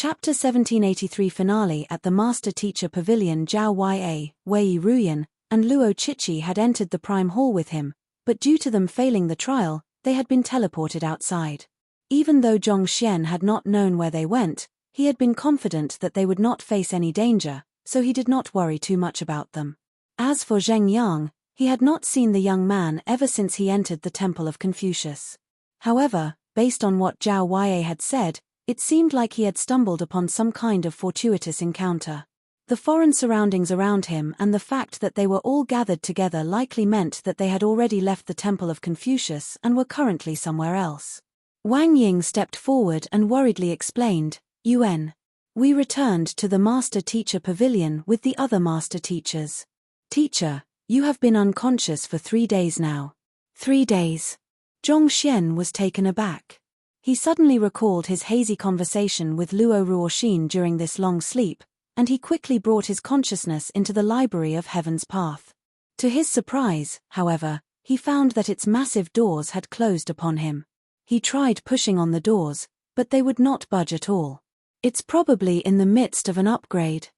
Chapter 1783 Finale. At the Master Teacher Pavilion, Zhao Ya, Wei Ruyan, and Luo Chichi had entered the Prime Hall with him, but due to them failing the trial, they had been teleported outside. Even though Zhong Xian had not known where they went, he had been confident that they would not face any danger, so he did not worry too much about them. As for Zheng Yang, he had not seen the young man ever since he entered the Temple of Confucius. However, based on what Zhao Ya had said, it seemed like he had stumbled upon some kind of fortuitous encounter. The foreign surroundings around him and the fact that they were all gathered together likely meant that they had already left the Temple of Confucius and were currently somewhere else. Wang Ying stepped forward and worriedly explained, "Yuan. We returned to the Master Teacher Pavilion with the other Master Teachers. Teacher, you have been unconscious for 3 days now." 3 days. Zhong Xian was taken aback. He suddenly recalled his hazy conversation with Luo Ruoxin during this long sleep, and he quickly brought his consciousness into the library of Heaven's Path. To his surprise, however, he found that its massive doors had closed upon him. He tried pushing on the doors, but they would not budge at all. It's probably in the midst of an upgrade.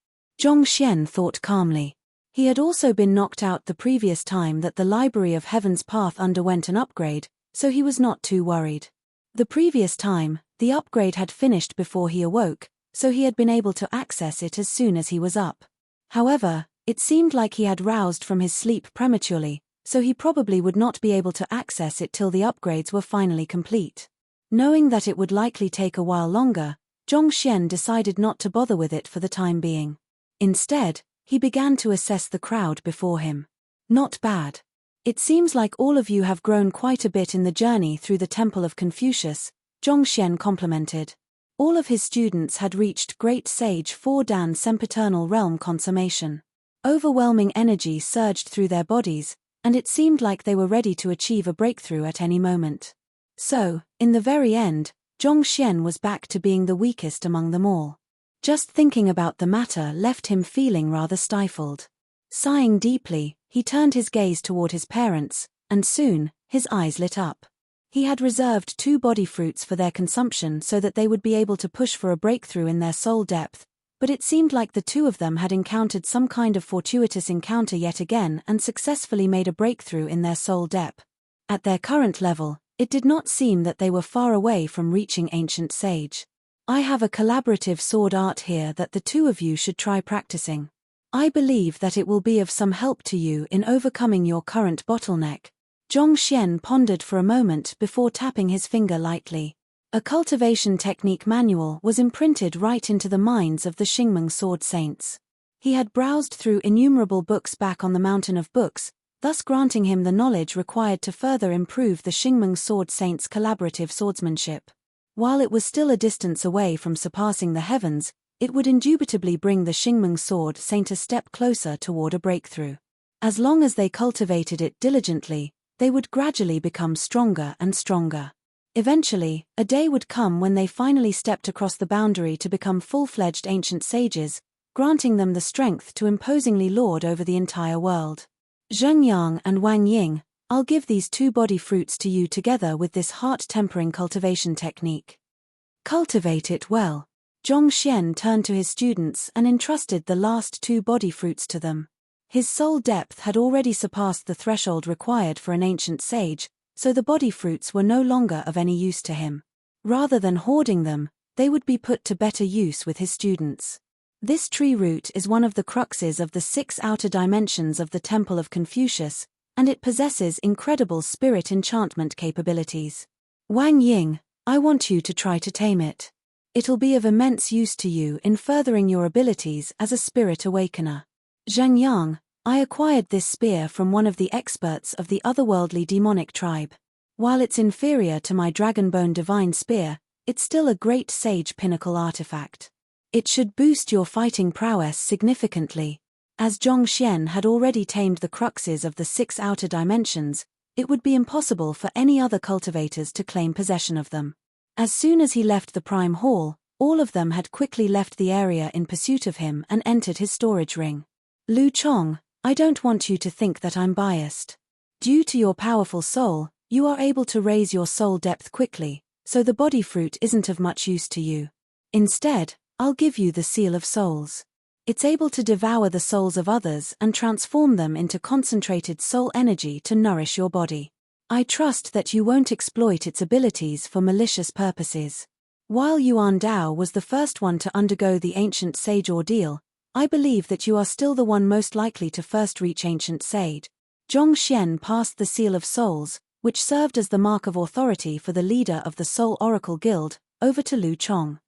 Zhong Xian thought calmly. He had also been knocked out the previous time that the library of Heaven's Path underwent an upgrade, so he was not too worried. The previous time, the upgrade had finished before he awoke, so he had been able to access it as soon as he was up. However, it seemed like he had roused from his sleep prematurely, so he probably would not be able to access it till the upgrades were finally complete. Knowing that it would likely take a while longer, Zhong Xian decided not to bother with it for the time being. Instead, he began to assess the crowd before him. Not bad. It seems like all of you have grown quite a bit in the journey through the Temple of Confucius, Zhong Xian complimented. All of his students had reached Great Sage 4 Dan Sempiternal Realm consummation. Overwhelming energy surged through their bodies, and it seemed like they were ready to achieve a breakthrough at any moment. So, in the very end, Zhong Xian was back to being the weakest among them all. Just thinking about the matter left him feeling rather stifled. Sighing deeply, he turned his gaze toward his parents, and soon, his eyes lit up. He had reserved 2 body fruits for their consumption so that they would be able to push for a breakthrough in their soul depth, but it seemed like the 2 of them had encountered some kind of fortuitous encounter yet again and successfully made a breakthrough in their soul depth. At their current level, it did not seem that they were far away from reaching Ancient Sage. "I have a collaborative sword art here that the 2 of you should try practicing. I believe that it will be of some help to you in overcoming your current bottleneck." Zhong Xian pondered for a moment before tapping his finger lightly. A cultivation technique manual was imprinted right into the minds of the Xingmeng sword saints. He had browsed through innumerable books back on the mountain of books, thus granting him the knowledge required to further improve the Xingmeng sword saints' collaborative swordsmanship. While it was still a distance away from surpassing the heavens, it would indubitably bring the Xingmeng sword saint a step closer toward a breakthrough. As long as they cultivated it diligently, they would gradually become stronger and stronger. Eventually, a day would come when they finally stepped across the boundary to become full-fledged ancient sages, granting them the strength to imposingly lord over the entire world. Zheng Yang and Wang Ying, I'll give these 2 body fruits to you together with this heart-tempering cultivation technique. Cultivate it well. Zhong Xian turned to his students and entrusted the last 2 body fruits to them. His soul depth had already surpassed the threshold required for an ancient sage, so the body fruits were no longer of any use to him. Rather than hoarding them, they would be put to better use with his students. This tree root is one of the cruxes of the 6 outer dimensions of the Temple of Confucius, and it possesses incredible spirit enchantment capabilities. Wang Ying, I want you to try to tame it. It'll be of immense use to you in furthering your abilities as a spirit awakener. Zheng Yang, I acquired this spear from one of the experts of the otherworldly demonic tribe. While it's inferior to my Dragonbone Divine Spear, it's still a great sage pinnacle artifact. It should boost your fighting prowess significantly. As Zhong Xian had already tamed the cruxes of the 6 outer dimensions, it would be impossible for any other cultivators to claim possession of them. As soon as he left the Prime Hall, all of them had quickly left the area in pursuit of him and entered his storage ring. Lu Chong, I don't want you to think that I'm biased. Due to your powerful soul, you are able to raise your soul depth quickly, so the body fruit isn't of much use to you. Instead, I'll give you the Seal of Souls. It's able to devour the souls of others and transform them into concentrated soul energy to nourish your body. I trust that you won't exploit its abilities for malicious purposes. While Yuan Dao was the first one to undergo the ancient sage ordeal, I believe that you are still the one most likely to first reach ancient sage. Zhong Xian passed the Seal of Souls, which served as the mark of authority for the leader of the Soul Oracle Guild, over to Lu Chong.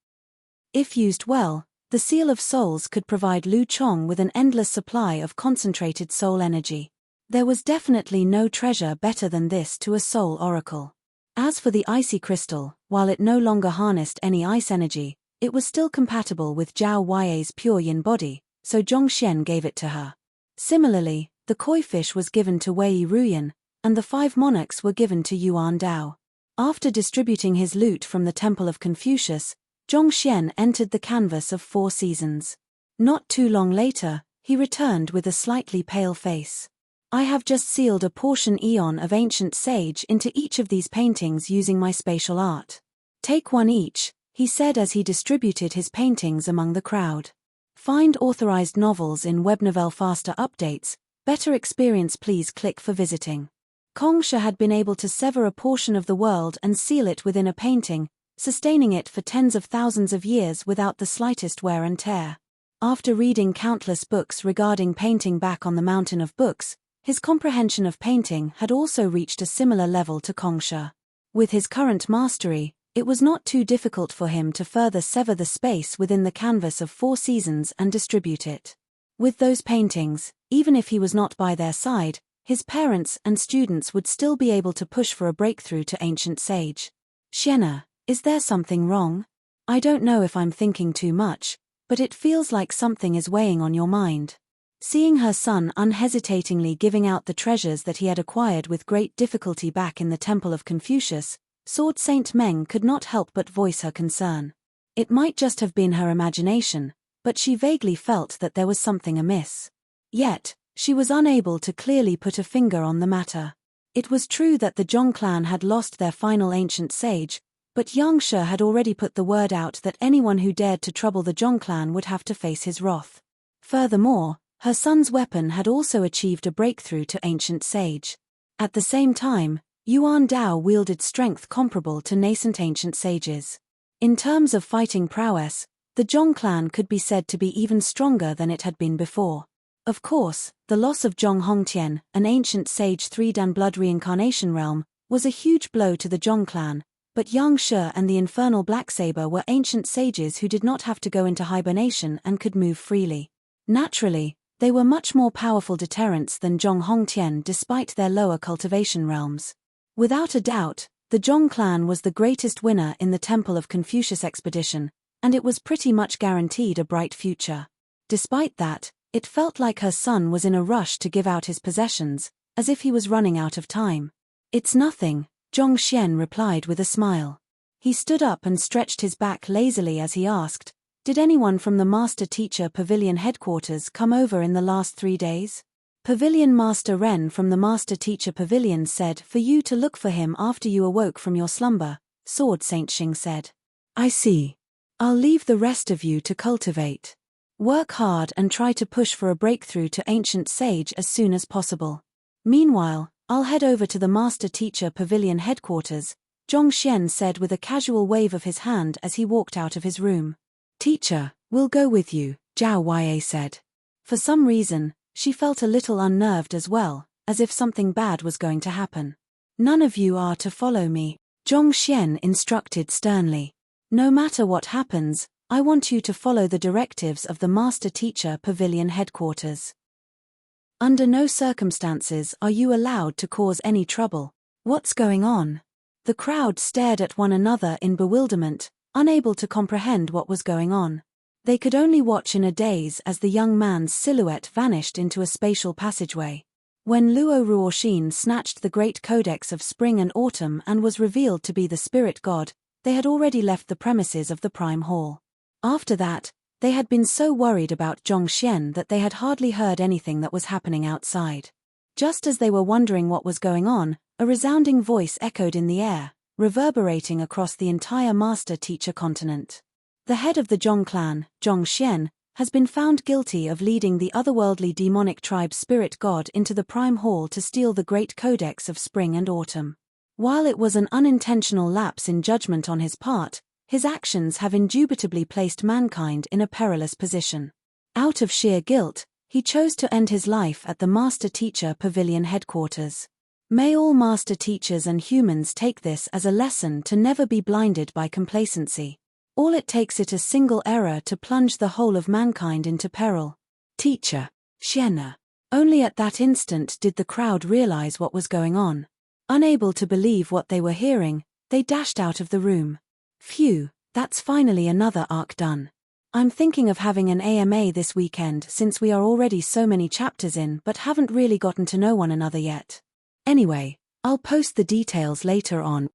If used well, the Seal of Souls could provide Lu Chong with an endless supply of concentrated soul energy. There was definitely no treasure better than this to a soul oracle. As for the icy crystal, while it no longer harnessed any ice energy, it was still compatible with Zhao Yue's pure yin body, so Zhong Xian gave it to her. Similarly, the koi fish was given to Wei Ruyan, and the 5 monarchs were given to Yuan Dao. After distributing his loot from the Temple of Confucius, Zhong Xian entered the canvas of 4 seasons. Not too long later, he returned with a slightly pale face. I have just sealed a portion eon of ancient sage into each of these paintings using my spatial art. Take one each, he said as he distributed his paintings among the crowd. Find authorized novels in Webnovel faster updates. Better experience, please click for visiting. Kongsha had been able to sever a portion of the world and seal it within a painting, sustaining it for tens of thousands of years without the slightest wear and tear. After reading countless books regarding painting back on the Mountain of Books, his comprehension of painting had also reached a similar level to Kongsha. With his current mastery, it was not too difficult for him to further sever the space within the canvas of 4 seasons and distribute it. With those paintings, even if he was not by their side, his parents and students would still be able to push for a breakthrough to ancient sage. Xiena, is there something wrong? I don't know if I'm thinking too much, but it feels like something is weighing on your mind. Seeing her son unhesitatingly giving out the treasures that he had acquired with great difficulty back in the Temple of Confucius, Sword Saint Meng could not help but voice her concern. It might just have been her imagination, but she vaguely felt that there was something amiss. Yet, she was unable to clearly put a finger on the matter. It was true that the Zhong clan had lost their final ancient sage, but Yang Shi had already put the word out that anyone who dared to trouble the Zhong clan would have to face his wrath. Furthermore, her son's weapon had also achieved a breakthrough to ancient sage. At the same time, Yuan Dao wielded strength comparable to nascent ancient sages. In terms of fighting prowess, the Zhong clan could be said to be even stronger than it had been before. Of course, the loss of Zhong Hongtian, an ancient sage 3-dan blood reincarnation realm, was a huge blow to the Zhong clan, but Yang Shi and the infernal Black Saber were ancient sages who did not have to go into hibernation and could move freely. Naturally, they were much more powerful deterrents than Zhong Hongtian despite their lower cultivation realms. Without a doubt, the Zhong clan was the greatest winner in the Temple of Confucius expedition, and it was pretty much guaranteed a bright future. Despite that, it felt like her son was in a rush to give out his possessions, as if he was running out of time. It's nothing, Zhong Xian replied with a smile. He stood up and stretched his back lazily as he asked, "Did anyone from the Master Teacher Pavilion headquarters come over in the last 3 days?" Pavilion Master Ren from the Master Teacher Pavilion said for you to look for him after you awoke from your slumber, Sword Saint Xing said. I see. I'll leave the rest of you to cultivate. Work hard and try to push for a breakthrough to ancient sage as soon as possible. Meanwhile, I'll head over to the Master Teacher Pavilion headquarters, Zhong Xian said with a casual wave of his hand as he walked out of his room. Teacher, we'll go with you, Zhao Yue said. For some reason, she felt a little unnerved as well, as if something bad was going to happen. None of you are to follow me, Zhong Xian instructed sternly. No matter what happens, I want you to follow the directives of the Master Teacher Pavilion headquarters. Under no circumstances are you allowed to cause any trouble. What's going on? The crowd stared at one another in bewilderment, unable to comprehend what was going on. They could only watch in a daze as the young man's silhouette vanished into a spatial passageway. When Luo Ruoxin snatched the great codex of spring and autumn and was revealed to be the spirit god, they had already left the premises of the Prime Hall. After that, they had been so worried about Zhong Xian that they had hardly heard anything that was happening outside. Just as they were wondering what was going on, a resounding voice echoed in the air, reverberating across the entire Master Teacher continent. The head of the Zhong clan, Zhong Xian, has been found guilty of leading the otherworldly demonic tribe spirit god into the Prime Hall to steal the Great Codex of Spring and Autumn. While it was an unintentional lapse in judgment on his part, his actions have indubitably placed mankind in a perilous position. Out of sheer guilt, he chose to end his life at the Master Teacher Pavilion headquarters. May all Master Teachers and humans take this as a lesson to never be blinded by complacency. All it takes is a single error to plunge the whole of mankind into peril. Teacher Xian'er. Only at that instant did the crowd realize what was going on. Unable to believe what they were hearing, they dashed out of the room. Phew, that's finally another arc done. I'm thinking of having an AMA this weekend since we are already so many chapters in but haven't really gotten to know one another yet. Anyway, I'll post the details later on.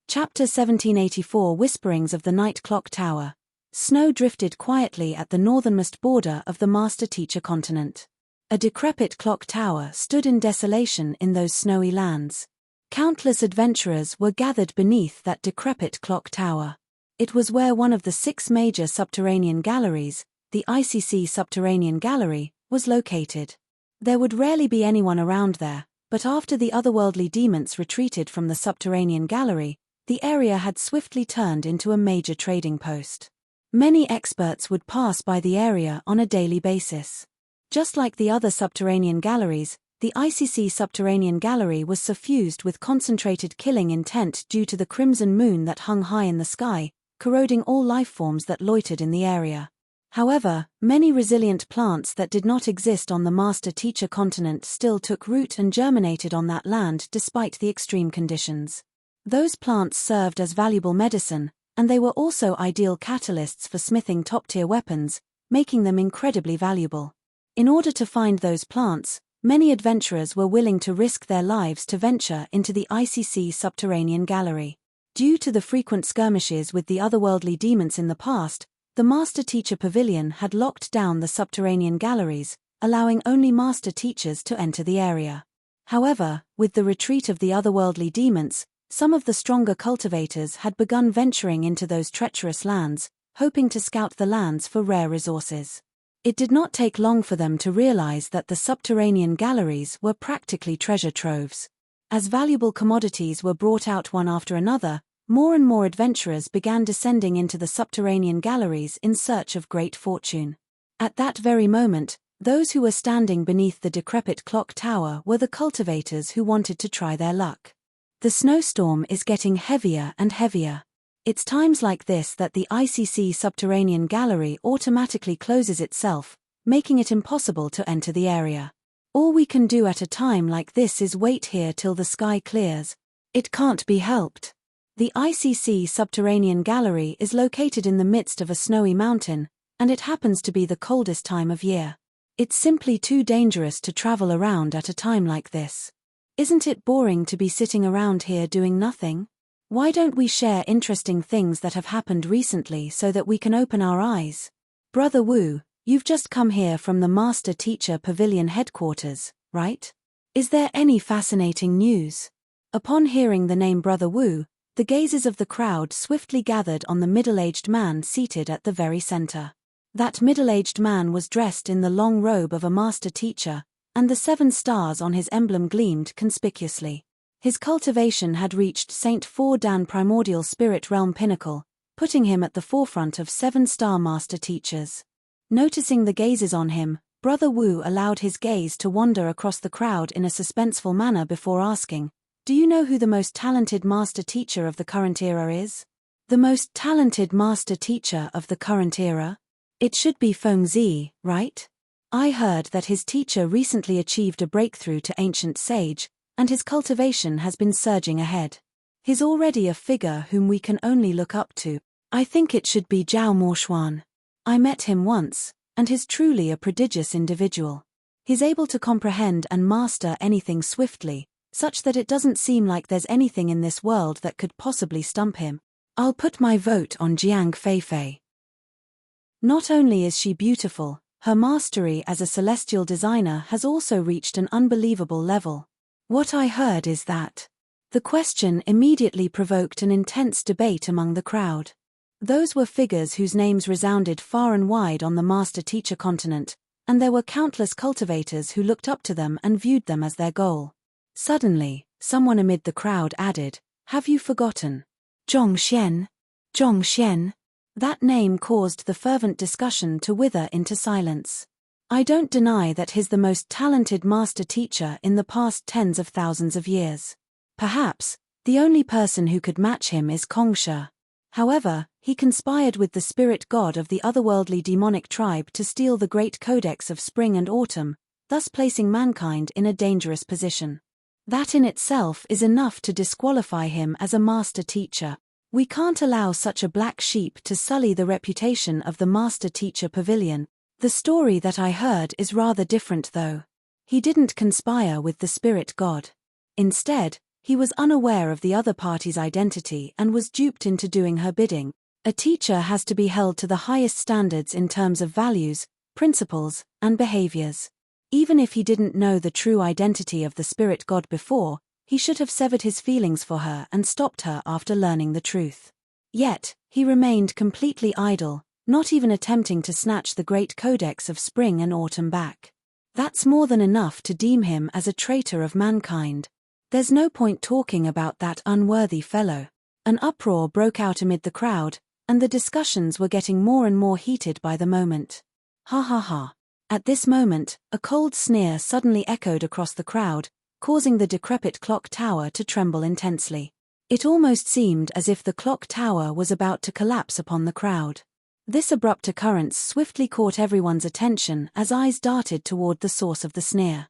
Chapter 1784 Whisperings of the Night Clock Tower. Snow drifted quietly at the northernmost border of the Master Teacher continent. A decrepit clock tower stood in desolation in those snowy lands. Countless adventurers were gathered beneath that decrepit clock tower. It was where one of the 6 major subterranean galleries, the ICC Subterranean Gallery, was located. There would rarely be anyone around there, but after the otherworldly demons retreated from the Subterranean Gallery, the area had swiftly turned into a major trading post. Many experts would pass by the area on a daily basis. Just like the other subterranean galleries, the ICC Subterranean Gallery was suffused with concentrated killing intent due to the crimson moon that hung high in the sky, corroding all life forms that loitered in the area. However, many resilient plants that did not exist on the Master Teacher continent still took root and germinated on that land despite the extreme conditions. Those plants served as valuable medicine, and they were also ideal catalysts for smithing top-tier weapons, making them incredibly valuable. In order to find those plants, many adventurers were willing to risk their lives to venture into the ICC Subterranean Gallery. Due to the frequent skirmishes with the otherworldly demons in the past, the Master Teacher Pavilion had locked down the subterranean galleries, allowing only Master Teachers to enter the area. However, with the retreat of the otherworldly demons, some of the stronger cultivators had begun venturing into those treacherous lands, hoping to scout the lands for rare resources. It did not take long for them to realize that the subterranean galleries were practically treasure troves. As valuable commodities were brought out one after another, more and more adventurers began descending into the subterranean galleries in search of great fortune. At that very moment, those who were standing beneath the decrepit clock tower were the cultivators who wanted to try their luck. The snowstorm is getting heavier and heavier. It's times like this that the ICC Subterranean Gallery automatically closes itself, making it impossible to enter the area. All we can do at a time like this is wait here till the sky clears. It can't be helped. The ICC Subterranean Gallery is located in the midst of a snowy mountain, and it happens to be the coldest time of year. It's simply too dangerous to travel around at a time like this. Isn't it boring to be sitting around here doing nothing? Why don't we share interesting things that have happened recently so that we can open our eyes? Brother Wu, you've just come here from the Master Teacher Pavilion headquarters, right? Is there any fascinating news? Upon hearing the name Brother Wu, the gazes of the crowd swiftly gathered on the middle-aged man seated at the very center. That middle-aged man was dressed in the long robe of a Master Teacher, and the 7 stars on his emblem gleamed conspicuously. His cultivation had reached Saint Four Dan Primordial Spirit Realm Pinnacle, putting him at the forefront of 7-star Master Teachers. Noticing the gazes on him, Brother Wu allowed his gaze to wander across the crowd in a suspenseful manner before asking, "Do you know who the most talented Master Teacher of the current era is?" The most talented Master Teacher of the current era? It should be Feng Zi, right? I heard that his teacher recently achieved a breakthrough to Ancient Sage, and his cultivation has been surging ahead. He's already a figure whom we can only look up to. I think it should be Zhao Morshuan. I met him once, and he's truly a prodigious individual. He's able to comprehend and master anything swiftly, such that it doesn't seem like there's anything in this world that could possibly stump him. I'll put my vote on Jiang Feifei. Not only is she beautiful, her mastery as a celestial designer has also reached an unbelievable level. What I heard is that. The question immediately provoked an intense debate among the crowd. Those were figures whose names resounded far and wide on the master-teacher continent, and there were countless cultivators who looked up to them and viewed them as their goal. Suddenly, someone amid the crowd added, "Have you forgotten? Zhongxian? Zhongxian?" That name caused the fervent discussion to wither into silence. I don't deny that he's the most talented master-teacher in the past tens of thousands of years. Perhaps, the only person who could match him is Kongsha. However, he conspired with the spirit god of the otherworldly demonic tribe to steal the great codex of spring and autumn, thus placing mankind in a dangerous position. That in itself is enough to disqualify him as a master-teacher. We can't allow such a black sheep to sully the reputation of the master-teacher pavilion. The story that I heard is rather different though. He didn't conspire with the spirit god. Instead, he was unaware of the other party's identity and was duped into doing her bidding. A teacher has to be held to the highest standards in terms of values, principles, and behaviors. Even if he didn't know the true identity of the spirit god before, he should have severed his feelings for her and stopped her after learning the truth. Yet, he remained completely idle, not even attempting to snatch the great codex of spring and autumn back. That's more than enough to deem him as a traitor of mankind. There's no point talking about that unworthy fellow. An uproar broke out amid the crowd, and the discussions were getting more and more heated by the moment. Ha ha ha. At this moment, a cold sneer suddenly echoed across the crowd, causing the decrepit clock tower to tremble intensely. It almost seemed as if the clock tower was about to collapse upon the crowd. This abrupt occurrence swiftly caught everyone's attention as eyes darted toward the source of the sneer.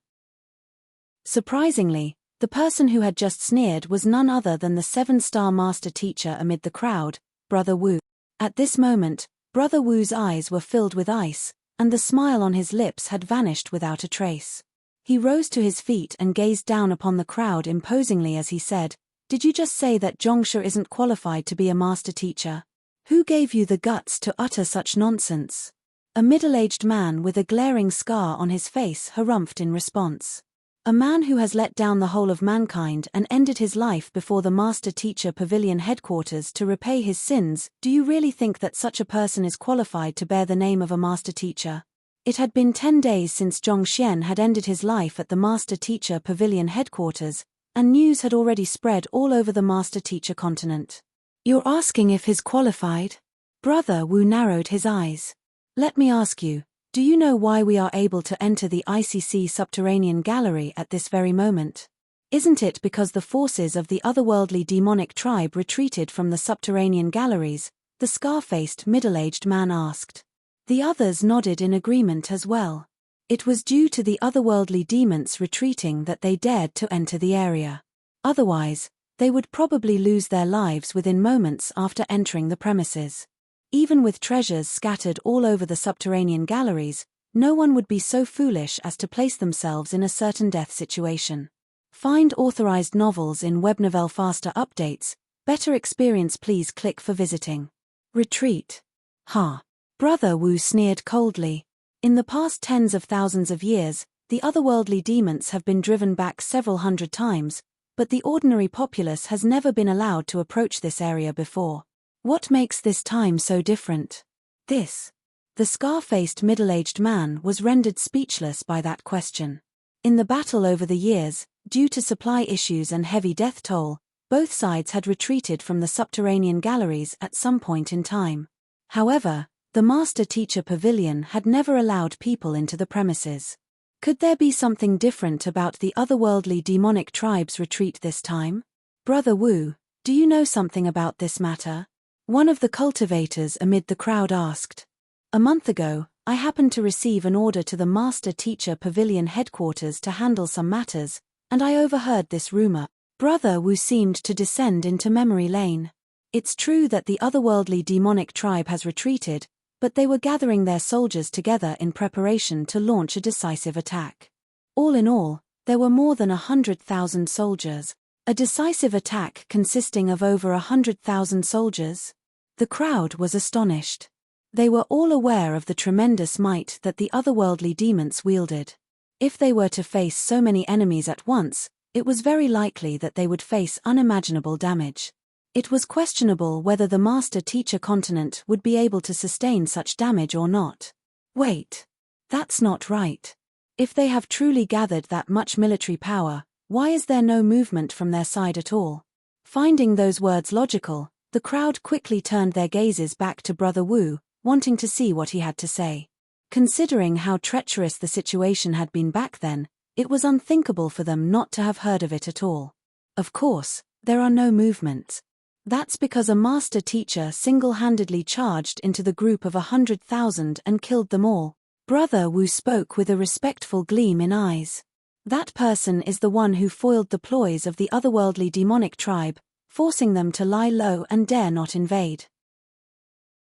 Surprisingly, the person who had just sneered was none other than the 7-star master teacher amid the crowd, Brother Wu. At this moment, Brother Wu's eyes were filled with ice, and the smile on his lips had vanished without a trace. He rose to his feet and gazed down upon the crowd imposingly as he said, "Did you just say that Zhongsha isn't qualified to be a master teacher? Who gave you the guts to utter such nonsense?" A middle-aged man with a glaring scar on his face harumphed in response. A man who has let down the whole of mankind and ended his life before the master-teacher pavilion headquarters to repay his sins. Do you really think that such a person is qualified to bear the name of a master-teacher? It had been 10 days since Zhongxian had ended his life at the master-teacher pavilion headquarters, and news had already spread all over the master-teacher continent. "You're asking if he's qualified?" Brother Wu narrowed his eyes. "Let me ask you, do you know why we are able to enter the ICC subterranean gallery at this very moment? Isn't it because the forces of the otherworldly demonic tribe retreated from the subterranean galleries?" the scar-faced middle-aged man asked. The others nodded in agreement as well. It was due to the otherworldly demons retreating that they dared to enter the area. Otherwise, they would probably lose their lives within moments after entering the premises. Even with treasures scattered all over the subterranean galleries, no one would be so foolish as to place themselves in a certain death situation. Find authorized novels in WebNovel faster updates. Better experience, please click for visiting. Retreat. Ha. Brother Wu sneered coldly. In the past tens of thousands of years, the otherworldly demons have been driven back several hundred times, but the ordinary populace has never been allowed to approach this area before. What makes this time so different? This. The scar-faced middle-aged man was rendered speechless by that question. In the battle over the years, due to supply issues and heavy death toll, both sides had retreated from the subterranean galleries at some point in time. However, the master-teacher pavilion had never allowed people into the premises. Could there be something different about the otherworldly demonic tribe's retreat this time? Brother Wu, do you know something about this matter? One of the cultivators amid the crowd asked. A month ago, I happened to receive an order to the master-teacher pavilion headquarters to handle some matters, and I overheard this rumor. Brother Wu seemed to descend into memory lane. It's true that the otherworldly demonic tribe has retreated, but they were gathering their soldiers together in preparation to launch a decisive attack. All in all, there were more than 100,000 soldiers. A decisive attack consisting of over 100,000 soldiers? The crowd was astonished. They were all aware of the tremendous might that the otherworldly demons wielded. If they were to face so many enemies at once, it was very likely that they would face unimaginable damage. It was questionable whether the master-teacher continent would be able to sustain such damage or not. Wait. That's not right. If they have truly gathered that much military power, why is there no movement from their side at all? Finding those words logical, the crowd quickly turned their gazes back to Brother Wu, wanting to see what he had to say. Considering how treacherous the situation had been back then, it was unthinkable for them not to have heard of it at all. Of course, there are no movements. That's because a master teacher single-handedly charged into the group of 100,000 and killed them all. Brother Wu spoke with a respectful gleam in eyes. That person is the one who foiled the ploys of the otherworldly demonic tribe, forcing them to lie low and dare not invade.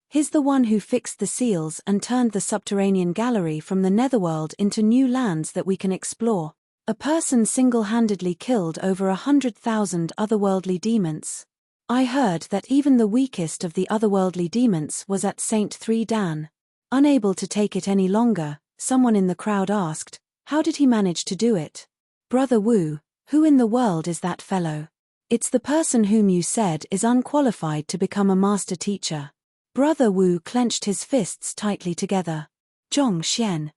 He's the one who fixed the seals and turned the subterranean gallery from the netherworld into new lands that we can explore. A person single-handedly killed over 100,000 otherworldly demons. I heard that even the weakest of the otherworldly demons was at St. 3 Dan. Unable to take it any longer, someone in the crowd asked, how did he manage to do it? Brother Wu, who in the world is that fellow? It's the person whom you said is unqualified to become a master teacher. Brother Wu clenched his fists tightly together. Zhong Xian.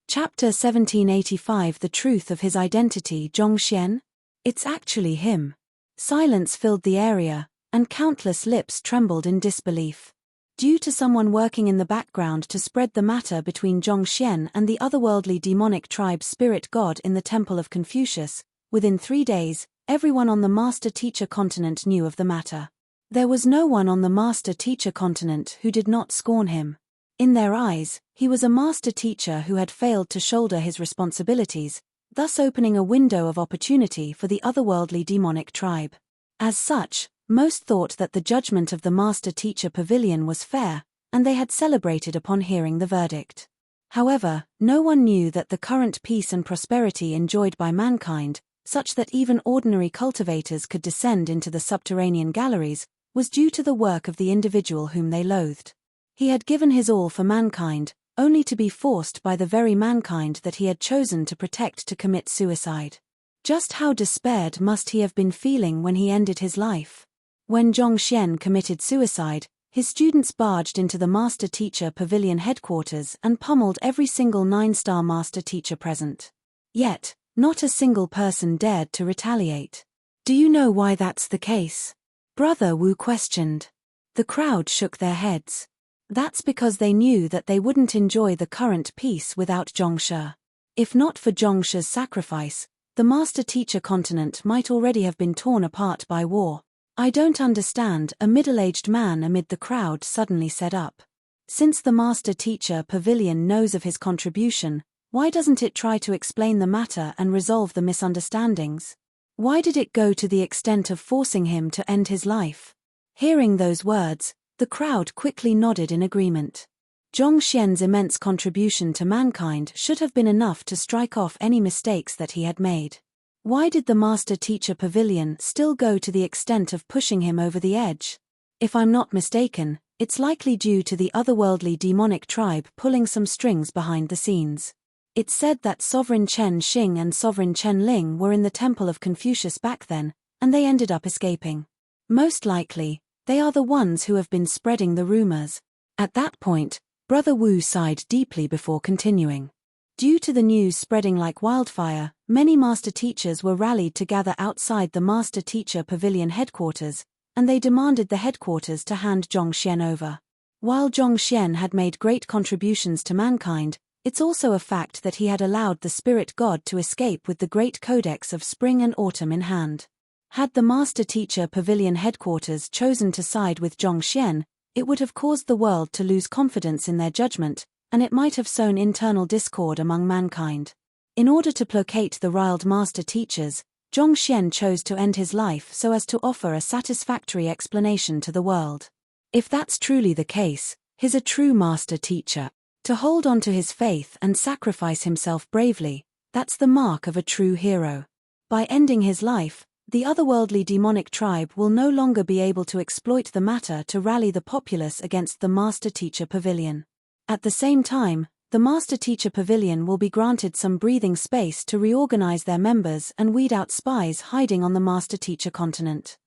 Chapter 1785. The truth of his identity. Zhong Xian? It's actually him. Silence filled the area, and countless lips trembled in disbelief. Due to someone working in the background to spread the matter between Zhong Xian and the otherworldly demonic tribe spirit god in the Temple of Confucius, within 3 days, everyone on the master-teacher continent knew of the matter. There was no one on the master-teacher continent who did not scorn him. In their eyes, he was a master-teacher who had failed to shoulder his responsibilities, thus opening a window of opportunity for the otherworldly demonic tribe. As such, most thought that the judgment of the master-teacher pavilion was fair, and they had celebrated upon hearing the verdict. However, no one knew that the current peace and prosperity enjoyed by mankind, such that even ordinary cultivators could descend into the subterranean galleries, was due to the work of the individual whom they loathed. He had given his all for mankind, only to be forced by the very mankind that he had chosen to protect to commit suicide. Just how despaired must he have been feeling when he ended his life? When Zhong Xian committed suicide, his students barged into the master-teacher pavilion headquarters and pummeled every single 9-star master-teacher present. Yet, not a single person dared to retaliate. Do you know why that's the case? Brother Wu questioned. The crowd shook their heads. That's because they knew that they wouldn't enjoy the current peace without Zhongshe. If not for Zhongshe's sacrifice, the master-teacher continent might already have been torn apart by war. I don't understand, a middle-aged man amid the crowd suddenly said up. Since the master-teacher pavilion knows of his contribution, why doesn't it try to explain the matter and resolve the misunderstandings? Why did it go to the extent of forcing him to end his life? Hearing those words, the crowd quickly nodded in agreement. Zhong Xian's immense contribution to mankind should have been enough to strike off any mistakes that he had made. Why did the master-teacher pavilion still go to the extent of pushing him over the edge? If I'm not mistaken, it's likely due to the otherworldly demonic tribe pulling some strings behind the scenes. It's said that Sovereign Chen Xing and Sovereign Chen Ling were in the Temple of Confucius back then, and they ended up escaping. Most likely, they are the ones who have been spreading the rumors. At that point, Brother Wu sighed deeply before continuing. Due to the news spreading like wildfire, many master teachers were rallied to gather outside the master teacher pavilion headquarters, and they demanded the headquarters to hand Zhong Xian over. While Zhong Xian had made great contributions to mankind, it's also a fact that he had allowed the spirit god to escape with the great codex of spring and autumn in hand. Had the master-teacher pavilion headquarters chosen to side with Zhong Xian, it would have caused the world to lose confidence in their judgment, and it might have sown internal discord among mankind. In order to placate the riled master-teachers, Zhong Xian chose to end his life so as to offer a satisfactory explanation to the world. If that's truly the case, he's a true master-teacher. To hold on to his faith and sacrifice himself bravely, that's the mark of a true hero. By ending his life, the otherworldly demonic tribe will no longer be able to exploit the matter to rally the populace against the master-teacher pavilion. At the same time, the Master Teacher Pavilion will be granted some breathing space to reorganize their members and weed out spies hiding on the Master Teacher continent.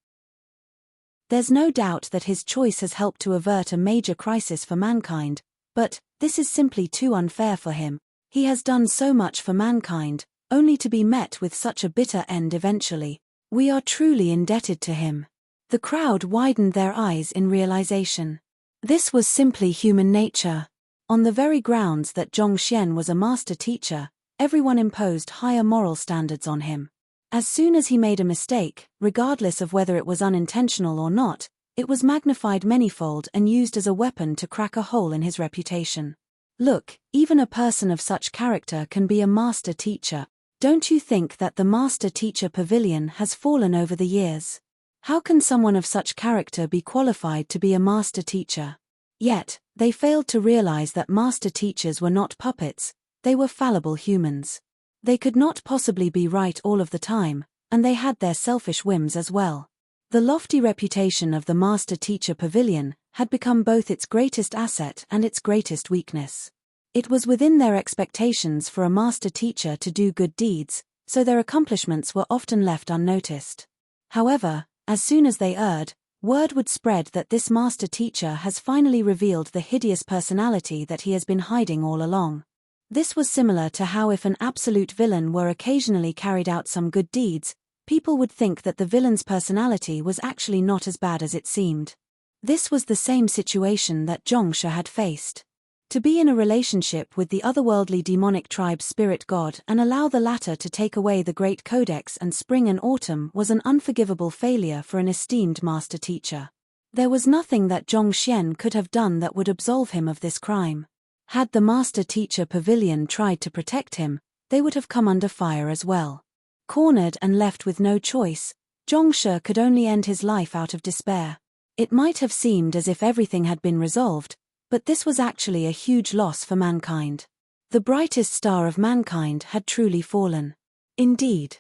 There's no doubt that his choice has helped to avert a major crisis for mankind, but this is simply too unfair for him. He has done so much for mankind, only to be met with such a bitter end eventually. We are truly indebted to him. The crowd widened their eyes in realization. This was simply human nature. On the very grounds that Zhongxian was a master teacher, everyone imposed higher moral standards on him. As soon as he made a mistake, regardless of whether it was unintentional or not, it was magnified manyfold and used as a weapon to crack a hole in his reputation. Look, even a person of such character can be a master teacher. Don't you think that the Master Teacher Pavilion has fallen over the years? How can someone of such character be qualified to be a master teacher? Yet, they failed to realize that master teachers were not puppets, they were fallible humans. They could not possibly be right all of the time, and they had their selfish whims as well. The lofty reputation of the Master Teacher Pavilion had become both its greatest asset and its greatest weakness. It was within their expectations for a master teacher to do good deeds, so their accomplishments were often left unnoticed. However, as soon as they erred, word would spread that this master teacher has finally revealed the hideous personality that he has been hiding all along. This was similar to how if an absolute villain were occasionally carried out some good deeds, people would think that the villain's personality was actually not as bad as it seemed. This was the same situation that Zhongshe had faced. To be in a relationship with the otherworldly demonic tribe's spirit god and allow the latter to take away the great codex and spring and autumn was an unforgivable failure for an esteemed master teacher. There was nothing that Zhongxian could have done that would absolve him of this crime. Had the Master Teacher Pavilion tried to protect him, they would have come under fire as well. Cornered and left with no choice, Zhongshe could only end his life out of despair. It might have seemed as if everything had been resolved, but this was actually a huge loss for mankind. The brightest star of mankind had truly fallen. Indeed.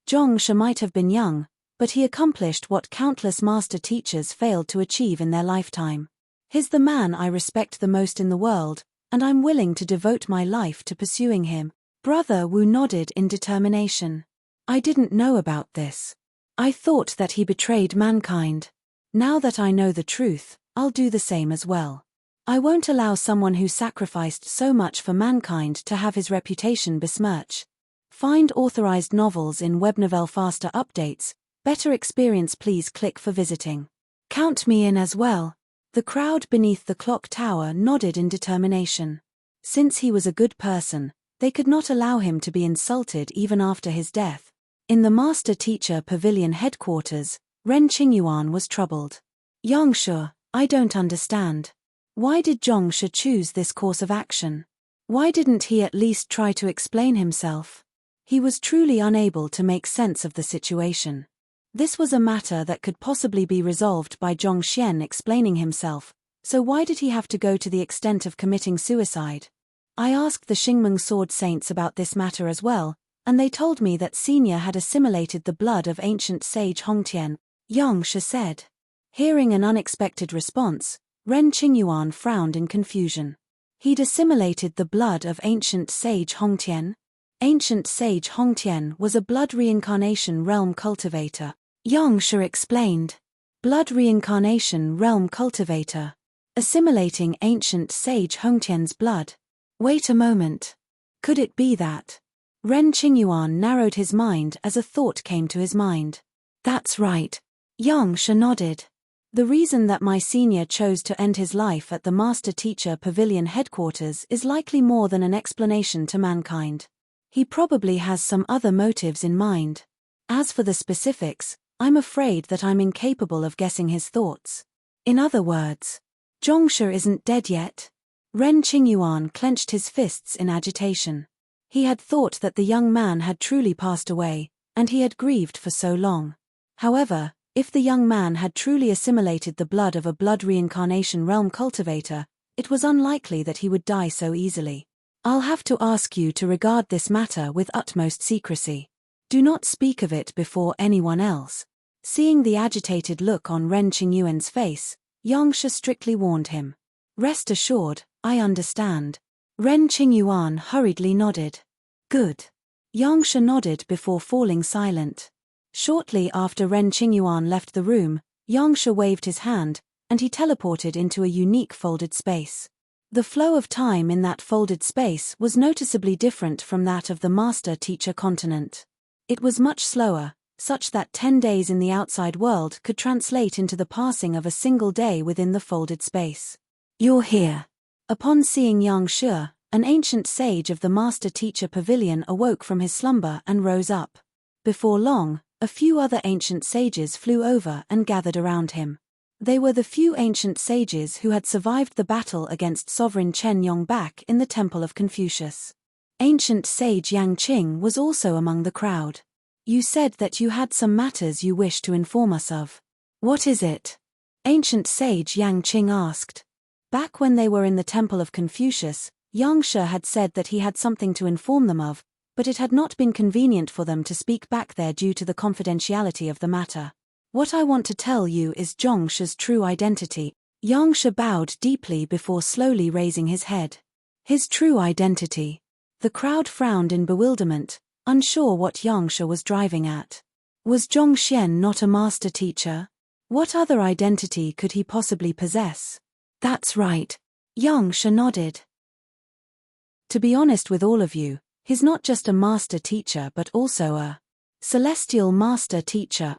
Zhongshe might have been young, but he accomplished what countless master teachers failed to achieve in their lifetime. He's the man I respect the most in the world, and I'm willing to devote my life to pursuing him. Brother Wu nodded in determination. I didn't know about this. I thought that he betrayed mankind. Now that I know the truth, I'll do the same as well. I won't allow someone who sacrificed so much for mankind to have his reputation besmirched. Find authorized novels in webnovel faster updates. Better experience, please click for visiting. Count me in as well. The crowd beneath the clock tower nodded in determination. Since he was a good person, they could not allow him to be insulted even after his death. In the Master Teacher Pavilion headquarters, Ren Qingyuan was troubled. Yangshe, I don't understand. Why did Zhongshe choose this course of action? Why didn't he at least try to explain himself? He was truly unable to make sense of the situation. This was a matter that could possibly be resolved by Zhongxian explaining himself, so why did he have to go to the extent of committing suicide? I asked the Xingmeng Sword Saints about this matter as well, and they told me that Senior had assimilated the blood of ancient sage Hongtian, Yangshe said. Hearing an unexpected response, Ren Qingyuan frowned in confusion. He'd assimilated the blood of ancient sage Hongtian? Ancient sage Hongtian was a blood reincarnation realm cultivator. Yangshe explained. Blood reincarnation realm cultivator. Assimilating ancient sage Hongtian's blood. Wait a moment. Could it be that? Ren Qingyuan narrowed his mind as a thought came to his mind. That's right. Yangshe nodded. The reason that my senior chose to end his life at the Master Teacher Pavilion headquarters is likely more than an explanation to mankind. He probably has some other motives in mind. As for the specifics, I'm afraid that I'm incapable of guessing his thoughts. In other words, Zhongshe isn't dead yet. Ren Qingyuan clenched his fists in agitation. He had thought that the young man had truly passed away, and he had grieved for so long. However, if the young man had truly assimilated the blood of a blood reincarnation realm cultivator, it was unlikely that he would die so easily. I'll have to ask you to regard this matter with utmost secrecy. Do not speak of it before anyone else. Seeing the agitated look on Ren Qingyuan's face, Yangshe strictly warned him. Rest assured, I understand. Ren Qingyuan hurriedly nodded. Good. Yangsha nodded before falling silent. Shortly after Ren Qingyuan left the room, Yangsha waved his hand, and he teleported into a unique folded space. The flow of time in that folded space was noticeably different from that of the master-teacher continent. It was much slower, such that 10 days in the outside world could translate into the passing of a single day within the folded space. You're here. Upon seeing Yangsha, an ancient sage of the master-teacher pavilion awoke from his slumber and rose up. Before long, a few other ancient sages flew over and gathered around him. They were the few ancient sages who had survived the battle against sovereign Chen Yongbak in the Temple of Confucius. Ancient sage Yang Qing was also among the crowd. You said that you had some matters you wish to inform us of. What is it? Ancient sage Yang Qing asked. Back when they were in the Temple of Confucius, Yangsha had said that he had something to inform them of, but it had not been convenient for them to speak back there due to the confidentiality of the matter. What I want to tell you is Zhongsha's true identity. Yangsha bowed deeply before slowly raising his head. His true identity. The crowd frowned in bewilderment, unsure what Yangsha was driving at. Was Zhongxian not a master teacher? What other identity could he possibly possess? That's right. Yangsha nodded. To be honest with all of you, he's not just a master teacher but also a celestial master teacher.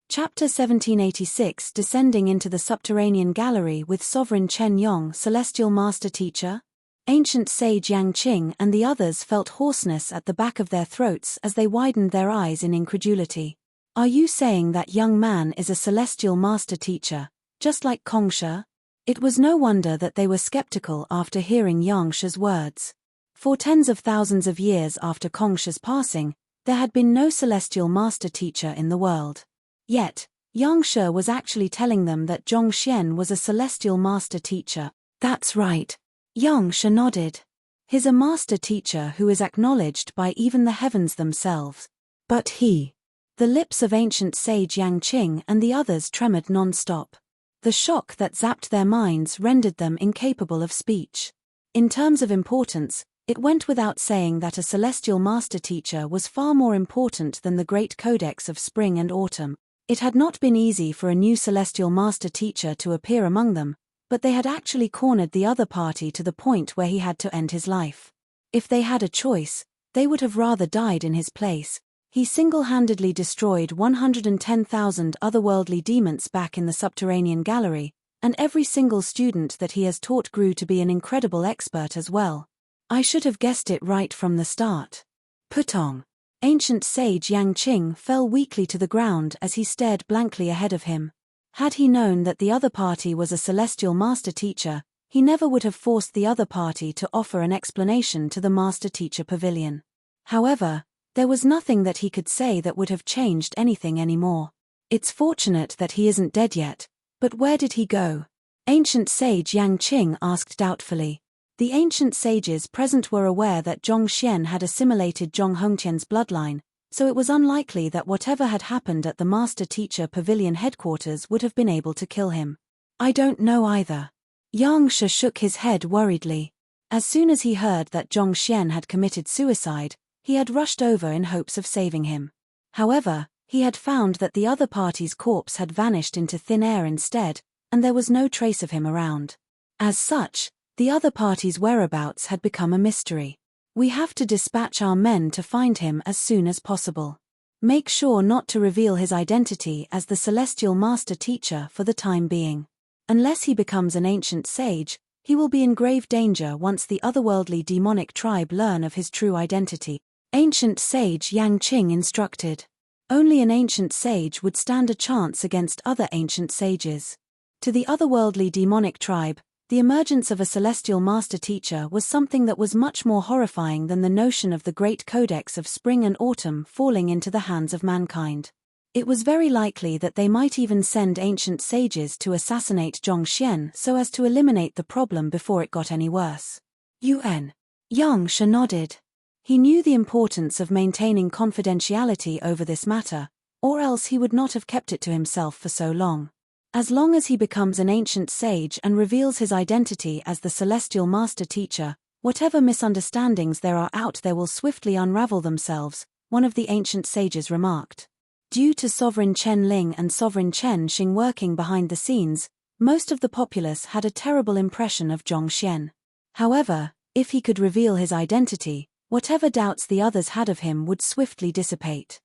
Chapter 1786 Descending into the Subterranean Gallery with Sovereign Chen Yong, Celestial Master Teacher. Ancient sage Yang Qing and the others felt hoarseness at the back of their throats as they widened their eyes in incredulity. Are you saying that young man is a celestial master teacher, just like Kongsha? It was no wonder that they were skeptical after hearing Yangsha's words. For tens of thousands of years after Kongsha's passing, there had been no celestial master teacher in the world. Yet, Yangsha was actually telling them that Zhongxian was a celestial master teacher. That's right. Yangsha nodded. He's a master teacher who is acknowledged by even the heavens themselves. But he. The lips of ancient sage Yang Qing and the others tremored non-stop. The shock that zapped their minds rendered them incapable of speech. In terms of importance, it went without saying that a celestial master teacher was far more important than the great codex of spring and autumn. It had not been easy for a new celestial master teacher to appear among them, but they had actually cornered the other party to the point where he had to end his life. If they had a choice, they would have rather died in his place. He single-handedly destroyed 110,000 otherworldly demons back in the subterranean gallery, and every single student that he has taught grew to be an incredible expert as well. I should have guessed it right from the start. Putong. Ancient sage Yang Qing fell weakly to the ground as he stared blankly ahead of him. Had he known that the other party was a celestial master teacher, he never would have forced the other party to offer an explanation to the master teacher pavilion. However, there was nothing that he could say that would have changed anything anymore. It's fortunate that he isn't dead yet, but where did he go? Ancient sage Yang Qing asked doubtfully. The ancient sages present were aware that Zhongxian had assimilated Zhong Hongtian's bloodline, so it was unlikely that whatever had happened at the Master Teacher Pavilion headquarters would have been able to kill him. I don't know either. Yangsha shook his head worriedly. As soon as he heard that Zhongxian had committed suicide, he had rushed over in hopes of saving him. However, he had found that the other party's corpse had vanished into thin air instead, and there was no trace of him around. As such, the other party's whereabouts had become a mystery. We have to dispatch our men to find him as soon as possible. Make sure not to reveal his identity as the Celestial Master Teacher for the time being. Unless he becomes an ancient sage, he will be in grave danger once the otherworldly demonic tribe learn of his true identity. Ancient sage Yang Qing instructed. Only an ancient sage would stand a chance against other ancient sages. To the otherworldly demonic tribe, the emergence of a celestial master teacher was something that was much more horrifying than the notion of the great codex of spring and autumn falling into the hands of mankind. It was very likely that they might even send ancient sages to assassinate Zhongxian so as to eliminate the problem before it got any worse. Yangsha nodded. He knew the importance of maintaining confidentiality over this matter, or else he would not have kept it to himself for so long. As long as he becomes an ancient sage and reveals his identity as the celestial master teacher, whatever misunderstandings there are out there will swiftly unravel themselves, one of the ancient sages remarked. Due to Sovereign Chen Ling and Sovereign Chen Xing working behind the scenes, most of the populace had a terrible impression of Zhong Xian. However, if he could reveal his identity, whatever doubts the others had of him would swiftly dissipate.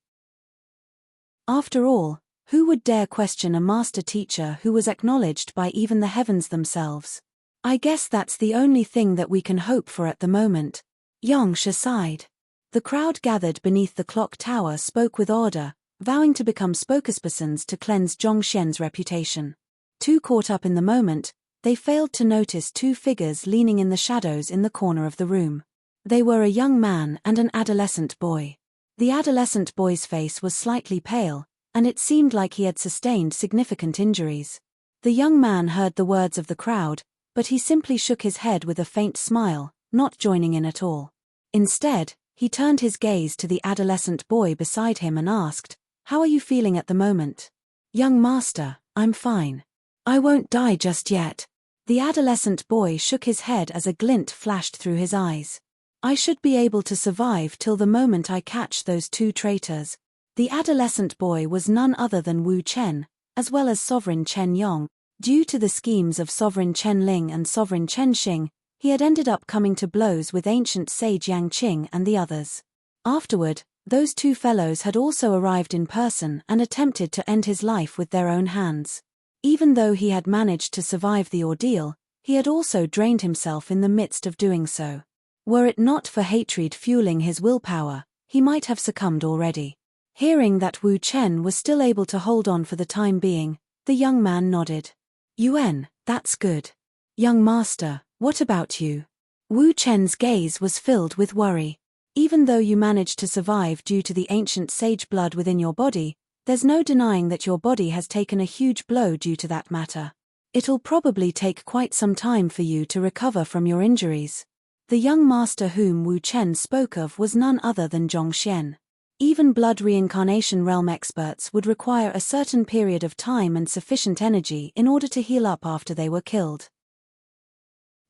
After all, who would dare question a master teacher who was acknowledged by even the heavens themselves? I guess that's the only thing that we can hope for at the moment. Yang Shi sighed. The crowd gathered beneath the clock tower spoke with order, vowing to become spokespersons to cleanse Zhong Xian's reputation. Too caught up in the moment, they failed to notice two figures leaning in the shadows in the corner of the room. They were a young man and an adolescent boy. The adolescent boy's face was slightly pale, and it seemed like he had sustained significant injuries. The young man heard the words of the crowd, but he simply shook his head with a faint smile, not joining in at all. Instead, he turned his gaze to the adolescent boy beside him and asked, "How are you feeling at the moment?" "Young master, I'm fine. I won't die just yet." The adolescent boy shook his head as a glint flashed through his eyes. "I should be able to survive till the moment I catch those two traitors." The adolescent boy was none other than Wu Chen, as well as Sovereign Chen Yong. Due to the schemes of Sovereign Chen Ling and Sovereign Chen Xing, he had ended up coming to blows with ancient sage Yang Qing and the others. Afterward, those two fellows had also arrived in person and attempted to end his life with their own hands. Even though he had managed to survive the ordeal, he had also drained himself in the midst of doing so. Were it not for hatred fueling his willpower, he might have succumbed already. Hearing that Wu Chen was still able to hold on for the time being, the young man nodded. "Yuan, that's good. Young master, what about you?" Wu Chen's gaze was filled with worry. "Even though you managed to survive due to the ancient sage blood within your body, there's no denying that your body has taken a huge blow due to that matter. It'll probably take quite some time for you to recover from your injuries." The young master whom Wu Chen spoke of was none other than Zhong Xian. Even blood reincarnation realm experts would require a certain period of time and sufficient energy in order to heal up after they were killed.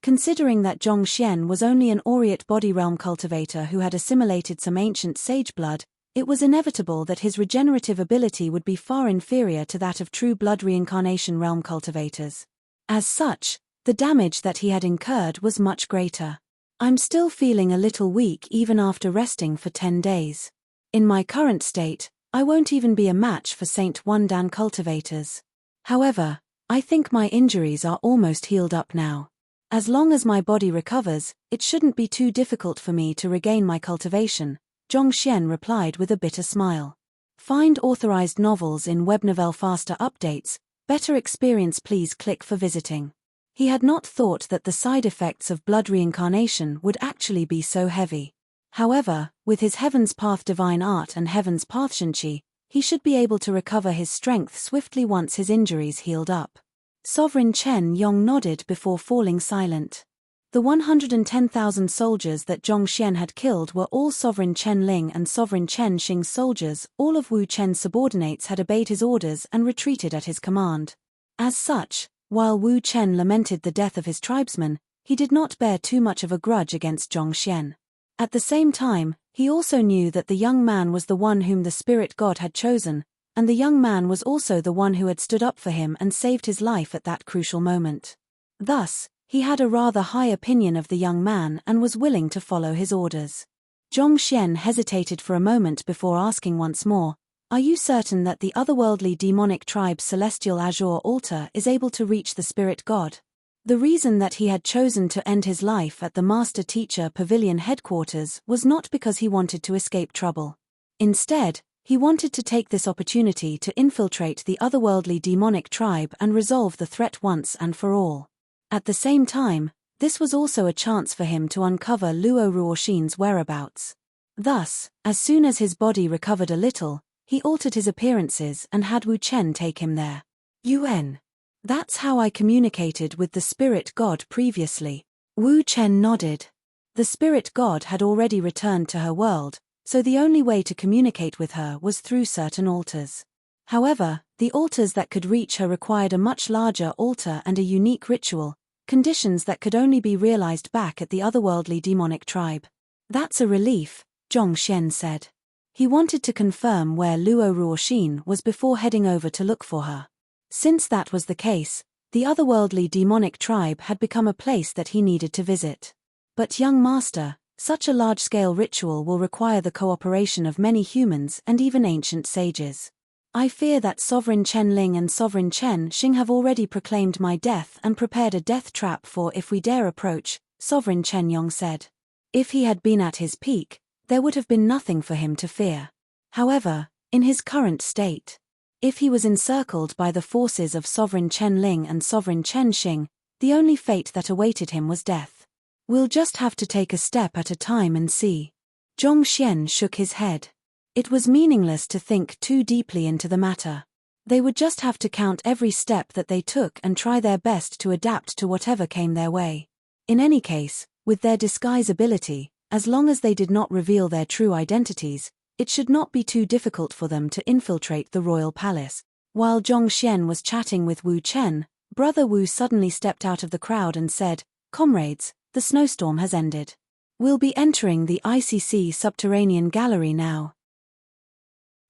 Considering that Zhong Xian was only an aureate body realm cultivator who had assimilated some ancient sage blood, it was inevitable that his regenerative ability would be far inferior to that of true blood reincarnation realm cultivators. As such, the damage that he had incurred was much greater. "I'm still feeling a little weak even after resting for 10 days. In my current state, I won't even be a match for Saint Wandan cultivators. However, I think my injuries are almost healed up now. As long as my body recovers, it shouldn't be too difficult for me to regain my cultivation," Zhong Xian replied with a bitter smile. Find authorized novels in Webnovel faster updates. Better experience, please click for visiting. He had not thought that the side effects of blood reincarnation would actually be so heavy. However, with his Heaven's Path Divine Art and Heaven's Path Shinchi, he should be able to recover his strength swiftly once his injuries healed up. Sovereign Chen Yong nodded before falling silent. The 110,000 soldiers that Zhong Xian had killed were all Sovereign Chen Ling and Sovereign Chen Xing's soldiers. All of Wu Chen's subordinates had obeyed his orders and retreated at his command. As such, while Wu Chen lamented the death of his tribesmen, he did not bear too much of a grudge against Zhong Xian. At the same time, he also knew that the young man was the one whom the spirit god had chosen, and the young man was also the one who had stood up for him and saved his life at that crucial moment. Thus, he had a rather high opinion of the young man and was willing to follow his orders. Zhong Xian hesitated for a moment before asking once more, "Are you certain that the otherworldly demonic tribe's celestial azure altar is able to reach the spirit god?" The reason that he had chosen to end his life at the Master Teacher Pavilion headquarters was not because he wanted to escape trouble. Instead, he wanted to take this opportunity to infiltrate the otherworldly demonic tribe and resolve the threat once and for all. At the same time, this was also a chance for him to uncover Luo Ruoxin's whereabouts. Thus, as soon as his body recovered a little, he altered his appearances and had Wu Chen take him there. "Yuan. That's how I communicated with the spirit god previously." Wu Chen nodded. The spirit god had already returned to her world, so the only way to communicate with her was through certain altars. However, the altars that could reach her required a much larger altar and a unique ritual, conditions that could only be realized back at the otherworldly demonic tribe. That's a relief, Zhong Xian said. He wanted to confirm where Luo Ruoxin was before heading over to look for her. Since that was the case, the otherworldly demonic tribe had become a place that he needed to visit. But young master, such a large-scale ritual will require the cooperation of many humans and even ancient sages. I fear that Sovereign Chen Ling and Sovereign Chen Xing have already proclaimed my death and prepared a death trap for if we dare approach, Sovereign Chen Yong said. If he had been at his peak, there would have been nothing for him to fear. However, in his current state, if he was encircled by the forces of Sovereign Chen Ling and Sovereign Chen Xing, the only fate that awaited him was death. We'll just have to take a step at a time and see. Zhong Xian shook his head. It was meaningless to think too deeply into the matter. They would just have to count every step that they took and try their best to adapt to whatever came their way. In any case, with their disguise ability, as long as they did not reveal their true identities, it should not be too difficult for them to infiltrate the royal palace. While Zhong Xian was chatting with Wu Chen, Brother Wu suddenly stepped out of the crowd and said, "Comrades, the snowstorm has ended. We'll be entering the ICC subterranean gallery now.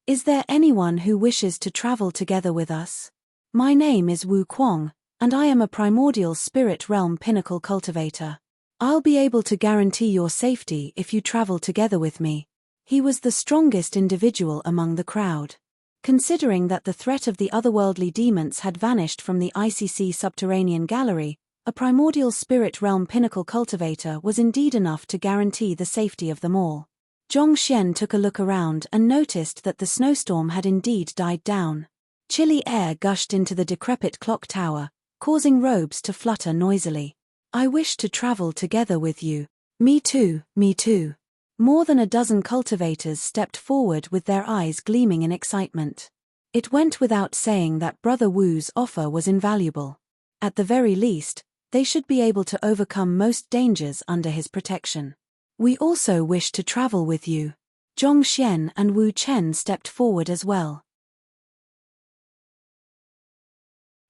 Is there anyone who wishes to travel together with us? My name is Wu Kuang, and I am a primordial spirit realm pinnacle cultivator. I'll be able to guarantee your safety if you travel together with me." He was the strongest individual among the crowd. Considering that the threat of the otherworldly demons had vanished from the ICC subterranean gallery, a primordial spirit realm pinnacle cultivator was indeed enough to guarantee the safety of them all. Zhong Xian took a look around and noticed that the snowstorm had indeed died down. Chilly air gushed into the decrepit clock tower, causing robes to flutter noisily. "I wish to travel together with you." Me too, me too." More than a dozen cultivators stepped forward with their eyes gleaming in excitement. It went without saying that Brother Wu's offer was invaluable. At the very least, they should be able to overcome most dangers under his protection. "We also wish to travel with you." Zhong Xian and Wu Chen stepped forward as well.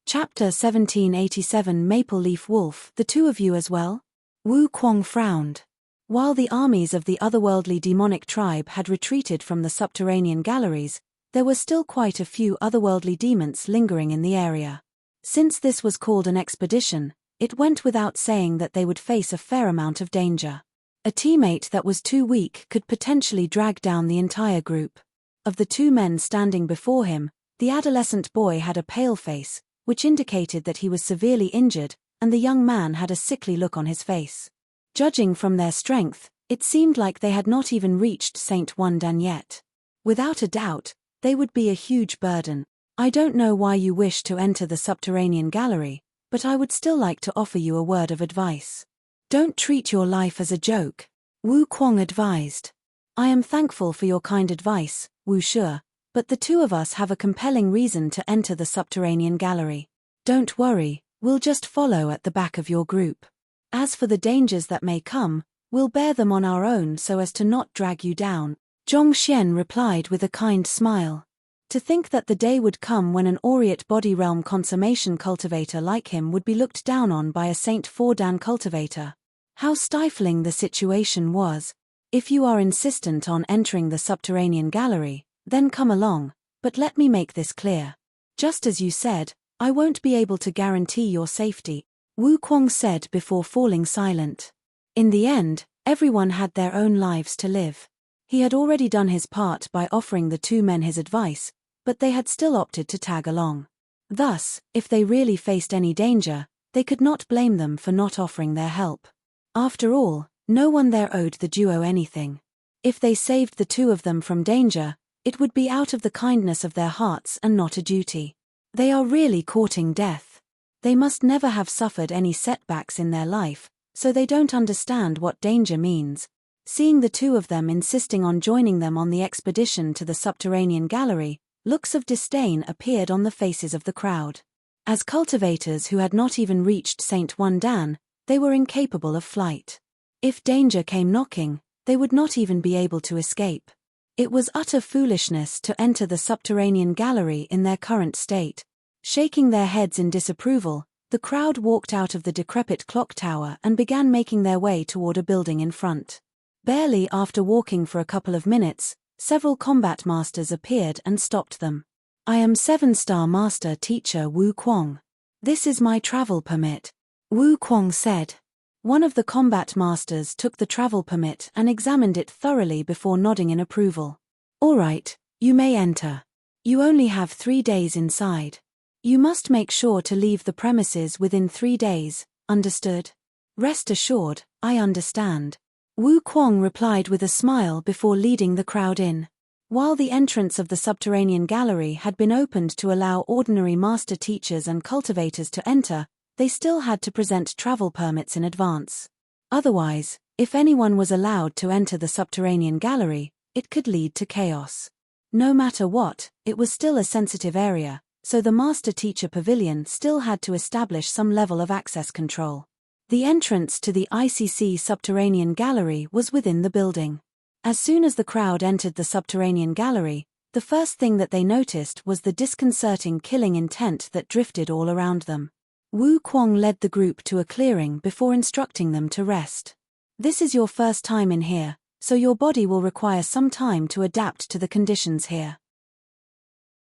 Chapter 1787 Maple Leaf Wolf, the two of you as well? Wu Kuang frowned. While the armies of the otherworldly demonic tribe had retreated from the subterranean galleries, there were still quite a few otherworldly demons lingering in the area. Since this was called an expedition, it went without saying that they would face a fair amount of danger. A teammate that was too weak could potentially drag down the entire group. Of the two men standing before him, the adolescent boy had a pale face, which indicated that he was severely injured, and the young man had a sickly look on his face. Judging from their strength, it seemed like they had not even reached Saint Wandan yet. Without a doubt, they would be a huge burden. "I don't know why you wish to enter the subterranean gallery, but I would still like to offer you a word of advice. Don't treat your life as a joke," Wu Kuang advised. "I am thankful for your kind advice, Wu Shu, but the two of us have a compelling reason to enter the subterranean gallery. Don't worry, we'll just follow at the back of your group. As for the dangers that may come, we'll bear them on our own so as to not drag you down," Zhong Xian replied with a kind smile. To think that the day would come when an aureate body realm consummation cultivator like him would be looked down on by a Saint Fordan cultivator. How stifling the situation was. "If you are insistent on entering the subterranean gallery, then come along, but let me make this clear. Just as you said, I won't be able to guarantee your safety," Wu Kuang said before falling silent. In the end, everyone had their own lives to live. He had already done his part by offering the two men his advice, but they had still opted to tag along. Thus, if they really faced any danger, they could not blame them for not offering their help. After all, no one there owed the duo anything. If they saved the two of them from danger, it would be out of the kindness of their hearts and not a duty. They are really courting death. They must never have suffered any setbacks in their life, so they don't understand what danger means. Seeing the two of them insisting on joining them on the expedition to the subterranean gallery, looks of disdain appeared on the faces of the crowd. As cultivators who had not even reached Saint Wandan, they were incapable of flight. If danger came knocking, they would not even be able to escape. It was utter foolishness to enter the subterranean gallery in their current state. Shaking their heads in disapproval, the crowd walked out of the decrepit clock tower and began making their way toward a building in front. Barely after walking for a couple of minutes, several combat masters appeared and stopped them. "I am 7-star master teacher Wu Kuang. This is my travel permit," Wu Kuang said. One of the combat masters took the travel permit and examined it thoroughly before nodding in approval. "All right, you may enter. You only have 3 days inside. You must make sure to leave the premises within 3 days, understood?" "Rest assured, I understand," Wu Kuang replied with a smile before leading the crowd in. While the entrance of the subterranean gallery had been opened to allow ordinary master teachers and cultivators to enter, they still had to present travel permits in advance. Otherwise, if anyone was allowed to enter the subterranean gallery, it could lead to chaos. No matter what, it was still a sensitive area, so the Master Teacher Pavilion still had to establish some level of access control. The entrance to the ICC subterranean gallery was within the building. As soon as the crowd entered the subterranean gallery, the first thing that they noticed was the disconcerting killing intent that drifted all around them. Wu Kuang led the group to a clearing before instructing them to rest. "This is your first time in here, so your body will require some time to adapt to the conditions here.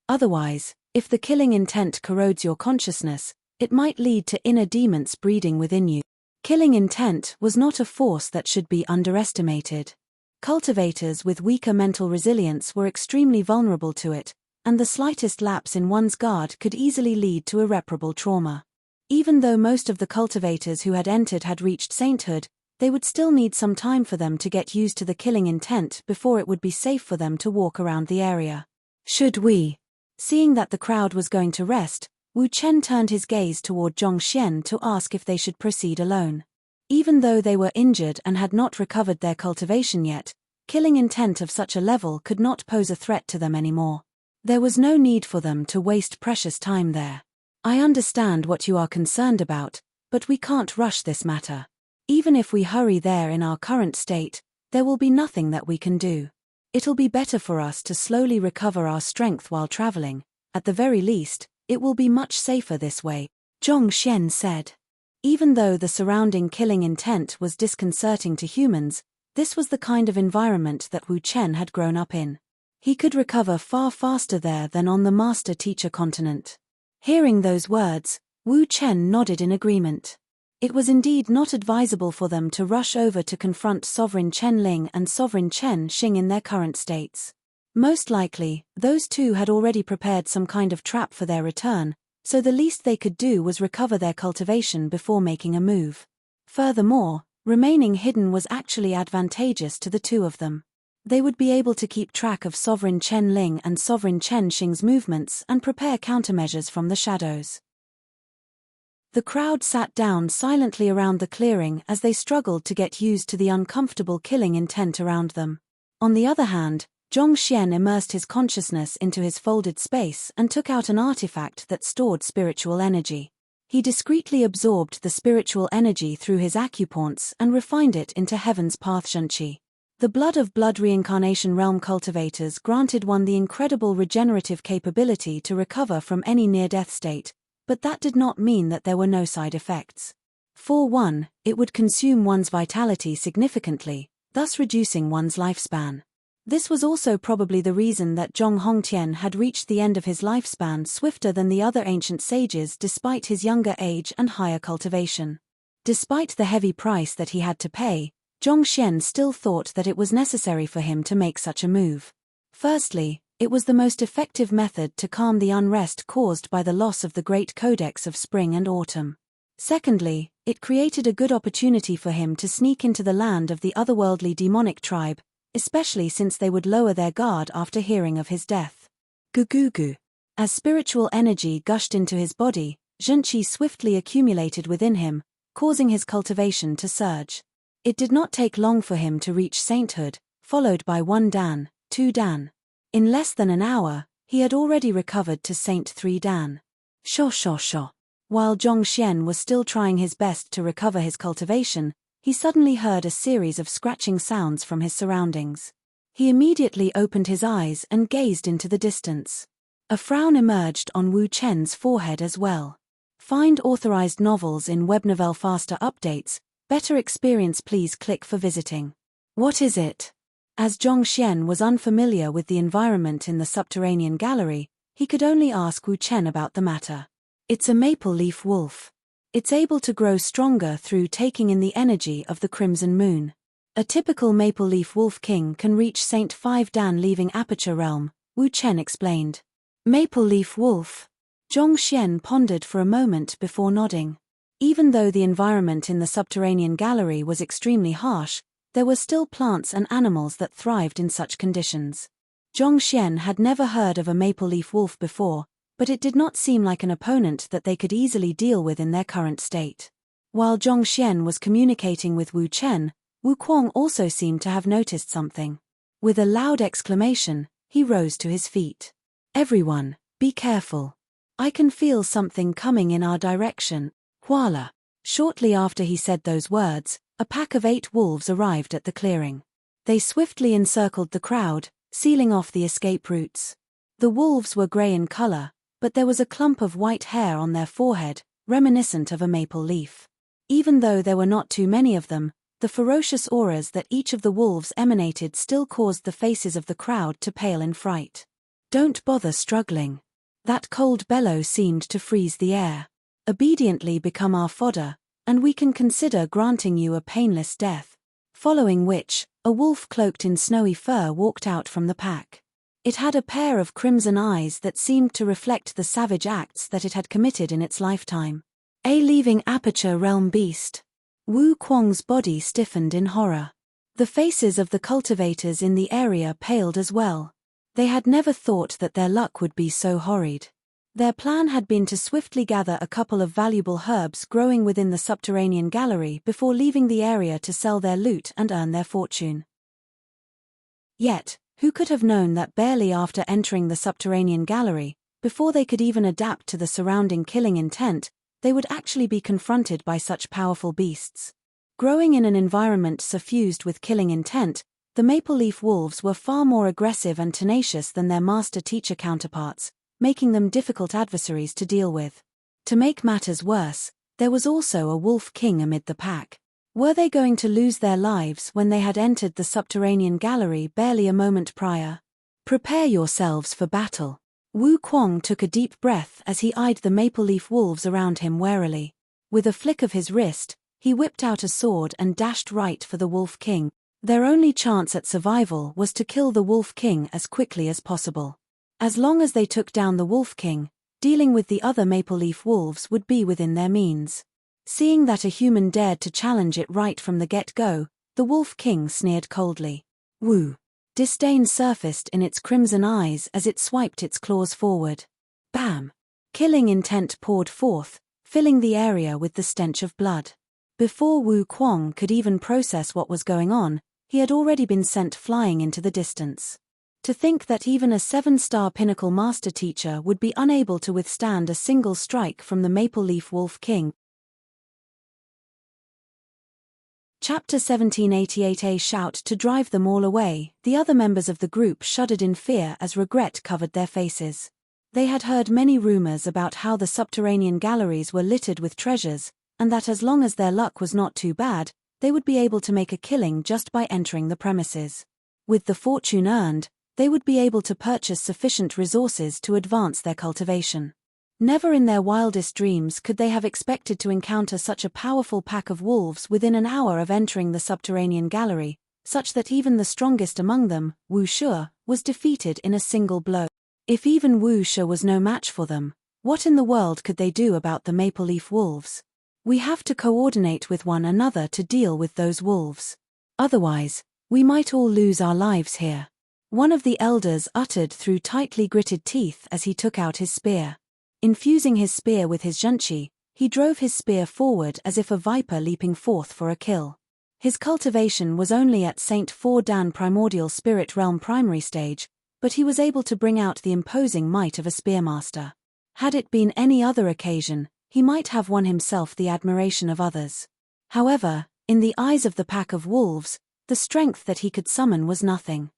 Otherwise, if the killing intent corrodes your consciousness, it might lead to inner demons breeding within you." Killing intent was not a force that should be underestimated. Cultivators with weaker mental resilience were extremely vulnerable to it, and the slightest lapse in one's guard could easily lead to irreparable trauma. Even though most of the cultivators who had entered had reached sainthood, they would still need some time for them to get used to the killing intent before it would be safe for them to walk around the area. "Should we?" Seeing that the crowd was going to rest, Wu Chen turned his gaze toward Zhong Xian to ask if they should proceed alone. Even though they were injured and had not recovered their cultivation yet, killing intent of such a level could not pose a threat to them anymore. There was no need for them to waste precious time there. "I understand what you are concerned about, but we can't rush this matter. Even if we hurry there in our current state, there will be nothing that we can do. It'll be better for us to slowly recover our strength while traveling. At the very least, it will be much safer this way," Zhong Xian said. Even though the surrounding killing intent was disconcerting to humans, this was the kind of environment that Wu Chen had grown up in. He could recover far faster there than on the Master-Teacher continent. Hearing those words, Wu Chen nodded in agreement. It was indeed not advisable for them to rush over to confront Sovereign Chen Ling and Sovereign Chen Xing in their current states. Most likely, those two had already prepared some kind of trap for their return, so the least they could do was recover their cultivation before making a move. Furthermore, remaining hidden was actually advantageous to the two of them. They would be able to keep track of Sovereign Chen Ling and Sovereign Chen Xing's movements and prepare countermeasures from the shadows. The crowd sat down silently around the clearing as they struggled to get used to the uncomfortable killing intent around them. On the other hand, Zhong Xian immersed his consciousness into his folded space and took out an artifact that stored spiritual energy. He discreetly absorbed the spiritual energy through his acupoints and refined it into Heaven's Path Shunqi. The blood of blood reincarnation realm cultivators granted one the incredible regenerative capability to recover from any near-death state, but that did not mean that there were no side effects. For one, it would consume one's vitality significantly, thus reducing one's lifespan. This was also probably the reason that Zhong Hongtian had reached the end of his lifespan swifter than the other ancient sages despite his younger age and higher cultivation. Despite the heavy price that he had to pay, Zhong Xian still thought that it was necessary for him to make such a move. Firstly, it was the most effective method to calm the unrest caused by the loss of the Great Codex of Spring and Autumn. Secondly, it created a good opportunity for him to sneak into the land of the otherworldly demonic tribe, especially since they would lower their guard after hearing of his death. Gugugu. As spiritual energy gushed into his body, Zhenqi swiftly accumulated within him, causing his cultivation to surge. It did not take long for him to reach sainthood, followed by 1 Dan, 2 Dan. In less than an hour, he had already recovered to Saint 3 Dan. Sho. While Zhong Xian was still trying his best to recover his cultivation, he suddenly heard a series of scratching sounds from his surroundings. He immediately opened his eyes and gazed into the distance. A frown emerged on Wu Chen's forehead as well. Find authorized novels in Webnovel faster updates. Better experience, please click for visiting. What is it? As Zhongxian was unfamiliar with the environment in the subterranean gallery, he could only ask Wu Chen about the matter. It's a maple leaf wolf. It's able to grow stronger through taking in the energy of the crimson moon. A typical maple leaf wolf king can reach Saint 5 Dan leaving Aperture Realm, Wu Chen explained. Maple leaf wolf? Zhongxian pondered for a moment before nodding. Even though the environment in the subterranean gallery was extremely harsh, there were still plants and animals that thrived in such conditions. Zhongxian had never heard of a maple leaf wolf before, but it did not seem like an opponent that they could easily deal with in their current state. While Zhongxian was communicating with Wu Chen, Wu Kuang also seemed to have noticed something. With a loud exclamation, he rose to his feet. Everyone, be careful. I can feel something coming in our direction. Voila. Shortly after he said those words, a pack of 8 wolves arrived at the clearing. They swiftly encircled the crowd, sealing off the escape routes. The wolves were grey in color, but there was a clump of white hair on their forehead, reminiscent of a maple leaf. Even though there were not too many of them, the ferocious auras that each of the wolves emanated still caused the faces of the crowd to pale in fright. Don't bother struggling. That cold bellow seemed to freeze the air. Obediently become our fodder, and we can consider granting you a painless death. Following which, a wolf cloaked in snowy fur walked out from the pack. It had a pair of crimson eyes that seemed to reflect the savage acts that it had committed in its lifetime. A leaving Aperture Realm beast. Wu Kuang's body stiffened in horror. The faces of the cultivators in the area paled as well. They had never thought that their luck would be so horrid. Their plan had been to swiftly gather a couple of valuable herbs growing within the subterranean gallery before leaving the area to sell their loot and earn their fortune. Yet, who could have known that barely after entering the subterranean gallery, before they could even adapt to the surrounding killing intent, they would actually be confronted by such powerful beasts. Growing in an environment suffused with killing intent, the maple leaf wolves were far more aggressive and tenacious than their master-teacher counterparts, making them difficult adversaries to deal with. To make matters worse, there was also a wolf king amid the pack. Were they going to lose their lives when they had entered the subterranean gallery barely a moment prior? Prepare yourselves for battle. Wu Kuang took a deep breath as he eyed the maple leaf wolves around him warily. With a flick of his wrist, he whipped out a sword and dashed right for the wolf king. Their only chance at survival was to kill the wolf king as quickly as possible. As long as they took down the wolf king, dealing with the other maple leaf wolves would be within their means. Seeing that a human dared to challenge it right from the get-go, the wolf king sneered coldly. Wu. Disdain surfaced in its crimson eyes as it swiped its claws forward. Bam! Killing intent poured forth, filling the area with the stench of blood. Before Wu Kuang could even process what was going on, he had already been sent flying into the distance. To think that even a 7-star pinnacle master teacher would be unable to withstand a single strike from the Maple Leaf Wolf King. Chapter 1788. A shout to drive them all away. The other members of the group shuddered in fear as regret covered their faces. They had heard many rumors about how the subterranean galleries were littered with treasures, and that as long as their luck was not too bad, they would be able to make a killing just by entering the premises. With the fortune earned, they would be able to purchase sufficient resources to advance their cultivation. Never in their wildest dreams could they have expected to encounter such a powerful pack of wolves within an hour of entering the subterranean gallery, such that even the strongest among them, Wu Shu, was defeated in a single blow. If even Wu Shu was no match for them, what in the world could they do about the Maple Leaf Wolves? We have to coordinate with one another to deal with those wolves. Otherwise, we might all lose our lives here. One of the elders uttered through tightly gritted teeth as he took out his spear. Infusing his spear with his zhenqi, he drove his spear forward as if a viper leaping forth for a kill. His cultivation was only at Saint 4 Dan Primordial Spirit Realm primary stage, but he was able to bring out the imposing might of a spearmaster. Had it been any other occasion, he might have won himself the admiration of others. However, in the eyes of the pack of wolves, the strength that he could summon was nothing.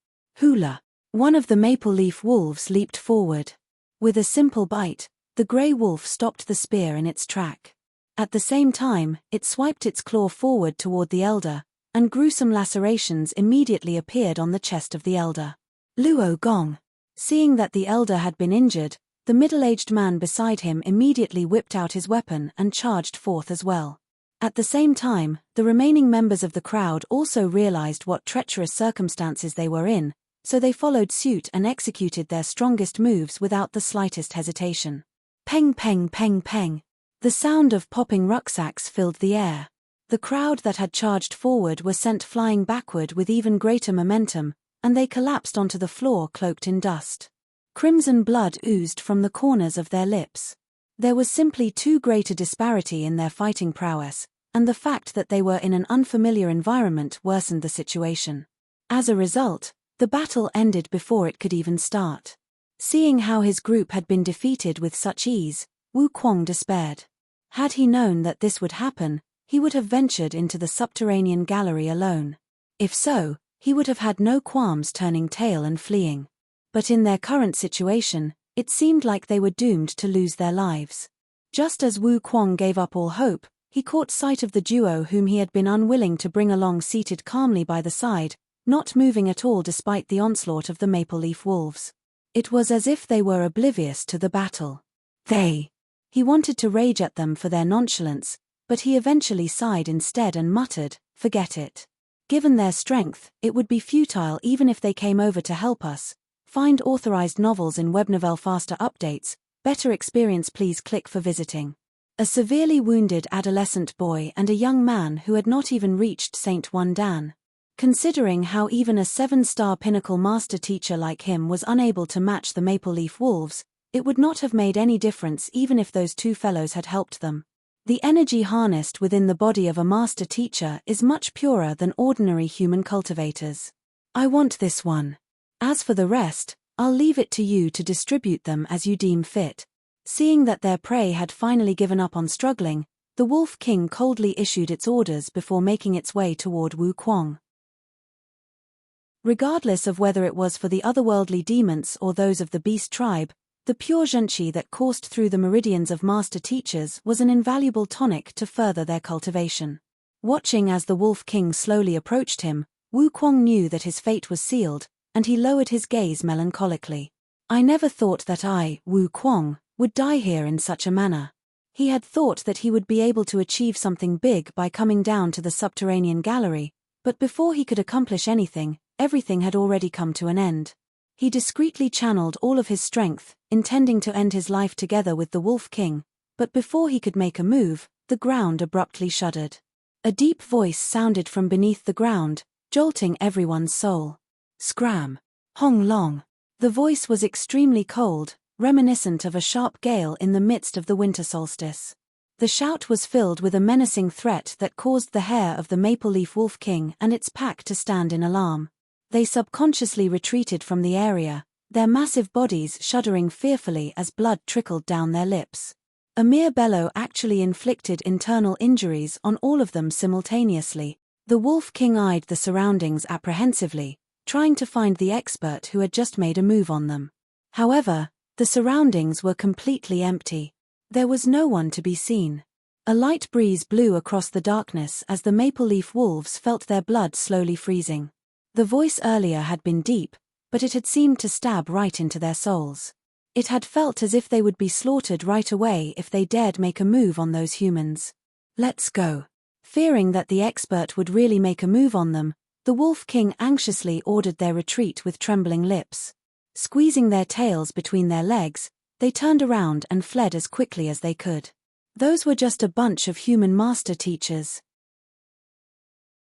Hula! One of the maple leaf wolves leaped forward. With a simple bite, the grey wolf stopped the spear in its track. At the same time, it swiped its claw forward toward the elder, and gruesome lacerations immediately appeared on the chest of the elder. Luo Gong! Seeing that the elder had been injured, the middle-aged man beside him immediately whipped out his weapon and charged forth as well. At the same time, the remaining members of the crowd also realized what treacherous circumstances they were in, so they followed suit and executed their strongest moves without the slightest hesitation. Peng peng peng peng. The sound of popping rucksacks filled the air. The crowd that had charged forward were sent flying backward with even greater momentum, and they collapsed onto the floor cloaked in dust. Crimson blood oozed from the corners of their lips. There was simply too great a disparity in their fighting prowess, and the fact that they were in an unfamiliar environment worsened the situation. As a result, the battle ended before it could even start. Seeing how his group had been defeated with such ease, Wu Kuang despaired. Had he known that this would happen, he would have ventured into the subterranean gallery alone. If so, he would have had no qualms turning tail and fleeing. But in their current situation, it seemed like they were doomed to lose their lives. Just as Wu Kuang gave up all hope, he caught sight of the duo whom he had been unwilling to bring along seated calmly by the side, not moving at all despite the onslaught of the maple leaf wolves. It was as if they were oblivious to the battle. He wanted to rage at them for their nonchalance, but he eventually sighed instead and muttered, "Forget it. Given their strength, it would be futile even if they came over to help us. Find authorized novels in Webnovel faster updates, better experience please click for visiting." A severely wounded adolescent boy and a young man who had not even reached Saint Wan Dan. Considering how even a 7-star pinnacle master teacher like him was unable to match the maple leaf wolves, it would not have made any difference even if those two fellows had helped them. The energy harnessed within the body of a master teacher is much purer than ordinary human cultivators. I want this one. As for the rest, I'll leave it to you to distribute them as you deem fit. Seeing that their prey had finally given up on struggling, the Wolf King coldly issued its orders before making its way toward Wu Kuang. Regardless of whether it was for the otherworldly demons or those of the beast tribe, the pure zhenqi that coursed through the meridians of master teachers was an invaluable tonic to further their cultivation. Watching as the Wolf King slowly approached him, Wu Kuang knew that his fate was sealed, and he lowered his gaze melancholically. I never thought that I, Wu Kuang, would die here in such a manner. He had thought that he would be able to achieve something big by coming down to the subterranean gallery, but before he could accomplish anything, everything had already come to an end. He discreetly channeled all of his strength, intending to end his life together with the Wolf King, but before he could make a move, the ground abruptly shuddered. A deep voice sounded from beneath the ground, jolting everyone's soul. Scram! Hong Long! The voice was extremely cold, reminiscent of a sharp gale in the midst of the winter solstice. The shout was filled with a menacing threat that caused the hair of the Maple Leaf Wolf King and its pack to stand in alarm. They subconsciously retreated from the area, their massive bodies shuddering fearfully as blood trickled down their lips. A mere bellow actually inflicted internal injuries on all of them simultaneously. The Wolf King eyed the surroundings apprehensively, trying to find the expert who had just made a move on them. However, the surroundings were completely empty. There was no one to be seen. A light breeze blew across the darkness as the Maple Leaf Wolves felt their blood slowly freezing. The voice earlier had been deep, but it had seemed to stab right into their souls. It had felt as if they would be slaughtered right away if they dared make a move on those humans. Let's go. Fearing that the expert would really make a move on them, the Wolf King anxiously ordered their retreat with trembling lips. Squeezing their tails between their legs, they turned around and fled as quickly as they could. Those were just a bunch of human master teachers.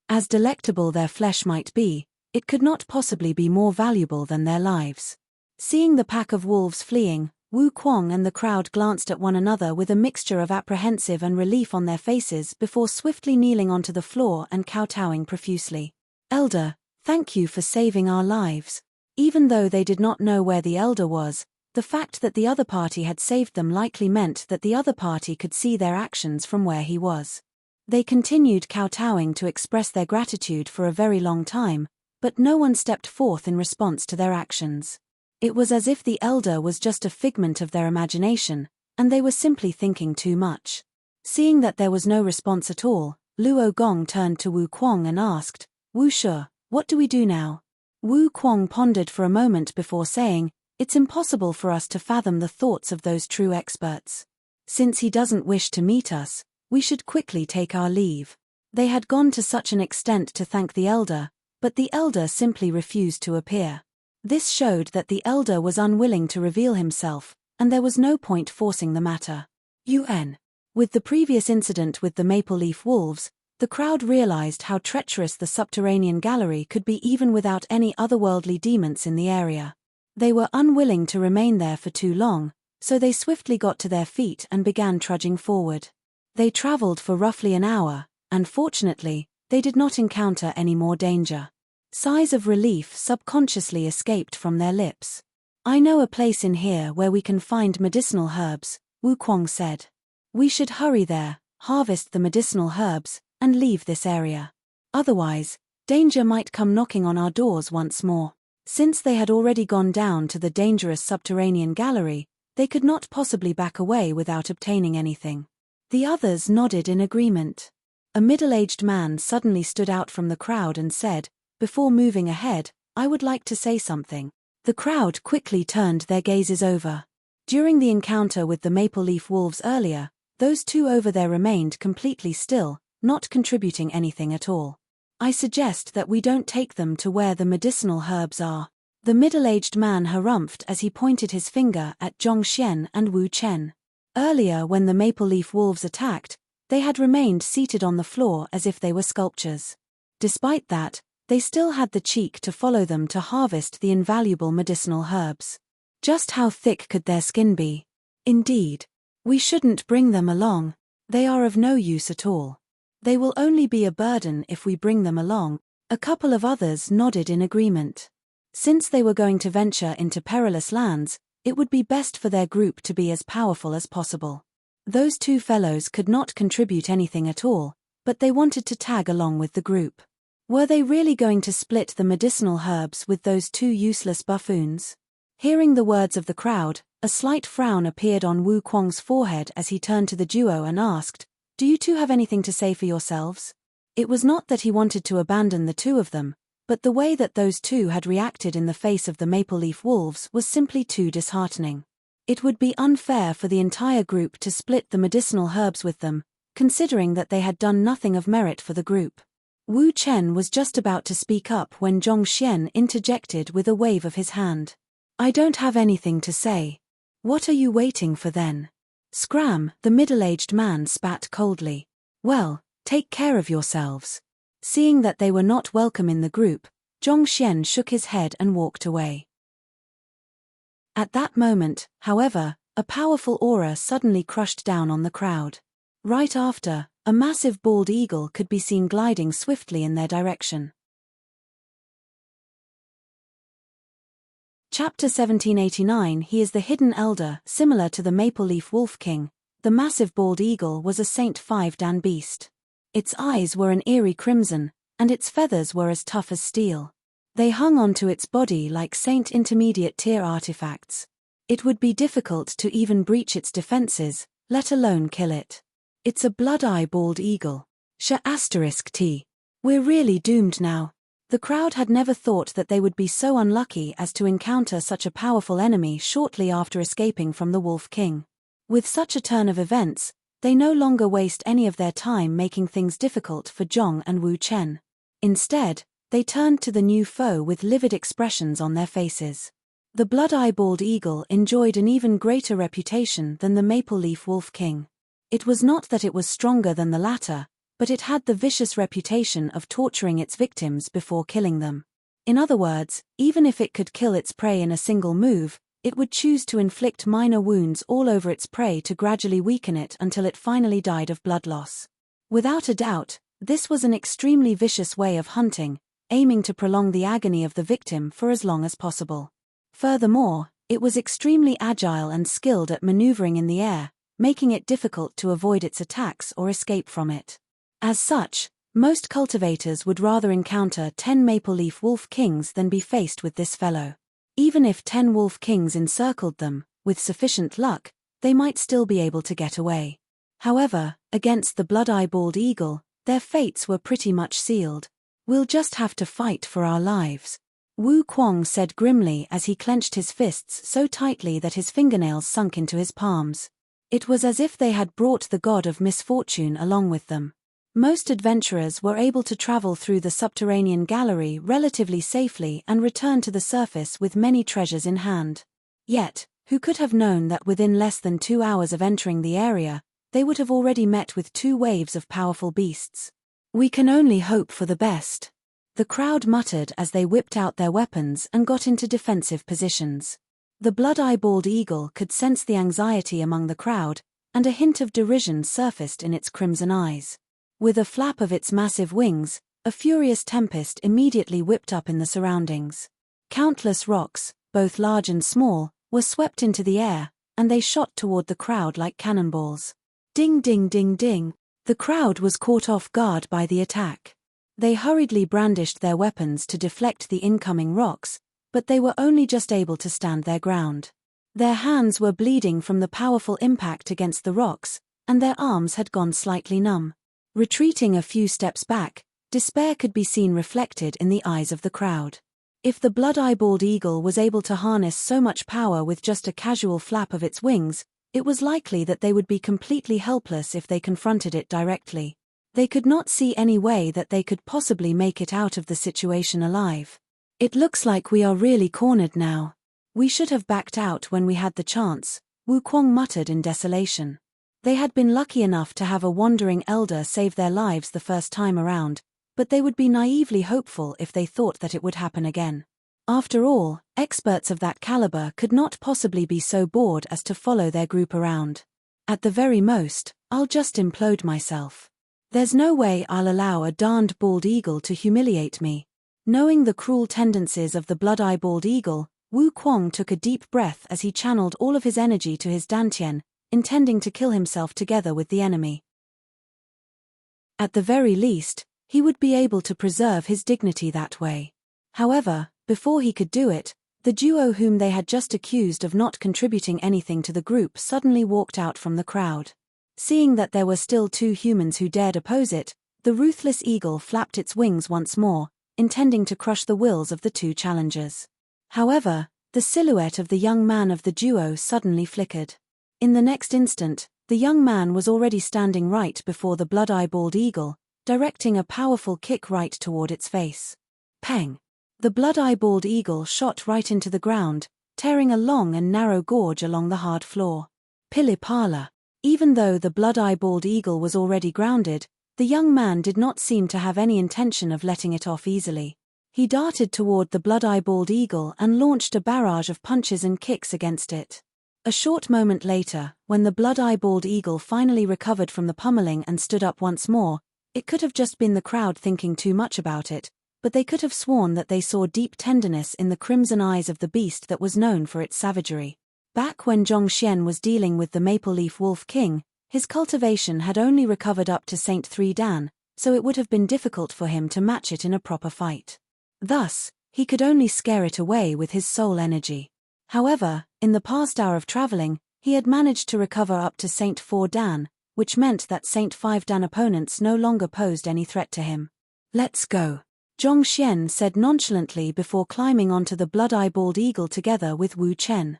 As delectable their flesh might be, it could not possibly be more valuable than their lives. Seeing the pack of wolves fleeing, Wu Kuang and the crowd glanced at one another with a mixture of apprehensive and relief on their faces before swiftly kneeling onto the floor and kowtowing profusely. Elder, thank you for saving our lives. Even though they did not know where the elder was, the fact that the other party had saved them likely meant that the other party could see their actions from where he was. They continued kowtowing to express their gratitude for a very long time, but no one stepped forth in response to their actions. It was as if the elder was just a figment of their imagination, and they were simply thinking too much. Seeing that there was no response at all, Luo Gong turned to Wu Kuang and asked, "Wu Shi, what do we do now?" Wu Kuang pondered for a moment before saying, "It's impossible for us to fathom the thoughts of those true experts. Since he doesn't wish to meet us, we should quickly take our leave." They had gone to such an extent to thank the elder, but the elder simply refused to appear. This showed that the elder was unwilling to reveal himself, and there was no point forcing the matter. UN. With the previous incident with the maple leaf wolves, the crowd realized how treacherous the subterranean gallery could be even without any otherworldly demons in the area. They were unwilling to remain there for too long, so they swiftly got to their feet and began trudging forward. They traveled for roughly an hour, and fortunately, they did not encounter any more danger. Sighs of relief subconsciously escaped from their lips. "I know a place in here where we can find medicinal herbs," Wu Kuang said. "We should hurry there, harvest the medicinal herbs, and leave this area. Otherwise, danger might come knocking on our doors once more." Since they had already gone down to the dangerous subterranean gallery, they could not possibly back away without obtaining anything. The others nodded in agreement. A middle-aged man suddenly stood out from the crowd and said, "Before moving ahead, I would like to say something." The crowd quickly turned their gazes over. During the encounter with the maple leaf wolves earlier, those two over there remained completely still, not contributing anything at all. "I suggest that we don't take them to where the medicinal herbs are." The middle-aged man harumphed as he pointed his finger at Zhong Xian and Wu Chen. Earlier when the maple leaf wolves attacked, they had remained seated on the floor as if they were sculptures. Despite that, they still had the cheek to follow them to harvest the invaluable medicinal herbs. Just how thick could their skin be? Indeed. "We shouldn't bring them along. They are of no use at all. They will only be a burden if we bring them along." A couple of others nodded in agreement. Since they were going to venture into perilous lands, it would be best for their group to be as powerful as possible. Those two fellows could not contribute anything at all, but they wanted to tag along with the group. Were they really going to split the medicinal herbs with those two useless buffoons? Hearing the words of the crowd, a slight frown appeared on Wu Kuang's forehead as he turned to the duo and asked, "Do you two have anything to say for yourselves?" It was not that he wanted to abandon the two of them, but the way that those two had reacted in the face of the maple leaf wolves was simply too disheartening. It would be unfair for the entire group to split the medicinal herbs with them, considering that they had done nothing of merit for the group. Wu Chen was just about to speak up when Zhong Xian interjected with a wave of his hand. "I don't have anything to say." "What are you waiting for then?" "Scram," the middle-aged man spat coldly. "Well, take care of yourselves." Seeing that they were not welcome in the group, Zhong Xian shook his head and walked away. At that moment, however, a powerful aura suddenly crushed down on the crowd. Right after, a massive bald eagle could be seen gliding swiftly in their direction. Chapter 1789. He is the hidden elder. Similar to the maple leaf wolf king, the massive bald eagle was a Saint 5 Dan beast. Its eyes were an eerie crimson, and its feathers were as tough as steel. They hung onto its body like Saint intermediate tier artifacts. It would be difficult to even breach its defenses, let alone kill it. "It's a blood-eye bald eagle. *T. We're really doomed now." The crowd had never thought that they would be so unlucky as to encounter such a powerful enemy shortly after escaping from the Wolf King. With such a turn of events, they no longer waste any of their time making things difficult for Zhong and Wu Chen. Instead, they turned to the new foe with livid expressions on their faces. The blood-eye bald eagle enjoyed an even greater reputation than the maple leaf wolf king. It was not that it was stronger than the latter, but it had the vicious reputation of torturing its victims before killing them. In other words, even if it could kill its prey in a single move, it would choose to inflict minor wounds all over its prey to gradually weaken it until it finally died of blood loss. Without a doubt, this was an extremely vicious way of hunting, aiming to prolong the agony of the victim for as long as possible. Furthermore, it was extremely agile and skilled at maneuvering in the air, making it difficult to avoid its attacks or escape from it. As such, Most cultivators would rather encounter 10 maple leaf wolf kings than be faced with this fellow. Even if 10 wolf kings encircled them, with sufficient luck, they might still be able to get away. However, against the blood-eyeballed eagle, their fates were pretty much sealed. "We'll just have to fight for our lives," Wu Kuang said grimly as he clenched his fists so tightly that his fingernails sunk into his palms. It was as if they had brought the god of misfortune along with them. Most adventurers were able to travel through the subterranean gallery relatively safely and return to the surface with many treasures in hand. Yet, who could have known that within less than 2 hours of entering the area, they would have already met with 2 waves of powerful beasts? "We can only hope for the best," the crowd muttered as they whipped out their weapons and got into defensive positions. The blood-eyeballed eagle could sense the anxiety among the crowd, and a hint of derision surfaced in its crimson eyes. With a flap of its massive wings, a furious tempest immediately whipped up in the surroundings. Countless rocks, both large and small, were swept into the air, and they shot toward the crowd like cannonballs. Ding ding ding ding. The crowd was caught off guard by the attack. They hurriedly brandished their weapons to deflect the incoming rocks, but they were only just able to stand their ground. Their hands were bleeding from the powerful impact against the rocks, and their arms had gone slightly numb. Retreating a few steps back, despair could be seen reflected in the eyes of the crowd. If the blood-eyeballed eagle was able to harness so much power with just a casual flap of its wings, it was likely that they would be completely helpless if they confronted it directly. They could not see any way that they could possibly make it out of the situation alive. "It looks like we are really cornered now. We should have backed out when we had the chance," Wu Kuang muttered in desolation. They had been lucky enough to have a wandering elder save their lives the first time around, but they would be naively hopeful if they thought that it would happen again. After all, experts of that caliber could not possibly be so bored as to follow their group around. "At the very most, I'll just implode myself. There's no way I'll allow a darned bald eagle to humiliate me." Knowing the cruel tendencies of the blood-eyeballed eagle, Wu Kuang took a deep breath as he channeled all of his energy to his dantian, intending to kill himself together with the enemy. At the very least, he would be able to preserve his dignity that way. However, before he could do it, the duo whom they had just accused of not contributing anything to the group suddenly walked out from the crowd. Seeing that there were still 2 humans who dared oppose it, the ruthless eagle flapped its wings once more, intending to crush the wills of the 2 challengers. However, the silhouette of the young man of the duo suddenly flickered. In the next instant, the young man was already standing right before the blood-eyeballed eagle, directing a powerful kick right toward its face. Pang! The blood-eyeballed eagle shot right into the ground, tearing a long and narrow gorge along the hard floor. Pilipala! Even though the blood-eyeballed eagle was already grounded, the young man did not seem to have any intention of letting it off easily. He darted toward the blood-eyeballed eagle and launched a barrage of punches and kicks against it. A short moment later, when the blood-eyeballed eagle finally recovered from the pummeling and stood up once more, it could have just been the crowd thinking too much about it, but they could have sworn that they saw deep tenderness in the crimson eyes of the beast that was known for its savagery. Back when Zhongxian was dealing with the Maple Leaf Wolf King, his cultivation had only recovered up to Saint 3 Dan, so it would have been difficult for him to match it in a proper fight. Thus, he could only scare it away with his soul energy. However, in the past hour of traveling, he had managed to recover up to Saint 4 Dan, which meant that Saint 5 Dan opponents no longer posed any threat to him. "Let's go," Zhongxian said nonchalantly before climbing onto the blood-eyeballed eagle together with Wu Chen.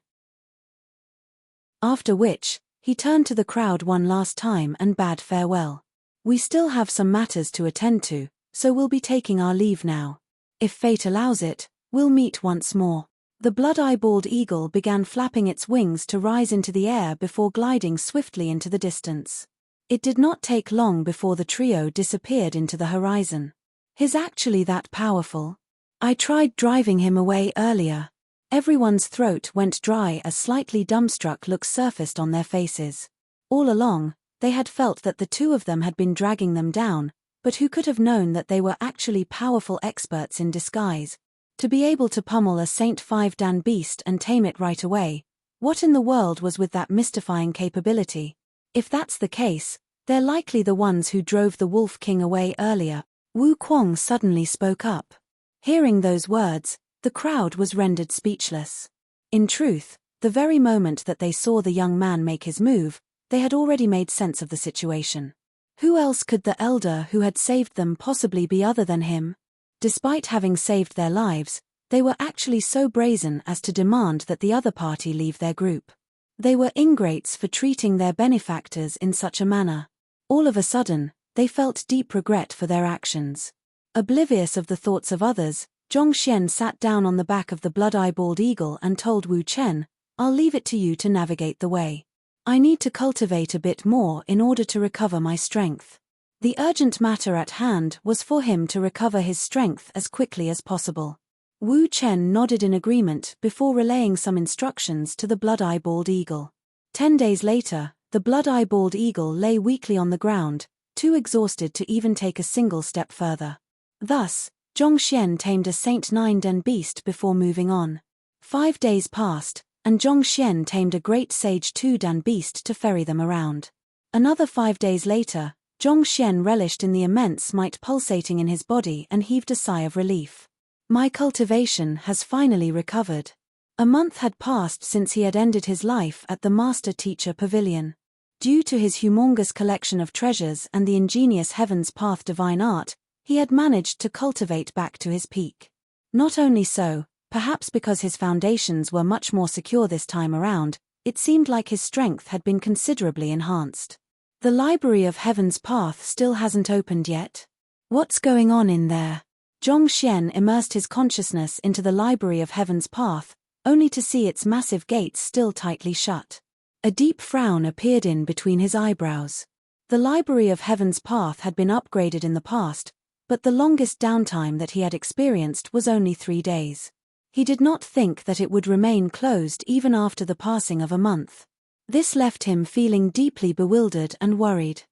After which, he turned to the crowd one last time and bade farewell. "We still have some matters to attend to, so we'll be taking our leave now. If fate allows it, we'll meet once more." The blood-eyeballed eagle began flapping its wings to rise into the air before gliding swiftly into the distance. It did not take long before the trio disappeared into the horizon. "He's actually that powerful? I tried driving him away earlier." Everyone's throat went dry as slightly dumbstruck looks surfaced on their faces. All along, they had felt that the 2 of them had been dragging them down, but who could have known that they were actually powerful experts in disguise? To be able to pummel a Saint 5 Dan beast and tame it right away, what in the world was with that mystifying capability? If that's the case, They're likely the ones who drove the Wolf King away earlier. Wu Kuang suddenly spoke up. Hearing those words, the crowd was rendered speechless. In truth, the very moment that they saw the young man make his move, they had already made sense of the situation. Who else could the elder who had saved them possibly be other than him? Despite having saved their lives, they were actually so brazen as to demand that the other party leave their group. They were ingrates for treating their benefactors in such a manner. All of a sudden, they felt deep regret for their actions. Oblivious of the thoughts of others, Zhongxian sat down on the back of the blood-eyeballed eagle and told Wu Chen, "I'll leave it to you to navigate the way. I need to cultivate a bit more in order to recover my strength." The urgent matter at hand was for him to recover his strength as quickly as possible. Wu Chen nodded in agreement before relaying some instructions to the blood-eyeballed eagle. 10 days later, the blood-eyeballed eagle lay weakly on the ground, too exhausted to even take a single step further. Thus, Zhongxian tamed a Saint Nine-Den beast before moving on. 5 days passed, and Zhongxian tamed a great Sage Two-Dan beast to ferry them around. Another 5 days later, Zhongxian relished in the immense might pulsating in his body and heaved a sigh of relief. My cultivation has finally recovered. A month had passed since he had ended his life at the Master Teacher Pavilion. Due to his humongous collection of treasures and the ingenious Heaven's Path divine art, he had managed to cultivate back to his peak. Not only so, perhaps because his foundations were much more secure this time around, it seemed like his strength had been considerably enhanced. The Library of Heaven's Path still hasn't opened yet. What's going on in there? Zhongxian immersed his consciousness into the Library of Heaven's Path, only to see its massive gates still tightly shut. A deep frown appeared in between his eyebrows. The Library of Heaven's Path had been upgraded in the past, but the longest downtime that he had experienced was only 3 days. He did not think that it would remain closed even after the passing of a month. This left him feeling deeply bewildered and worried.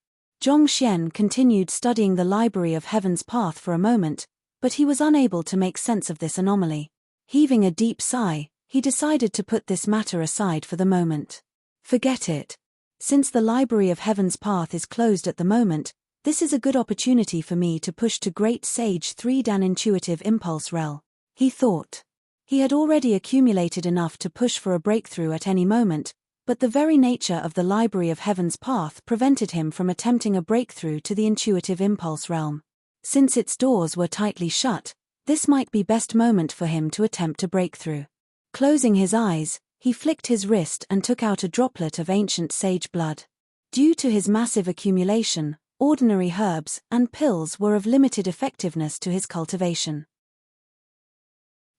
Zhongxian continued studying the Library of Heaven's Path for a moment, but he was unable to make sense of this anomaly. Heaving a deep sigh, he decided to put this matter aside for the moment. Forget it. Since the Library of Heaven's Path is closed at the moment, this is a good opportunity for me to push to Great Sage 3-Dan Intuitive Impulse Realm, he thought. He had already accumulated enough to push for a breakthrough at any moment, but the very nature of the Library of Heaven's Path prevented him from attempting a breakthrough to the Intuitive Impulse Realm. Since its doors were tightly shut, this might be best moment for him to attempt a breakthrough. Closing his eyes, he flicked his wrist and took out a droplet of ancient sage blood. Due to his massive accumulation, ordinary herbs and pills were of limited effectiveness to his cultivation.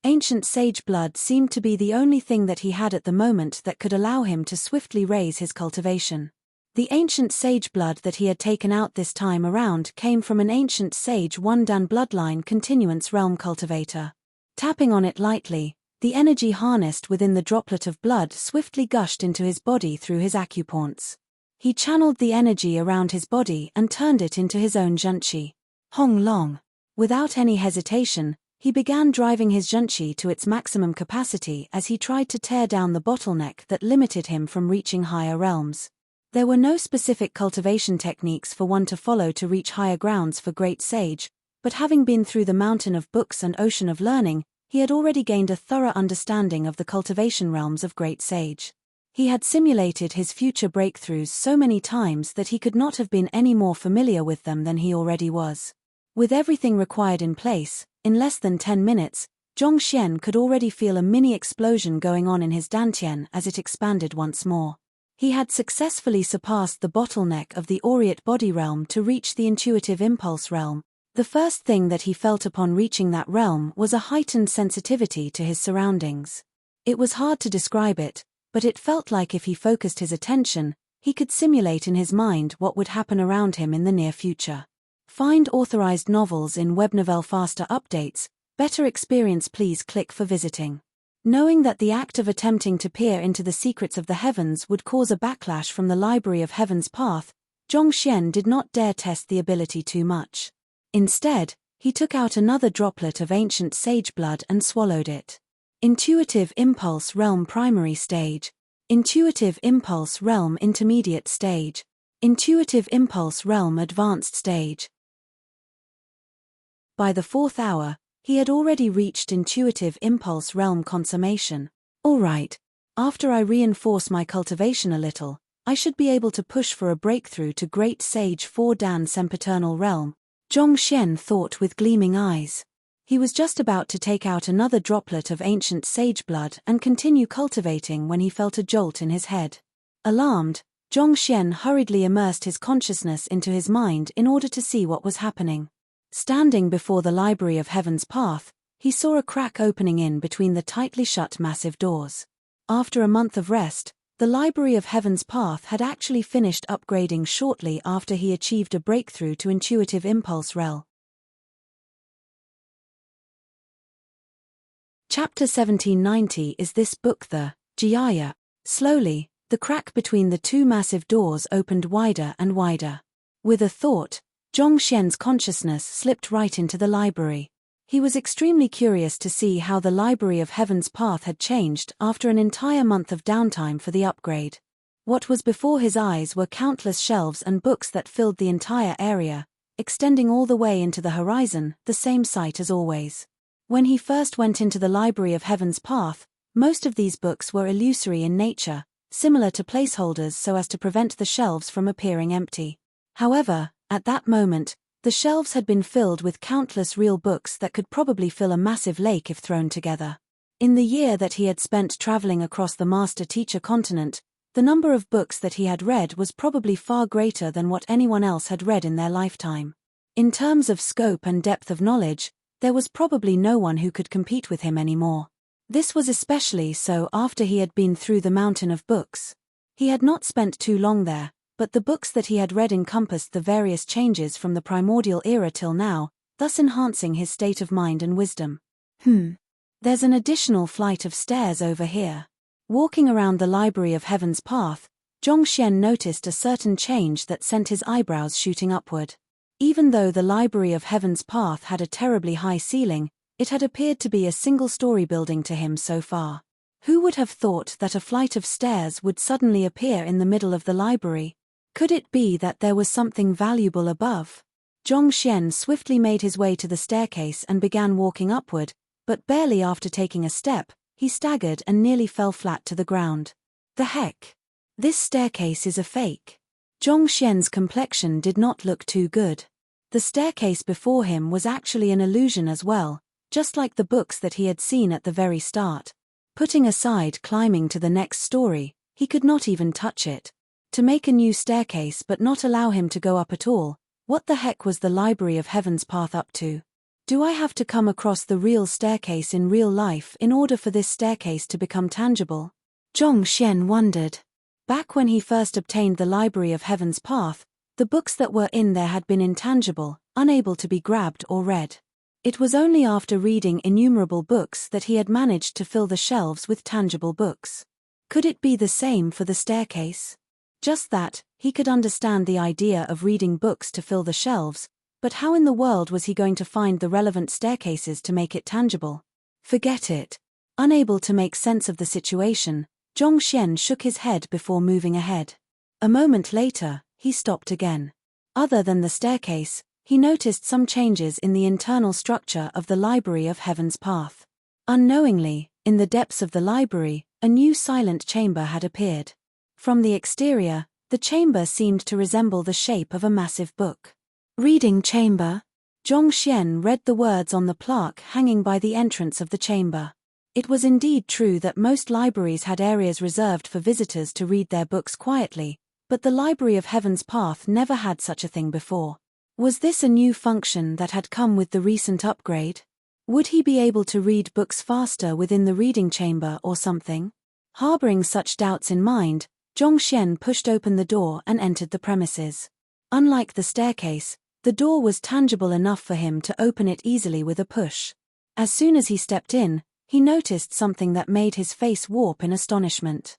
Ancient sage blood seemed to be the only thing that he had at the moment that could allow him to swiftly raise his cultivation. The ancient sage blood that he had taken out this time around came from an ancient sage 1-Dan bloodline continuance realm cultivator. Tapping on it lightly, the energy harnessed within the droplet of blood swiftly gushed into his body through his acupoints. He channeled the energy around his body and turned it into his own junqi. Hong Long. Without any hesitation, he began driving his junqi to its maximum capacity as he tried to tear down the bottleneck that limited him from reaching higher realms. There were no specific cultivation techniques for one to follow to reach higher grounds for Great Sage, but having been through the mountain of books and ocean of learning, he had already gained a thorough understanding of the cultivation realms of Great Sage. He had simulated his future breakthroughs so many times that he could not have been any more familiar with them than he already was. With everything required in place, in less than 10 minutes, Zhongxian could already feel a mini explosion going on in his dantian as it expanded once more. He had successfully surpassed the bottleneck of the aureate body realm to reach the intuitive impulse realm. The first thing that he felt upon reaching that realm was a heightened sensitivity to his surroundings. It was hard to describe it, but it felt like if he focused his attention, he could simulate in his mind what would happen around him in the near future. Find authorized novels in Webnovel faster updates. Better experience, please click for visiting. Knowing that the act of attempting to peer into the secrets of the heavens would cause a backlash from the Library of Heaven's Path, Zhongxian did not dare test the ability too much. Instead, he took out another droplet of ancient sage blood and swallowed it. Intuitive Impulse Realm Primary Stage. Intuitive Impulse Realm Intermediate Stage. Intuitive Impulse Realm Advanced Stage. By the 4th hour, he had already reached Intuitive Impulse Realm Consummation. All right. After I reinforce my cultivation a little, I should be able to push for a breakthrough to Great Sage 4 Dan Sempiternal Realm, Zhongxian thought with gleaming eyes. He was just about to take out another droplet of ancient sage blood and continue cultivating when he felt a jolt in his head. Alarmed, Zhongxian hurriedly immersed his consciousness into his mind in order to see what was happening. Standing before the Library of Heaven's Path, he saw a crack opening in between the tightly shut massive doors. After a month of rest, the Library of Heaven's Path had actually finished upgrading shortly after he achieved a breakthrough to Intuitive Impulse Realm. Chapter 1790 is this book the Jaya. Slowly, the crack between the two massive doors opened wider and wider. With a thought, Zhongxian's consciousness slipped right into the library. He was extremely curious to see how the Library of Heaven's Path had changed after an entire month of downtime for the upgrade. What was before his eyes were countless shelves and books that filled the entire area, extending all the way into the horizon, the same sight as always. When he first went into the Library of Heaven's Path, most of these books were illusory in nature, similar to placeholders so as to prevent the shelves from appearing empty. However, at that moment, the shelves had been filled with countless real books that could probably fill a massive lake if thrown together. In the year that he had spent traveling across the master-teacher continent, the number of books that he had read was probably far greater than what anyone else had read in their lifetime. In terms of scope and depth of knowledge, there was probably no one who could compete with him anymore. This was especially so after he had been through the mountain of books. He had not spent too long there, but the books that he had read encompassed the various changes from the primordial era till now, thus enhancing his state of mind and wisdom. There's an additional flight of stairs over here. Walking around the Library of Heaven's Path, Zhongxian noticed a certain change that sent his eyebrows shooting upward. Even though the Library of Heaven's Path had a terribly high ceiling, it had appeared to be a single-story building to him so far. Who would have thought that a flight of stairs would suddenly appear in the middle of the library? Could it be that there was something valuable above? Zhongxian swiftly made his way to the staircase and began walking upward, but barely after taking a step, he staggered and nearly fell flat to the ground. The heck? This staircase is a fake. Zhongxian's complexion did not look too good. The staircase before him was actually an illusion as well, just like the books that he had seen at the very start. Putting aside climbing to the next story, he could not even touch it. To make a new staircase but not allow him to go up at all, what the heck was the Library of Heaven's Path up to? Do I have to come across the real staircase in real life in order for this staircase to become tangible? Zhongxian wondered. Back when he first obtained the Library of Heaven's Path, the books that were in there had been intangible, unable to be grabbed or read. It was only after reading innumerable books that he had managed to fill the shelves with tangible books. Could it be the same for the staircase? Just that, he could understand the idea of reading books to fill the shelves, but how in the world was he going to find the relevant staircases to make it tangible? Forget it. Unable to make sense of the situation, Zhongxian shook his head before moving ahead. A moment later, he stopped again. Other than the staircase, he noticed some changes in the internal structure of the Library of Heaven's Path. Unknowingly, in the depths of the library, a new silent chamber had appeared. From the exterior, the chamber seemed to resemble the shape of a massive book. Reading chamber? Zhongxian read the words on the plaque hanging by the entrance of the chamber. It was indeed true that most libraries had areas reserved for visitors to read their books quietly, but the Library of Heaven's Path never had such a thing before. Was this a new function that had come with the recent upgrade? Would he be able to read books faster within the reading chamber or something? Harboring such doubts in mind, Zhongxian pushed open the door and entered the premises. Unlike the staircase, the door was tangible enough for him to open it easily with a push. As soon as he stepped in, he noticed something that made his face warp in astonishment.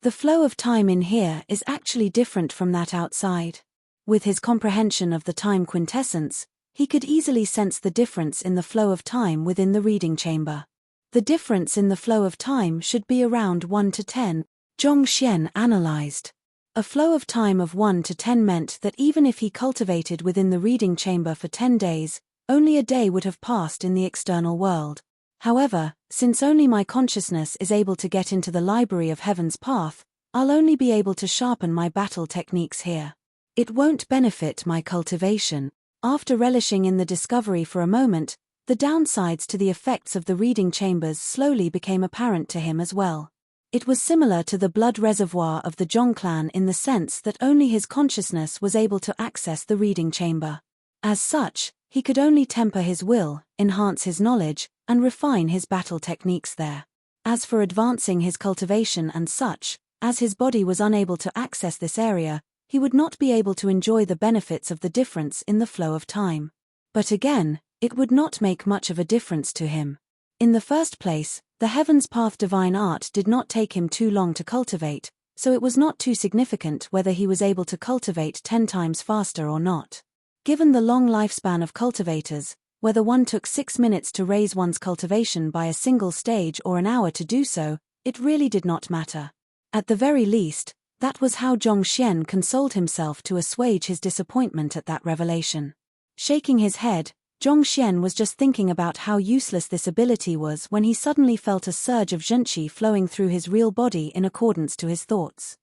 The flow of time in here is actually different from that outside. With his comprehension of the time quintessence, he could easily sense the difference in the flow of time within the reading chamber. The difference in the flow of time should be around 1 to 10, Zhongxian analyzed. A flow of time of 1 to 10 meant that even if he cultivated within the reading chamber for 10 days, only a day would have passed in the external world. However, since only my consciousness is able to get into the library of heaven's path, I'll only be able to sharpen my battle techniques here. It won't benefit my cultivation. After relishing in the discovery for a moment, the downsides to the effects of the reading chambers slowly became apparent to him as well. It was similar to the blood reservoir of the Zhong clan in the sense that only his consciousness was able to access the reading chamber. As such, he could only temper his will, enhance his knowledge, and refine his battle techniques there. As for advancing his cultivation and such, as his body was unable to access this area, he would not be able to enjoy the benefits of the difference in the flow of time. But again, it would not make much of a difference to him. In the first place, the Heaven's Path divine art did not take him too long to cultivate, so it was not too significant whether he was able to cultivate 10 times faster or not. Given the long lifespan of cultivators, whether one took 6 minutes to raise one's cultivation by a single stage or an hour to do so, it really did not matter. At the very least, that was how Zhong Xian consoled himself to assuage his disappointment at that revelation. Shaking his head, Zhong Xian was just thinking about how useless this ability was when he suddenly felt a surge of zhenqi flowing through his real body in accordance to his thoughts.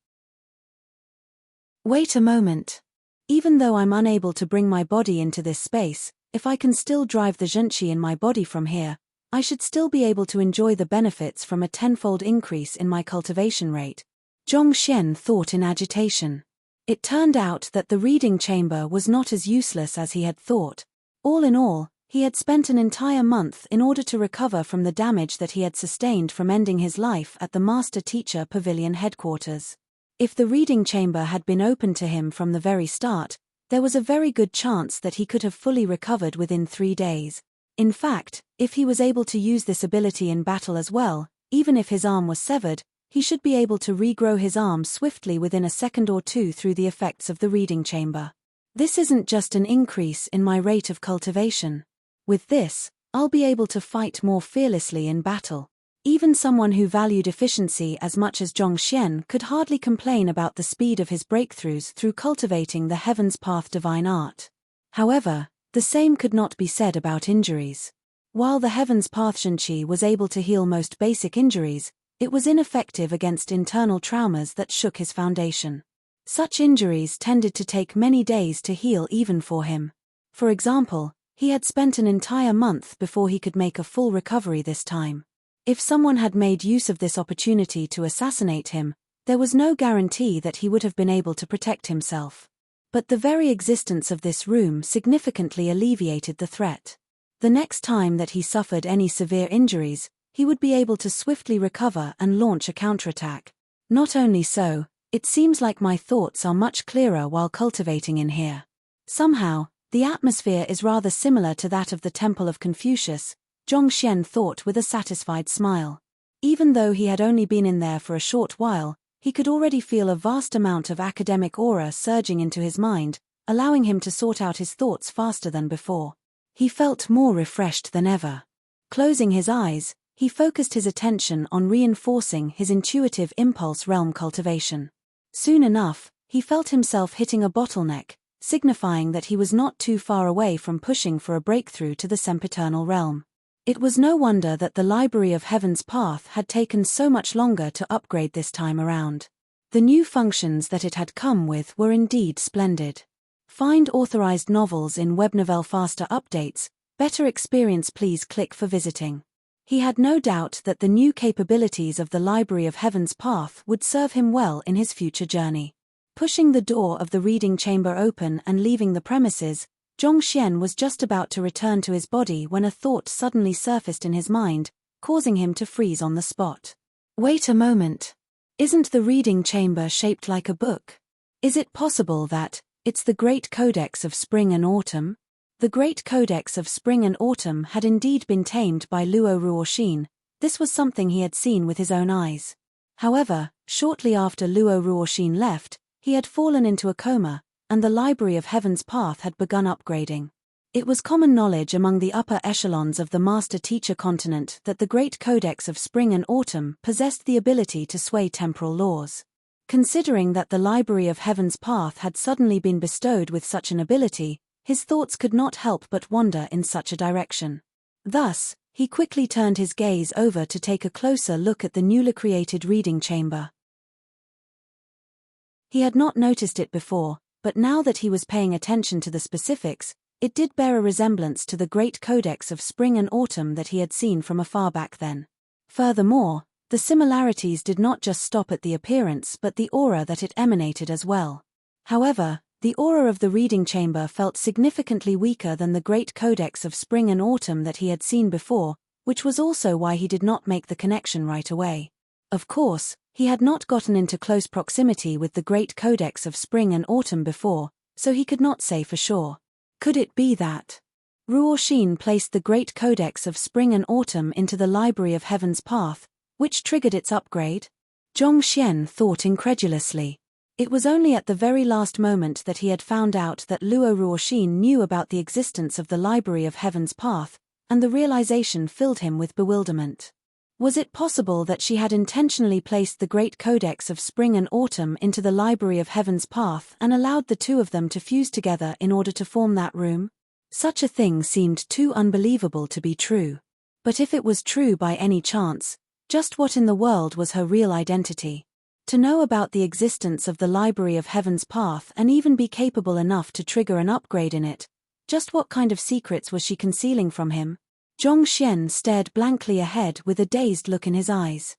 Wait a moment. Even though I'm unable to bring my body into this space, if I can still drive the zhenqi in my body from here, I should still be able to enjoy the benefits from a tenfold increase in my cultivation rate. Zhong Xian thought in agitation. It turned out that the reading chamber was not as useless as he had thought. All in all, he had spent an entire month in order to recover from the damage that he had sustained from ending his life at the Master Teacher Pavilion headquarters. If the reading chamber had been open to him from the very start, there was a very good chance that he could have fully recovered within 3 days. In fact, if he was able to use this ability in battle as well, even if his arm was severed, he should be able to regrow his arm swiftly within a second or two through the effects of the reading chamber. This isn't just an increase in my rate of cultivation. With this, I'll be able to fight more fearlessly in battle. Even someone who valued efficiency as much as Zhong Xian could hardly complain about the speed of his breakthroughs through cultivating the Heaven's Path divine art. However, the same could not be said about injuries. While the Heaven's Path zhenqi was able to heal most basic injuries, it was ineffective against internal traumas that shook his foundation. Such injuries tended to take many days to heal even for him. For example, he had spent an entire month before he could make a full recovery this time. If someone had made use of this opportunity to assassinate him, there was no guarantee that he would have been able to protect himself. But the very existence of this room significantly alleviated the threat. The next time that he suffered any severe injuries, he would be able to swiftly recover and launch a counterattack. Not only so, it seems like my thoughts are much clearer while cultivating in here. Somehow, the atmosphere is rather similar to that of the Temple of Confucius, Zhong Xian thought with a satisfied smile. Even though he had only been in there for a short while, he could already feel a vast amount of academic aura surging into his mind, allowing him to sort out his thoughts faster than before. He felt more refreshed than ever. Closing his eyes, he focused his attention on reinforcing his intuitive impulse realm cultivation. Soon enough, he felt himself hitting a bottleneck, signifying that he was not too far away from pushing for a breakthrough to the sempiternal realm. It was no wonder that the Library of Heaven's Path had taken so much longer to upgrade this time around. The new functions that it had come with were indeed splendid. Find authorized novels in WebNovel faster updates, better experience please click for visiting. He had no doubt that the new capabilities of the Library of Heaven's Path would serve him well in his future journey. Pushing the door of the reading chamber open and leaving the premises, Zhong Xian was just about to return to his body when a thought suddenly surfaced in his mind, causing him to freeze on the spot. Wait a moment. Isn't the reading chamber shaped like a book? Is it possible that it's the Great Codex of Spring and Autumn? The Great Codex of Spring and Autumn had indeed been tamed by Luo Ruoxin. This was something he had seen with his own eyes. However, shortly after Luo Ruoxin left, he had fallen into a coma, and the Library of Heaven's Path had begun upgrading. It was common knowledge among the upper echelons of the Master Teacher continent that the Great Codex of Spring and Autumn possessed the ability to sway temporal laws. Considering that the Library of Heaven's Path had suddenly been bestowed with such an ability, his thoughts could not help but wander in such a direction. Thus, he quickly turned his gaze over to take a closer look at the newly created reading chamber. He had not noticed it before, but now that he was paying attention to the specifics, it did bear a resemblance to the great codex of spring and autumn that he had seen from afar back then. Furthermore, the similarities did not just stop at the appearance but the aura that it emanated as well. However, the aura of the reading chamber felt significantly weaker than the great codex of spring and autumn that he had seen before, which was also why he did not make the connection right away. Of course, he had not gotten into close proximity with the great codex of spring and autumn before, so he could not say for sure. Could it be that Ruoxin placed the great codex of spring and autumn into the Library of Heaven's Path, which triggered its upgrade? Zhongxian thought incredulously. It was only at the very last moment that he had found out that Luo Ruoxin knew about the existence of the Library of Heaven's Path, and the realization filled him with bewilderment. Was it possible that she had intentionally placed the great codex of spring and autumn into the Library of Heaven's Path and allowed the two of them to fuse together in order to form that room? Such a thing seemed too unbelievable to be true. But if it was true by any chance, just what in the world was her real identity? To know about the existence of the Library of Heaven's Path and even be capable enough to trigger an upgrade in it, just what kind of secrets was she concealing from him? Zhongxian stared blankly ahead with a dazed look in his eyes.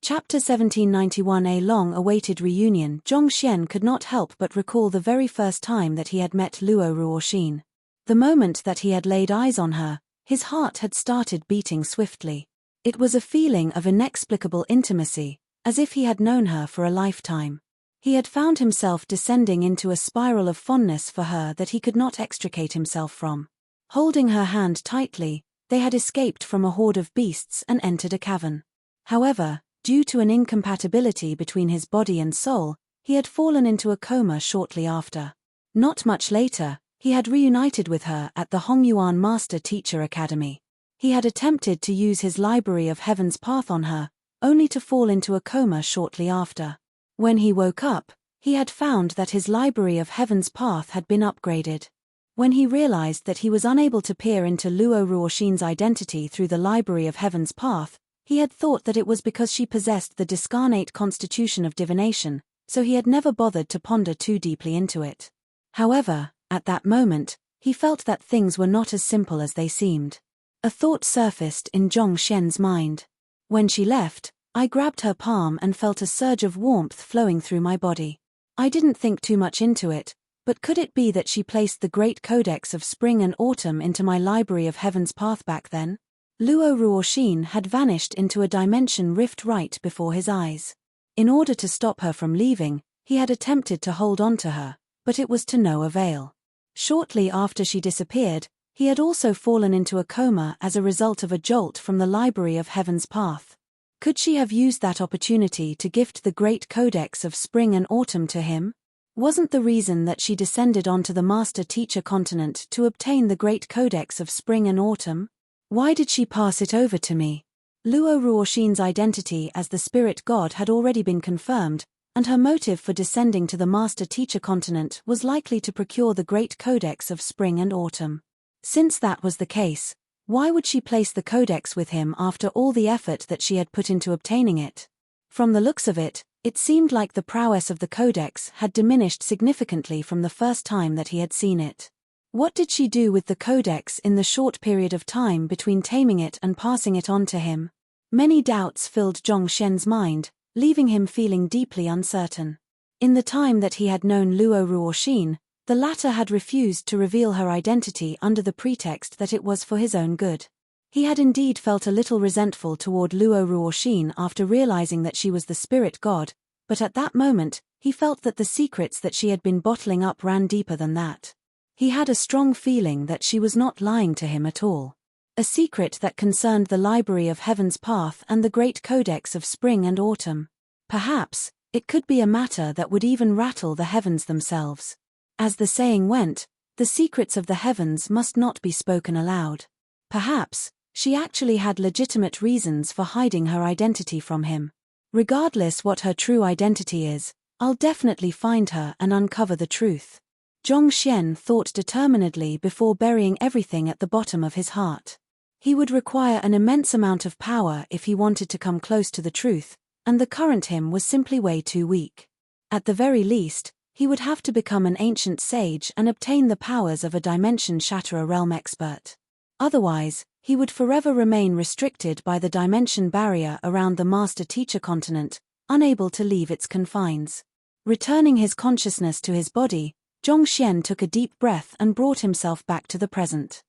Chapter 1791. A long-awaited reunion. Zhongxian could not help but recall the very first time that he had met Luo Ruoxin. The moment that he had laid eyes on her, his heart had started beating swiftly. It was a feeling of inexplicable intimacy, as if he had known her for a lifetime. He had found himself descending into a spiral of fondness for her that he could not extricate himself from. Holding her hand tightly, they had escaped from a horde of beasts and entered a cavern. However, due to an incompatibility between his body and soul, he had fallen into a coma shortly after. Not much later, he had reunited with her at the Hongyuan Master Teacher Academy. He had attempted to use his Library of Heaven's Path on her, only to fall into a coma shortly after. When he woke up, he had found that his Library of Heaven's Path had been upgraded. When he realized that he was unable to peer into Luo Ruoxin's identity through the Library of Heaven's Path, he had thought that it was because she possessed the discarnate constitution of divination, so he had never bothered to ponder too deeply into it. However, at that moment, he felt that things were not as simple as they seemed. A thought surfaced in Zhongxian's mind. When she left, I grabbed her palm and felt a surge of warmth flowing through my body. I didn't think too much into it, but could it be that she placed the great codex of spring and autumn into my Library of Heaven's Path back then? Luo Ruoxin had vanished into a dimension rift right before his eyes. In order to stop her from leaving, he had attempted to hold on to her, but it was to no avail. Shortly after she disappeared, he had also fallen into a coma as a result of a jolt from the Library of Heaven's Path. Could she have used that opportunity to gift the great codex of spring and autumn to him? Wasn't the reason that she descended onto the Master Teacher continent to obtain the great codex of spring and autumn? Why did she pass it over to me? Luo Ruoxin's identity as the spirit god had already been confirmed, and her motive for descending to the Master Teacher continent was likely to procure the great codex of spring and autumn. Since that was the case, why would she place the codex with him after all the effort that she had put into obtaining it? From the looks of it, it seemed like the prowess of the codex had diminished significantly from the first time that he had seen it. What did she do with the codex in the short period of time between taming it and passing it on to him? Many doubts filled Zhongxian's mind, leaving him feeling deeply uncertain. In the time that he had known Luo Ruoxin, the latter had refused to reveal her identity under the pretext that it was for his own good. He had indeed felt a little resentful toward Luo Ruoxin after realizing that she was the spirit god, but at that moment, he felt that the secrets that she had been bottling up ran deeper than that. He had a strong feeling that she was not lying to him at all. A secret that concerned the Library of Heaven's Path and the great codex of spring and autumn. Perhaps, it could be a matter that would even rattle the heavens themselves. As the saying went, the secrets of the heavens must not be spoken aloud. Perhaps, She actually had legitimate reasons for hiding her identity from him. Regardless what her true identity is, I'll definitely find her and uncover the truth. Zhongxian thought determinedly before burying everything at the bottom of his heart. He would require an immense amount of power if he wanted to come close to the truth, and the current him was simply way too weak. At the very least, he would have to become an ancient sage and obtain the powers of a dimension-shatterer realm expert. Otherwise, he would forever remain restricted by the dimension barrier around the master-teacher continent, unable to leave its confines. Returning his consciousness to his body, Zhongxian took a deep breath and brought himself back to the present.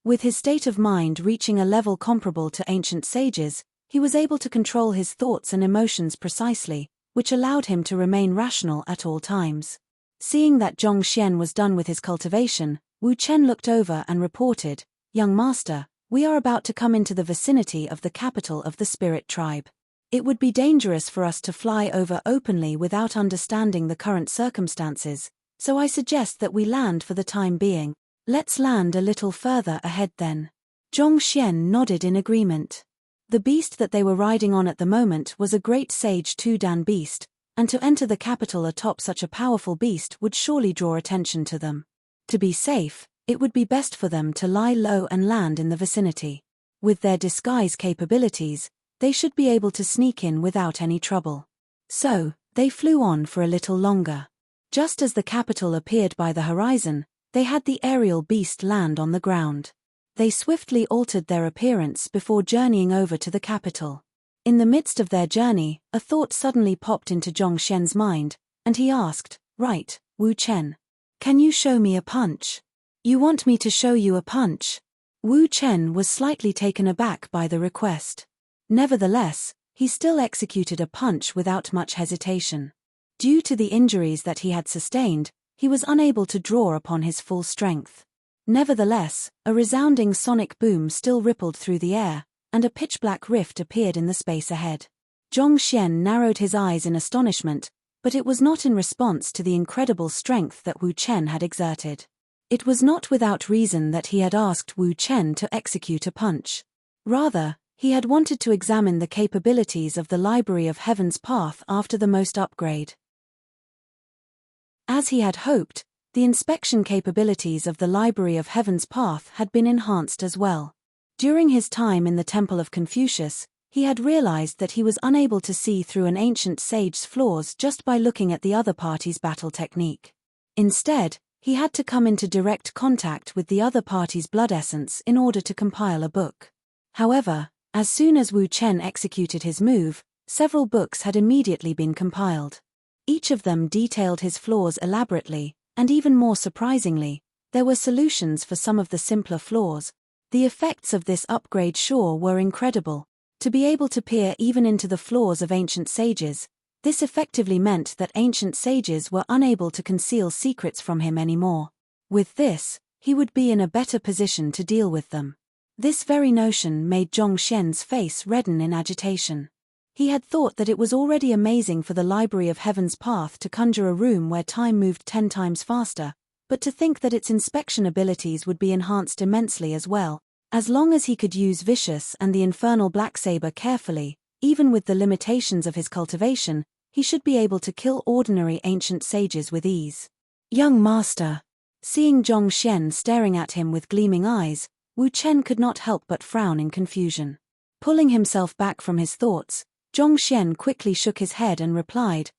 With his state of mind reaching a level comparable to ancient sages, he was able to control his thoughts and emotions precisely, which allowed him to remain rational at all times. Seeing that Zhongxian was done with his cultivation, Wu Chen looked over and reported, "Young master, we are about to come into the vicinity of the capital of the spirit tribe. It would be dangerous for us to fly over openly without understanding the current circumstances, so I suggest that we land for the time being. Let's land a little further ahead then." Zhongxian nodded in agreement. The beast that they were riding on at the moment was a great sage Tudan beast, and to enter the capital atop such a powerful beast would surely draw attention to them. To be safe, it would be best for them to lie low and land in the vicinity. With their disguise capabilities, they should be able to sneak in without any trouble. So, they flew on for a little longer. Just as the capital appeared by the horizon, they had the aerial beast land on the ground. They swiftly altered their appearance before journeying over to the capital. In the midst of their journey, a thought suddenly popped into Zhongxian's mind, and he asked, "Right, Wu Chen. Can you show me a punch?" "You want me to show you a punch?" Wu Chen was slightly taken aback by the request. Nevertheless, he still executed a punch without much hesitation. Due to the injuries that he had sustained, he was unable to draw upon his full strength. Nevertheless, a resounding sonic boom still rippled through the air, and a pitch-black rift appeared in the space ahead. Zhongxian narrowed his eyes in astonishment, but it was not in response to the incredible strength that Wu Chen had exerted. It was not without reason that he had asked Wu Chen to execute a punch. Rather, he had wanted to examine the capabilities of the Library of Heaven's Path after the most upgrade. As he had hoped, the inspection capabilities of the Library of Heaven's Path had been enhanced as well. During his time in the Temple of Confucius, he had realized that he was unable to see through an ancient sage's flaws just by looking at the other party's battle technique. Instead, he had to come into direct contact with the other party's blood essence in order to compile a book. However, as soon as Wu Chen executed his move, several books had immediately been compiled. Each of them detailed his flaws elaborately, and even more surprisingly, there were solutions for some of the simpler flaws. The effects of this upgrade sure were incredible. To be able to peer even into the flaws of ancient sages, this effectively meant that ancient sages were unable to conceal secrets from him anymore. With this, he would be in a better position to deal with them. This very notion made Zhongxian's face redden in agitation. He had thought that it was already amazing for the Library of Heaven's Path to conjure a room where time moved 10 times faster, but to think that its inspection abilities would be enhanced immensely as well. As long as he could use Vicious and the Infernal Blacksaber carefully, even with the limitations of his cultivation, he should be able to kill ordinary ancient sages with ease. "Young master." Seeing Zhongxian staring at him with gleaming eyes, Wu Chen could not help but frown in confusion. Pulling himself back from his thoughts, Zhongxian quickly shook his head and replied,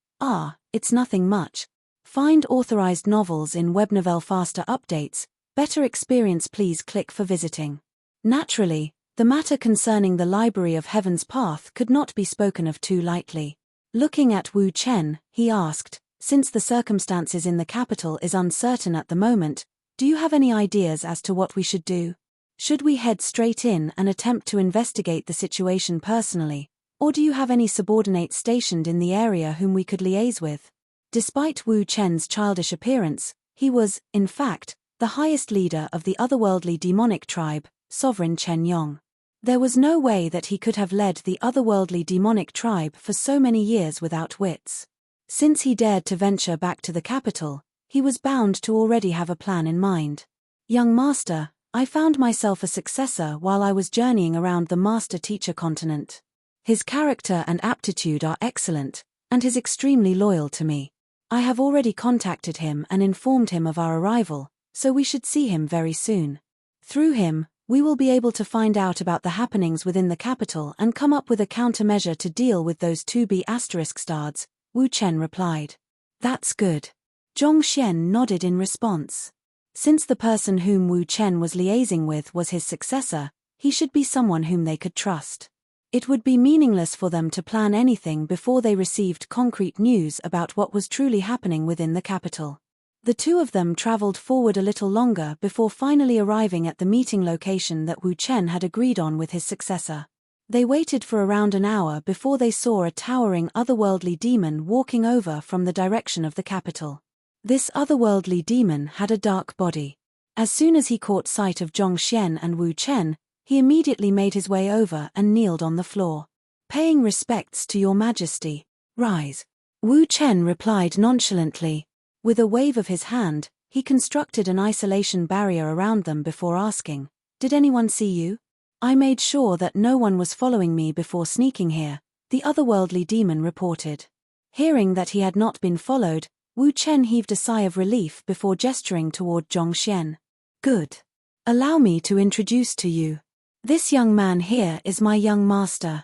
"It's nothing much. Find authorized novels in Webnovel Faster Updates. Better experience, please click for visiting." Naturally, the matter concerning the Library of Heaven's Path could not be spoken of too lightly. Looking at Wu Chen, he asked, "Since the circumstances in the capital is uncertain at the moment, do you have any ideas as to what we should do? Should we head straight in and attempt to investigate the situation personally, or do you have any subordinates stationed in the area whom we could liaise with?" Despite Wu Chen's childish appearance, he was, in fact, the highest leader of the otherworldly demonic tribe, Sovereign Chen Yong. There was no way that he could have led the otherworldly demonic tribe for so many years without wits. Since he dared to venture back to the capital, he was bound to already have a plan in mind. "Young master, I found myself a successor while I was journeying around the master-teacher continent. His character and aptitude are excellent, and is extremely loyal to me. I have already contacted him and informed him of our arrival, so we should see him very soon. Through him, we will be able to find out about the happenings within the capital and come up with a countermeasure to deal with those 2B** stards, Wu Chen replied. That's good. Zhong Xian nodded in response. Since the person whom Wu Chen was liaising with was his successor, he should be someone whom they could trust. It would be meaningless for them to plan anything before they received concrete news about what was truly happening within the capital. The two of them traveled forward a little longer before finally arriving at the meeting location that Wu Chen had agreed on with his successor. They waited for around an hour before they saw a towering otherworldly demon walking over from the direction of the capital. This otherworldly demon had a dark body. As soon as he caught sight of Zhong Xian and Wu Chen, he immediately made his way over and kneeled on the floor. Paying respects to your majesty. Rise. Wu Chen replied nonchalantly. With a wave of his hand, he constructed an isolation barrier around them before asking, "Did anyone see you?" "I made sure that no one was following me before sneaking here," the otherworldly demon reported. Hearing that he had not been followed, Wu Chen heaved a sigh of relief before gesturing toward Zhong Xian. "Good. Allow me to introduce to you. This young man here is my young master.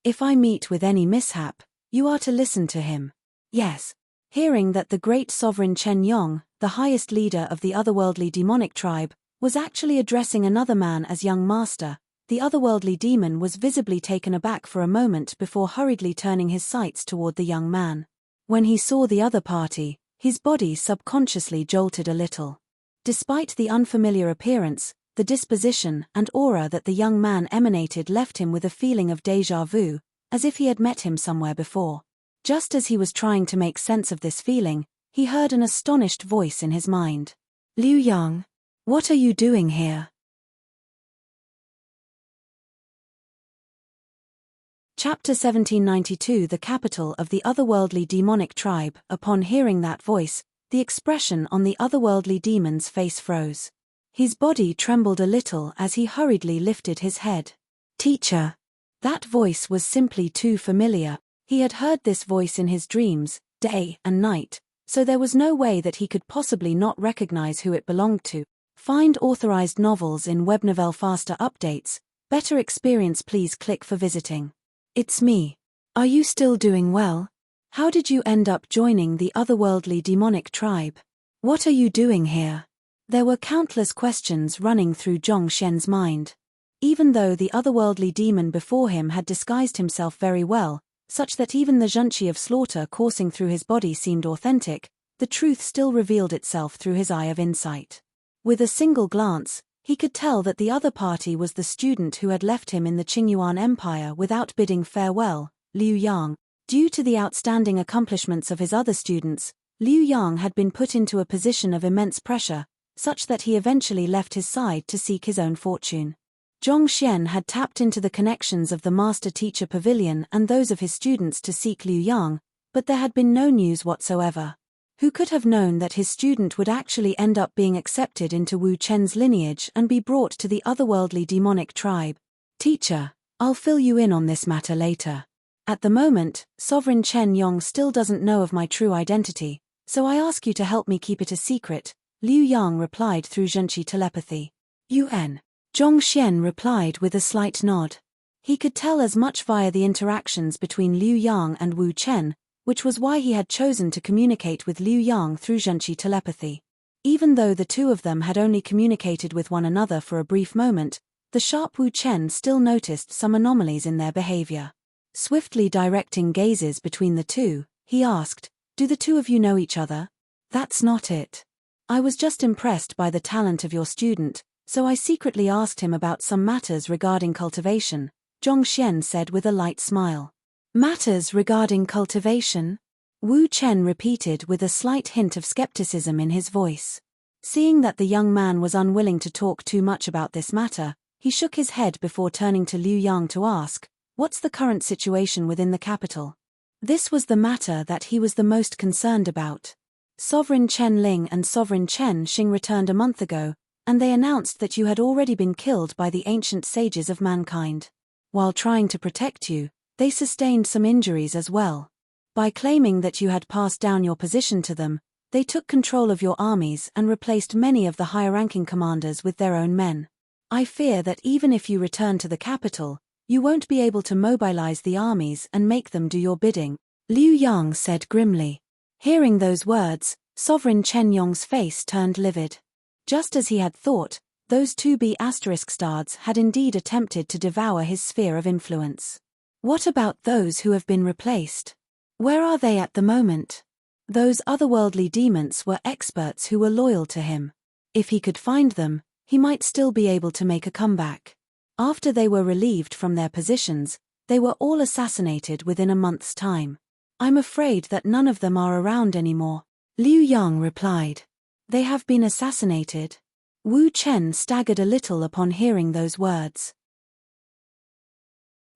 If I meet with any mishap, you are to listen to him." "Yes." Hearing that the great sovereign Chen Yong, the highest leader of the otherworldly demonic tribe, was actually addressing another man as young master, the otherworldly demon was visibly taken aback for a moment before hurriedly turning his sights toward the young man. When he saw the other party, his body subconsciously jolted a little. Despite the unfamiliar appearance, the disposition and aura that the young man emanated left him with a feeling of déjà vu, as if he had met him somewhere before. Just as he was trying to make sense of this feeling, he heard an astonished voice in his mind. "Liu Yang, what are you doing here?" Chapter 1792 The capital of the otherworldly demonic tribe. Upon hearing that voice, the expression on the otherworldly demon's face froze. His body trembled a little as he hurriedly lifted his head. "Teacher." That voice was simply too familiar. He had heard this voice in his dreams, day and night, so there was no way that he could possibly not recognize who it belonged to. Find authorized novels in Webnovel faster updates. Better experience, please click for visiting. It's me. Are you still doing well? How did you end up joining the otherworldly demonic tribe? What are you doing here? There were countless questions running through Zhong Xian's mind. Even though the otherworldly demon before him had disguised himself very well, such that even the zhunqi of slaughter coursing through his body seemed authentic, the truth still revealed itself through his eye of insight. With a single glance, he could tell that the other party was the student who had left him in the Qingyuan Empire without bidding farewell, Liu Yang. Due to the outstanding accomplishments of his other students, Liu Yang had been put into a position of immense pressure, such that he eventually left his side to seek his own fortune. Zhong Xian had tapped into the connections of the master-teacher pavilion and those of his students to seek Liu Yang, but there had been no news whatsoever. Who could have known that his student would actually end up being accepted into Wu Chen's lineage and be brought to the otherworldly demonic tribe? "Teacher, I'll fill you in on this matter later. At the moment, Sovereign Chen Yong still doesn't know of my true identity, so I ask you to help me keep it a secret," Liu Yang replied through zhunqi telepathy. "UN." Zhong Xian replied with a slight nod. He could tell as much via the interactions between Liu Yang and Wu Chen, which was why he had chosen to communicate with Liu Yang through zhunqi telepathy. Even though the two of them had only communicated with one another for a brief moment, the sharp Wu Chen still noticed some anomalies in their behavior. Swiftly directing gazes between the two, he asked, "Do the two of you know each other?" "That's not it. I was just impressed by the talent of your student, so I secretly asked him about some matters regarding cultivation," Zhong Xian said with a light smile. "Matters regarding cultivation?" Wu Chen repeated with a slight hint of skepticism in his voice. Seeing that the young man was unwilling to talk too much about this matter, he shook his head before turning to Liu Yang to ask, "What's the current situation within the capital?" This was the matter that he was the most concerned about. Sovereign Chen Ling and Sovereign Chen Xing returned a month ago, and they announced that you had already been killed by the ancient sages of mankind. While trying to protect you, they sustained some injuries as well. By claiming that you had passed down your position to them, they took control of your armies and replaced many of the higher-ranking commanders with their own men. I fear that even if you return to the capital, you won't be able to mobilize the armies and make them do your bidding, Liu Yang said grimly. Hearing those words, Sovereign Chen Yong's face turned livid. Just as he had thought, those two B** stars had indeed attempted to devour his sphere of influence. What about those who have been replaced? Where are they at the moment? Those otherworldly demons were experts who were loyal to him. If he could find them, he might still be able to make a comeback. After they were relieved from their positions, they were all assassinated within a month's time. I'm afraid that none of them are around anymore, Liu Yang replied. They have been assassinated. Wu Chen staggered a little upon hearing those words.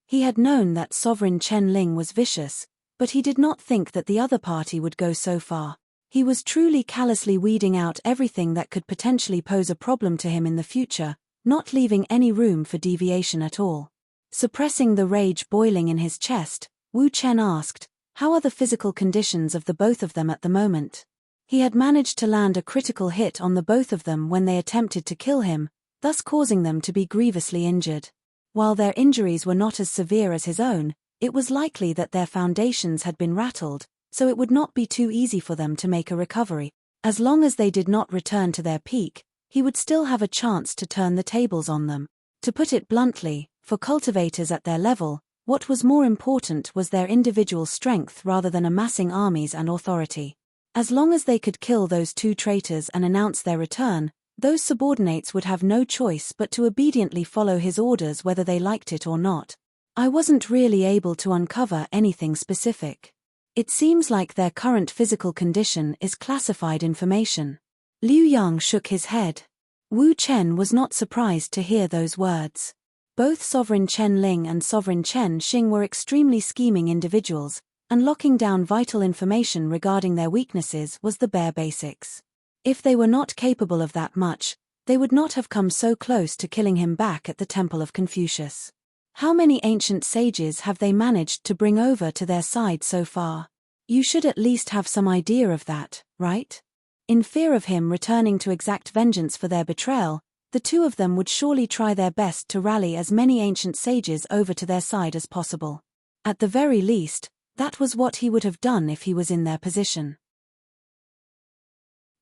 He had known that Sovereign Chen Ling was vicious, but he did not think that the other party would go so far. He was truly callously weeding out everything that could potentially pose a problem to him in the future, not leaving any room for deviation at all. Suppressing the rage boiling in his chest, Wu Chen asked, "How are the physical conditions of the both of them at the moment?" He had managed to land a critical hit on the both of them when they attempted to kill him, thus causing them to be grievously injured. While their injuries were not as severe as his own, it was likely that their foundations had been rattled, so it would not be too easy for them to make a recovery. As long as they did not return to their peak, he would still have a chance to turn the tables on them. To put it bluntly, for cultivators at their level, what was more important was their individual strength rather than amassing armies and authority. As long as they could kill those two traitors and announce their return, those subordinates would have no choice but to obediently follow his orders whether they liked it or not. I wasn't really able to uncover anything specific. It seems like their current physical condition is classified information. Liu Yang shook his head. Wu Chen was not surprised to hear those words. Both Sovereign Chen Ling and Sovereign Chen Xing were extremely scheming individuals, and locking down vital information regarding their weaknesses was the bare basics. If they were not capable of that much, they would not have come so close to killing him back at the Temple of Confucius. How many ancient sages have they managed to bring over to their side so far? You should at least have some idea of that, right? In fear of him returning to exact vengeance for their betrayal, the two of them would surely try their best to rally as many ancient sages over to their side as possible. At the very least, that was what he would have done if he was in their position.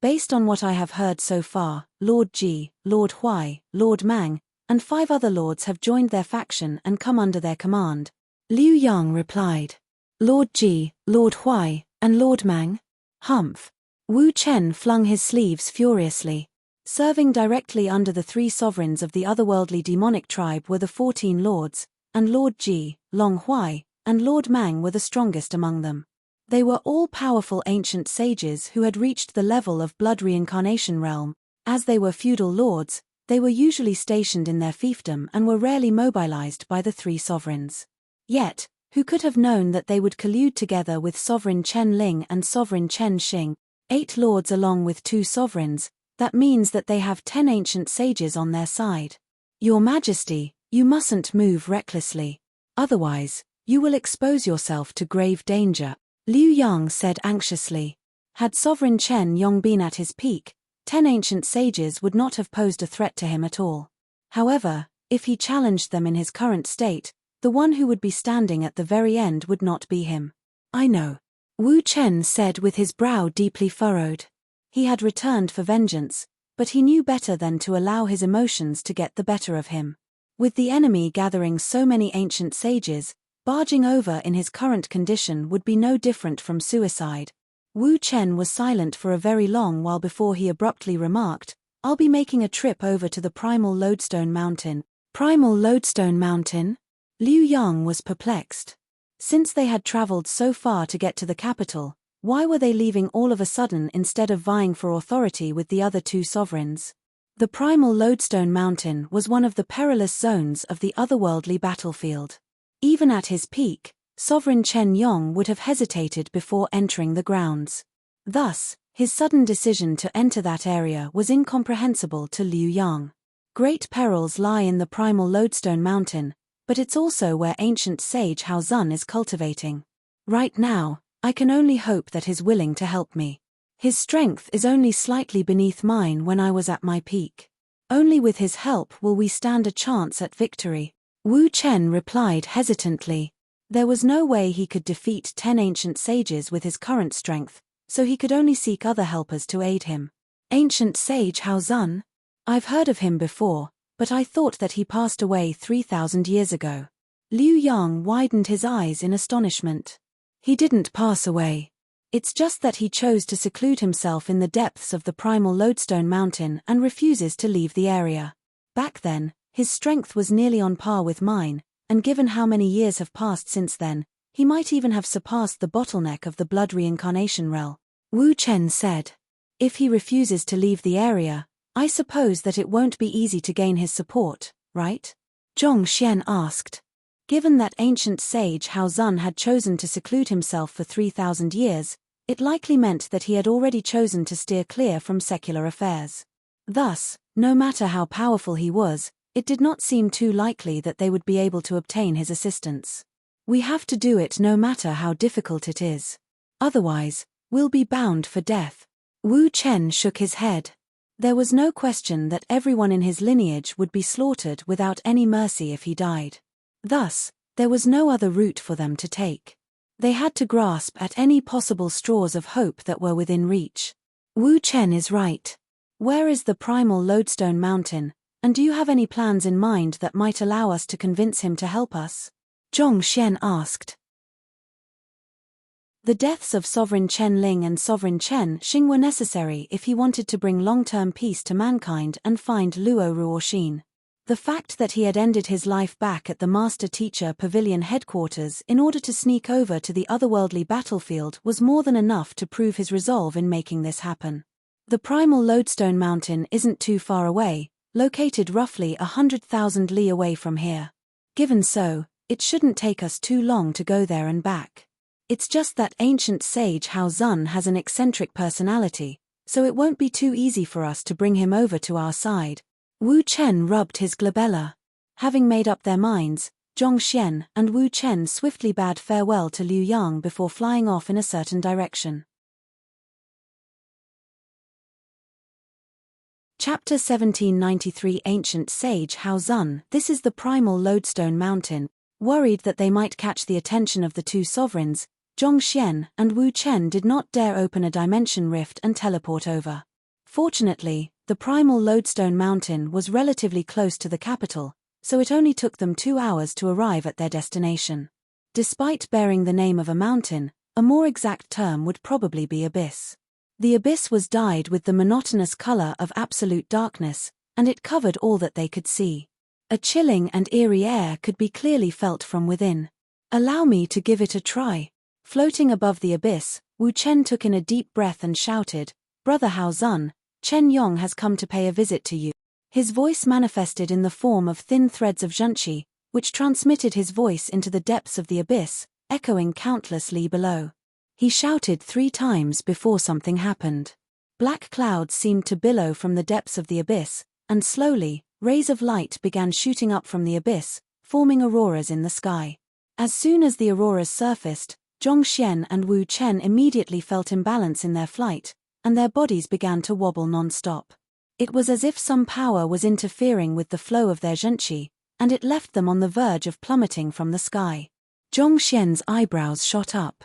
Based on what I have heard so far, Lord Ji, Lord Huai, Lord Mang, and 5 other lords have joined their faction and come under their command, Liu Yang replied. Lord Ji, Lord Huai, and Lord Mang? Humph. Wu Chen flung his sleeves furiously. Serving directly under the 3 sovereigns of the otherworldly demonic tribe were the 14 lords, and Lord Ji, Long Huai, and Lord Mang were the strongest among them. They were all powerful ancient sages who had reached the level of blood reincarnation realm. As they were feudal lords, they were usually stationed in their fiefdom and were rarely mobilized by the 3 sovereigns. Yet, who could have known that they would collude together with Sovereign Chen Ling and Sovereign Chen Xing, 8 lords along with 2 sovereigns? That means that they have 10 ancient sages on their side. Your Majesty, you mustn't move recklessly. Otherwise, you will expose yourself to grave danger, Liu Yang said anxiously. Had Sovereign Chen Yong been at his peak, 10 ancient sages would not have posed a threat to him at all. However, if he challenged them in his current state, the one who would be standing at the very end would not be him. I know, Wu Chen said with his brow deeply furrowed. He had returned for vengeance, but he knew better than to allow his emotions to get the better of him. With the enemy gathering so many ancient sages, barging over in his current condition would be no different from suicide. Wu Chen was silent for a very long while before he abruptly remarked, "I'll be making a trip over to the Primal Lodestone Mountain." Primal Lodestone Mountain? Liu Yang was perplexed. Since they had traveled so far to get to the capital, why were they leaving all of a sudden instead of vying for authority with the other 2 sovereigns? The Primal Lodestone Mountain was one of the perilous zones of the otherworldly battlefield. Even at his peak, Sovereign Chen Yong would have hesitated before entering the grounds. Thus, His sudden decision to enter that area was incomprehensible to Liu Yang. Great perils lie in the primal lodestone mountain, but it's also where ancient sage Hao Zun is cultivating. Right now, I can only hope that he's willing to help me. His strength is only slightly beneath mine when I was at my peak. Only with his help will we stand a chance at victory. Wu Chen replied hesitantly. There was no way he could defeat 10 ancient sages with his current strength, so he could only seek other helpers to aid him. Ancient sage Hao Zun? I've heard of him before, but I thought that he passed away 3,000 years ago. Liu Yang widened his eyes in astonishment. He didn't pass away. It's just that he chose to seclude himself in the depths of the primal lodestone mountain and refuses to leave the area. Back then, his strength was nearly on par with mine, and given how many years have passed since then, he might even have surpassed the bottleneck of the blood reincarnation realm. Wu Chen said. If he refuses to leave the area, I suppose that it won't be easy to gain his support, right? Zhong Xian asked. Given that ancient sage Hao Zun had chosen to seclude himself for 3,000 years, it likely meant that he had already chosen to steer clear from secular affairs. Thus, no matter how powerful he was, it did not seem too likely that they would be able to obtain his assistance. We have to do it no matter how difficult it is. Otherwise, we'll be bound for death. Wu Chen shook his head. There was no question that everyone in his lineage would be slaughtered without any mercy if he died. Thus, there was no other route for them to take. They had to grasp at any possible straws of hope that were within reach. Wu Chen is right. Where is the primal lodestone mountain, and do you have any plans in mind that might allow us to convince him to help us? Zhong Xian asked. The deaths of Sovereign Chen Ling and Sovereign Chen Xing were necessary if he wanted to bring long-term peace to mankind and find Luo Ruoxin. The fact that he had ended his life back at the Master Teacher Pavilion headquarters in order to sneak over to the otherworldly battlefield was more than enough to prove his resolve in making this happen. The primal lodestone mountain isn't too far away, located roughly 100,000 li away from here. Given so, it shouldn't take us too long to go there and back. It's just that ancient sage Hao Zun has an eccentric personality, so it won't be too easy for us to bring him over to our side. Wu Chen rubbed his glabella. Having made up their minds, Zhong Xian and Wu Chen swiftly bade farewell to Liu Yang before flying off in a certain direction. Chapter 1793 Ancient Sage Hao Zun. This is the primal lodestone mountain. Worried that they might catch the attention of the two sovereigns, Zhong Xian and Wu Chen did not dare open a dimension rift and teleport over. Fortunately, the primal lodestone mountain was relatively close to the capital, so it only took them 2 hours to arrive at their destination. Despite bearing the name of a mountain, a more exact term would probably be abyss. The abyss was dyed with the monotonous color of absolute darkness, and it covered all that they could see. A chilling and eerie air could be clearly felt from within. Allow me to give it a try. Floating above the abyss, Wu Chen took in a deep breath and shouted, "Brother Hao Zun, Chen Yong has come to pay a visit to you." His voice manifested in the form of thin threads of zhenqi, which transmitted his voice into the depths of the abyss, echoing countless li below. He shouted 3 times before something happened. Black clouds seemed to billow from the depths of the abyss, and slowly, rays of light began shooting up from the abyss, forming auroras in the sky. As soon as the auroras surfaced, Zhong Xian and Wu Chen immediately felt imbalance in their flight, and their bodies began to wobble non-stop. It was as if some power was interfering with the flow of their zhenqi, and it left them on the verge of plummeting from the sky. Zhong Xian's eyebrows shot up.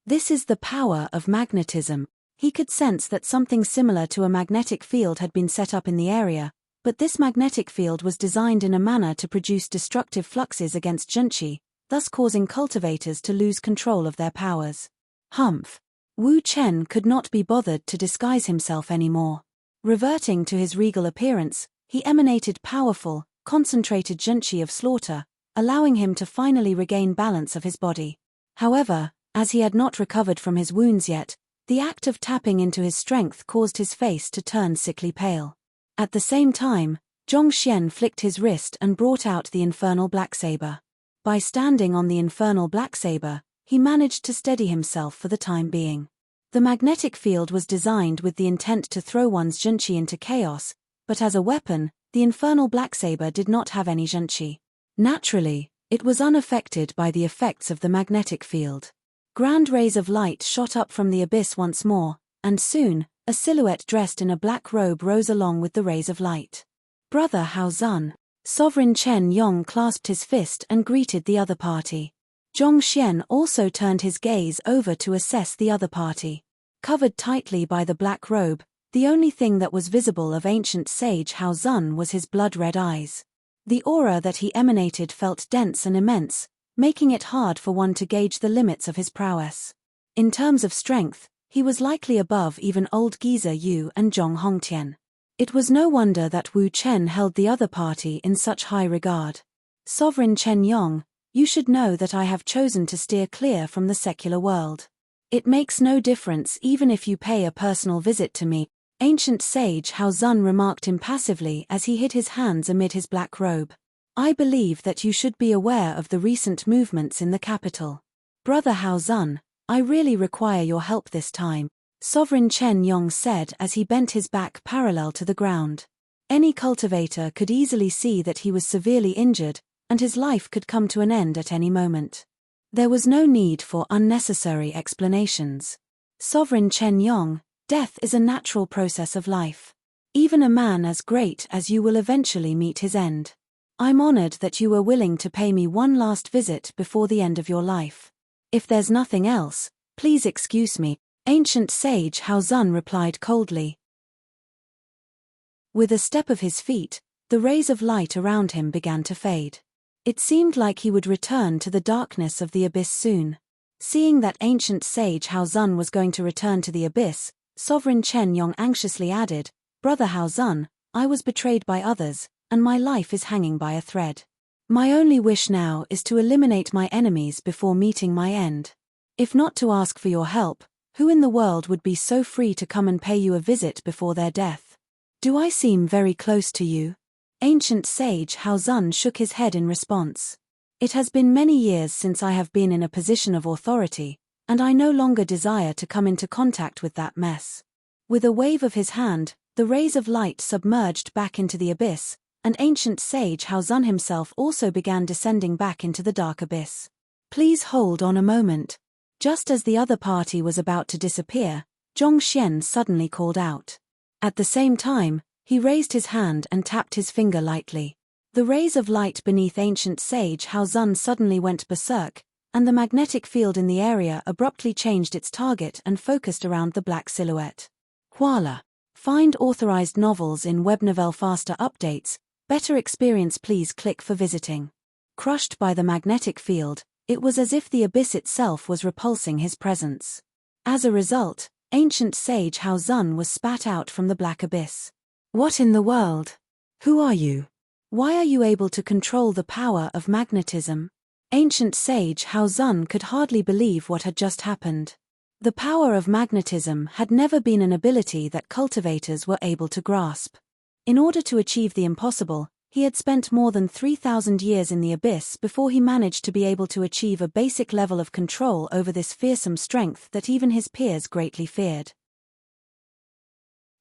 This is the power of magnetism. He could sense that something similar to a magnetic field had been set up in the area, but this magnetic field was designed in a manner to produce destructive fluxes against zhenqi, thus causing cultivators to lose control of their powers. Humph! Wu Chen could not be bothered to disguise himself anymore. Reverting to his regal appearance, he emanated powerful, concentrated zhenqi of slaughter, allowing him to finally regain balance of his body. However, as he had not recovered from his wounds yet, the act of tapping into his strength caused his face to turn sickly pale. At the same time, Zhong Xian flicked his wrist and brought out the infernal black saber. By standing on the infernal black saber, he managed to steady himself for the time being. The magnetic field was designed with the intent to throw one's zhenqi into chaos, but as a weapon, the infernal blacksaber did not have any zhenqi. Naturally, it was unaffected by the effects of the magnetic field. Grand rays of light shot up from the abyss once more, and soon, a silhouette dressed in a black robe rose along with the rays of light. Brother Hao Zun. Sovereign Chen Yong clasped his fist and greeted the other party. Zhong Xian also turned his gaze over to assess the other party. Covered tightly by the black robe, the only thing that was visible of ancient sage Hao Zun was his blood-red eyes. The aura that he emanated felt dense and immense, making it hard for one to gauge the limits of his prowess. In terms of strength, he was likely above even old geezer Yu and Zhong Hongtian. It was no wonder that Wu Chen held the other party in such high regard. Sovereign Chen Yong, you should know that I have chosen to steer clear from the secular world. It makes no difference even if you pay a personal visit to me, ancient sage Hao Zun remarked impassively as he hid his hands amid his black robe. I believe that you should be aware of the recent movements in the capital. Brother Hao Zun, I really require your help this time, Sovereign Chen Yong said as he bent his back parallel to the ground. Any cultivator could easily see that he was severely injured, and his life could come to an end at any moment. There was no need for unnecessary explanations. Sovereign Chen Yong, death is a natural process of life. Even a man as great as you will eventually meet his end. I'm honored that you were willing to pay me one last visit before the end of your life. If there's nothing else, please excuse me, ancient sage Hao Zun replied coldly. With a step of his feet, the rays of light around him began to fade. It seemed like he would return to the darkness of the abyss soon. Seeing that ancient sage Hao Zun was going to return to the abyss, Sovereign Chen Yong anxiously added, Brother Hao Zun, I was betrayed by others, and my life is hanging by a thread. My only wish now is to eliminate my enemies before meeting my end. If not to ask for your help, who in the world would be so free to come and pay you a visit before their death? Do I seem very close to you? Ancient sage Hao Zun shook his head in response. It has been many years since I have been in a position of authority, and I no longer desire to come into contact with that mess. With a wave of his hand, the rays of light submerged back into the abyss, and ancient sage Hao Zun himself also began descending back into the dark abyss. Please hold on a moment. Just as the other party was about to disappear, Zhong Xian suddenly called out. At the same time, he raised his hand and tapped his finger lightly. The rays of light beneath ancient sage Hao Zun suddenly went berserk, and the magnetic field in the area abruptly changed its target and focused around the black silhouette. Voila! Find authorized novels in Webnovel faster updates. Better experience, please click for visiting. Crushed by the magnetic field, it was as if the abyss itself was repulsing his presence. As a result, ancient sage Hao Zun was spat out from the black abyss. What in the world? Who are you? Why are you able to control the power of magnetism? Ancient sage Hao Zun could hardly believe what had just happened. The power of magnetism had never been an ability that cultivators were able to grasp. In order to achieve the impossible, he had spent more than 3,000 years in the abyss before he managed to be able to achieve a basic level of control over this fearsome strength that even his peers greatly feared.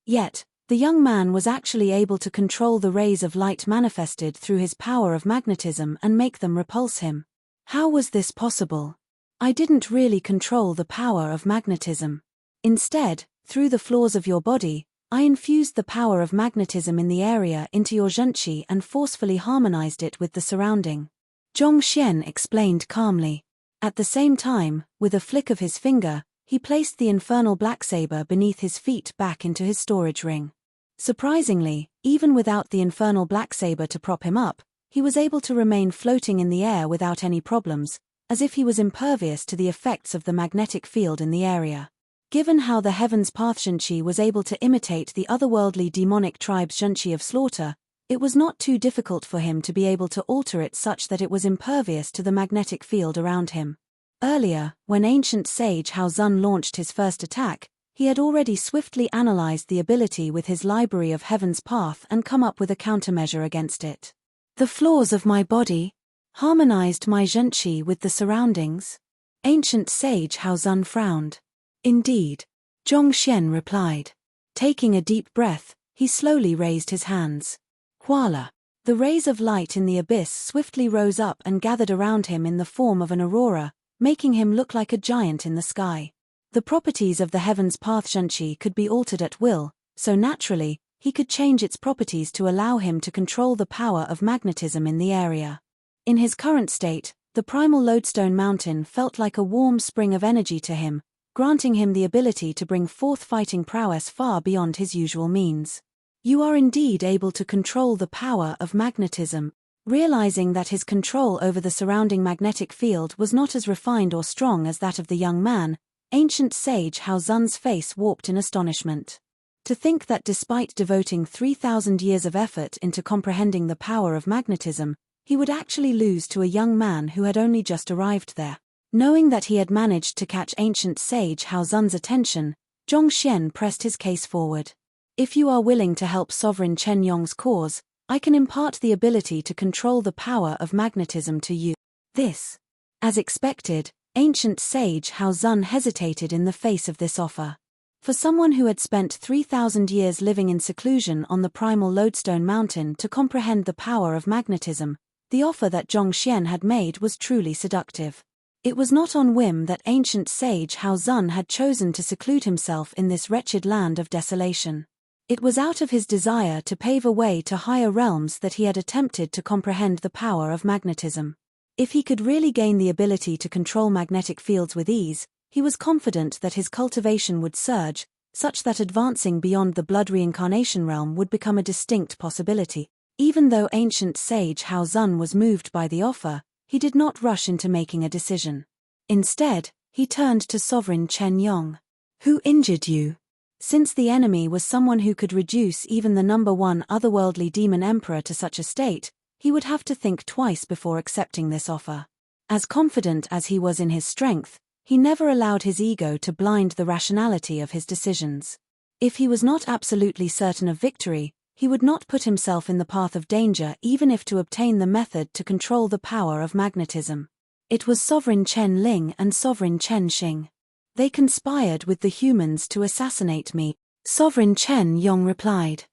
Yet, the young man was actually able to control the rays of light manifested through his power of magnetism and make them repulse him. How was this possible? I didn't really control the power of magnetism. Instead, through the flaws of your body, I infused the power of magnetism in the area into your zhenqi and forcefully harmonized it with the surrounding. Zhong Xian explained calmly. At the same time, with a flick of his finger, he placed the infernal blacksaber beneath his feet back into his storage ring. Surprisingly, even without the infernal blacksaber to prop him up, he was able to remain floating in the air without any problems, as if he was impervious to the effects of the magnetic field in the area. Given how the Heaven's Path zhenqi was able to imitate the otherworldly demonic tribe's zhenqi of slaughter, it was not too difficult for him to be able to alter it such that it was impervious to the magnetic field around him. Earlier, when ancient sage Hao Zun launched his first attack, he had already swiftly analyzed the ability with his library of Heaven's Path and come up with a countermeasure against it. The flaws of my body harmonized my zhenqi with the surroundings. Ancient sage Hao Zun frowned. Indeed, Zhongxian replied. Taking a deep breath, he slowly raised his hands. Voila! The rays of light in the abyss swiftly rose up and gathered around him in the form of an aurora, making him look like a giant in the sky. The properties of the heaven's path Shunqi could be altered at will, so naturally, he could change its properties to allow him to control the power of magnetism in the area. In his current state, the primal lodestone mountain felt like a warm spring of energy to him, granting him the ability to bring forth fighting prowess far beyond his usual means. You are indeed able to control the power of magnetism. Realizing that his control over the surrounding magnetic field was not as refined or strong as that of the young man, ancient sage Hao Zun's face warped in astonishment. To think that despite devoting 3,000 years of effort into comprehending the power of magnetism, he would actually lose to a young man who had only just arrived there. Knowing that he had managed to catch ancient sage Hao Zun's attention, Zhongxian pressed his case forward. If you are willing to help Sovereign Chen Yong's cause, I can impart the ability to control the power of magnetism to you. This. As expected, ancient sage Hao Zun hesitated in the face of this offer. For someone who had spent 3,000 years living in seclusion on the primal lodestone mountain to comprehend the power of magnetism, the offer that Zhongxian had made was truly seductive. It was not on whim that ancient sage Hao Zun had chosen to seclude himself in this wretched land of desolation. It was out of his desire to pave a way to higher realms that he had attempted to comprehend the power of magnetism. If he could really gain the ability to control magnetic fields with ease, he was confident that his cultivation would surge, such that advancing beyond the blood reincarnation realm would become a distinct possibility. Even though ancient sage Hao Zun was moved by the offer, he did not rush into making a decision. Instead, he turned to Sovereign Chen Yong. Who injured you? Since the enemy was someone who could reduce even the number one otherworldly demon emperor to such a state, he would have to think twice before accepting this offer. As confident as he was in his strength, he never allowed his ego to blind the rationality of his decisions. If he was not absolutely certain of victory, he would not put himself in the path of danger even if to obtain the method to control the power of magnetism. It was Sovereign Chen Ling and Sovereign Chen Xing. They conspired with the humans to assassinate me, Sovereign Chen Yong replied.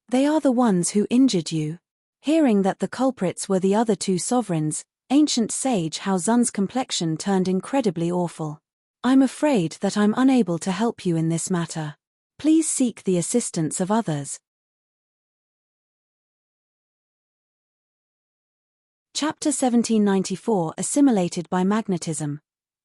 They are the ones who injured you. Hearing that the culprits were the other two sovereigns, ancient sage Hao Zun's complexion turned incredibly awful. I'm afraid that I'm unable to help you in this matter. Please seek the assistance of others. Chapter 1794 Assimilated by Magnetism.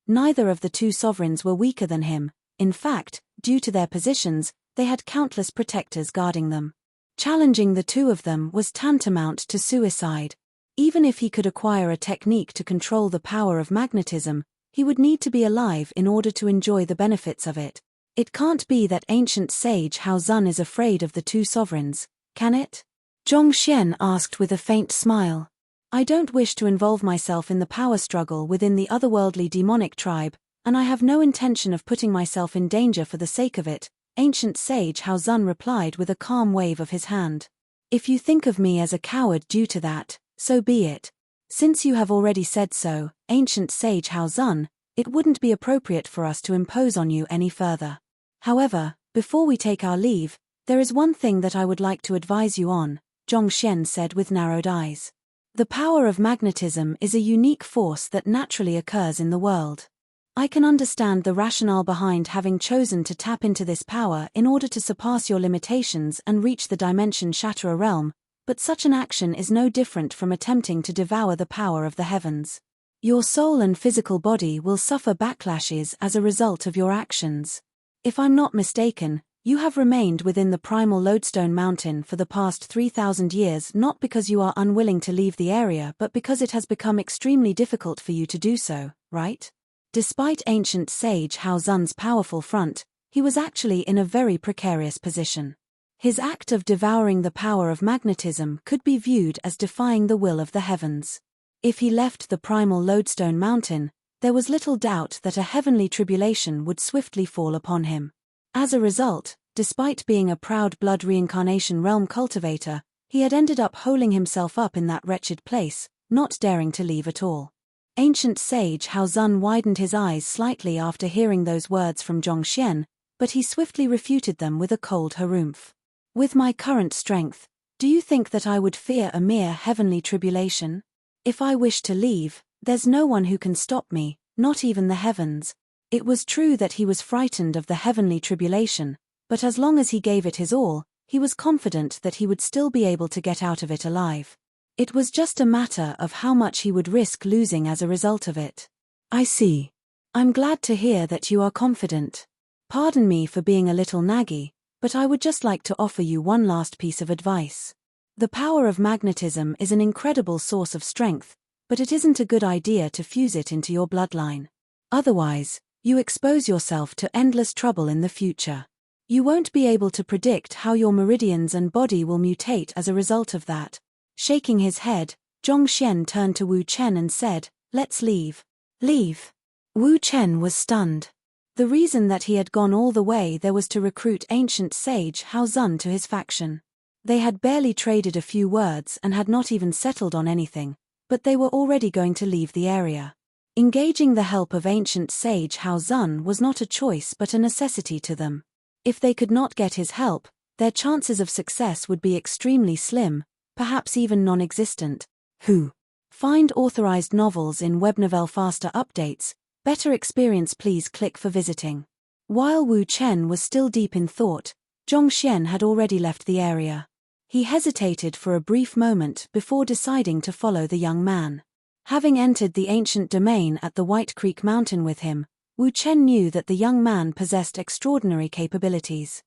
Neither of the two sovereigns were weaker than him. In fact, due to their positions, they had countless protectors guarding them. Challenging the two of them was tantamount to suicide. Even if he could acquire a technique to control the power of magnetism, he would need to be alive in order to enjoy the benefits of it. It can't be that ancient sage Hao Zun is afraid of the two sovereigns, can it? Zhongxian asked with a faint smile. I don't wish to involve myself in the power struggle within the otherworldly demonic tribe, and I have no intention of putting myself in danger for the sake of it, ancient sage Hao Zun replied with a calm wave of his hand. If you think of me as a coward due to that, so be it. Since you have already said so, ancient sage Hao Zun, it wouldn't be appropriate for us to impose on you any further. However, before we take our leave, there is one thing that I would like to advise you on, Zhongxian said with narrowed eyes. The power of magnetism is a unique force that naturally occurs in the world. I can understand the rationale behind having chosen to tap into this power in order to surpass your limitations and reach the dimension Shatterer realm, but such an action is no different from attempting to devour the power of the heavens. Your soul and physical body will suffer backlashes as a result of your actions. If I'm not mistaken, you have remained within the primal lodestone mountain for the past 3,000 years not because you are unwilling to leave the area but because it has become extremely difficult for you to do so, right? Despite ancient sage Hao Zun's powerful front, he was actually in a very precarious position. His act of devouring the power of magnetism could be viewed as defying the will of the heavens. If he left the primal lodestone mountain, there was little doubt that a heavenly tribulation would swiftly fall upon him. As a result, despite being a proud blood reincarnation realm cultivator, he had ended up holing himself up in that wretched place, not daring to leave at all. Ancient sage Hao Zun widened his eyes slightly after hearing those words from Zhongxian, but he swiftly refuted them with a cold harumph. With my current strength, do you think that I would fear a mere heavenly tribulation? If I wish to leave, there's no one who can stop me, not even the heavens. It was true that he was frightened of the heavenly tribulation, but as long as he gave it his all, he was confident that he would still be able to get out of it alive. It was just a matter of how much he would risk losing as a result of it. I see. I'm glad to hear that you are confident. Pardon me for being a little naggy, but I would just like to offer you one last piece of advice. The power of magnetism is an incredible source of strength, but it isn't a good idea to fuse it into your bloodline. Otherwise, you expose yourself to endless trouble in the future. You won't be able to predict how your meridians and body will mutate as a result of that. Shaking his head, Zhongxian turned to Wu Chen and said, "Let's leave." Leave? Wu Chen was stunned. The reason that he had gone all the way there was to recruit ancient sage Hao Zun to his faction. They had barely traded a few words and had not even settled on anything, but they were already going to leave the area. Engaging the help of ancient sage Hao Zun was not a choice but a necessity to them. If they could not get his help, their chances of success would be extremely slim, perhaps even non-existent. Who? Find authorized novels in Webnovel faster updates. Better experience, please click for visiting. While Wu Chen was still deep in thought, Zhongxian had already left the area. He hesitated for a brief moment before deciding to follow the young man. Having entered the ancient domain at the White Creek Mountain with him, Wu Chen knew that the young man possessed extraordinary capabilities.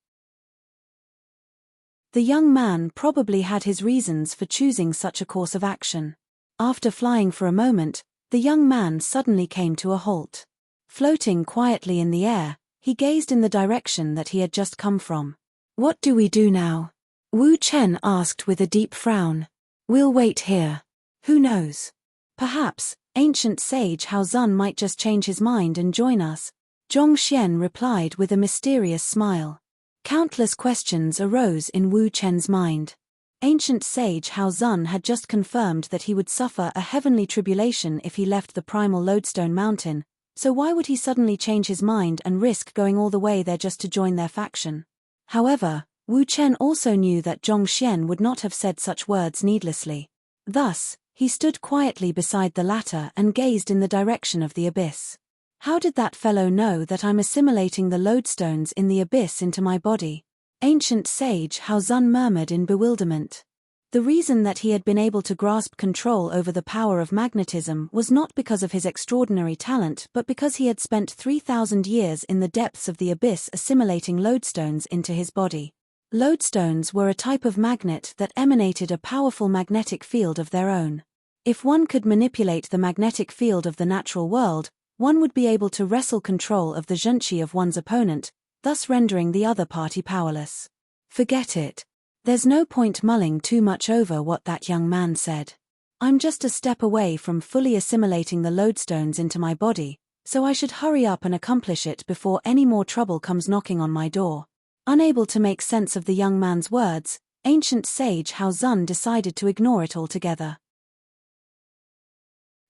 The young man probably had his reasons for choosing such a course of action. After flying for a moment, the young man suddenly came to a halt. Floating quietly in the air, he gazed in the direction that he had just come from. "What do we do now?" Wu Chen asked with a deep frown. "We'll wait here. Who knows? Perhaps ancient sage Hao Zun might just change his mind and join us." Zhongxian replied with a mysterious smile. Countless questions arose in Wu Chen's mind. Ancient sage Hao Zun had just confirmed that he would suffer a heavenly tribulation if he left the primal lodestone mountain, so why would he suddenly change his mind and risk going all the way there just to join their faction? However, Wu Chen also knew that Zhongxian would not have said such words needlessly. Thus, he stood quietly beside the latter and gazed in the direction of the abyss. How did that fellow know that I'm assimilating the lodestones in the abyss into my body? Ancient sage Hao Zun murmured in bewilderment. The reason that he had been able to grasp control over the power of magnetism was not because of his extraordinary talent but because he had spent 3,000 years in the depths of the abyss assimilating lodestones into his body. Lodestones were a type of magnet that emanated a powerful magnetic field of their own. If one could manipulate the magnetic field of the natural world, one would be able to wrestle control of the zhenqi of one's opponent, thus rendering the other party powerless. Forget it. There's no point mulling too much over what that young man said. I'm just a step away from fully assimilating the lodestones into my body, so I should hurry up and accomplish it before any more trouble comes knocking on my door. Unable to make sense of the young man's words, ancient sage Hao Zun decided to ignore it altogether.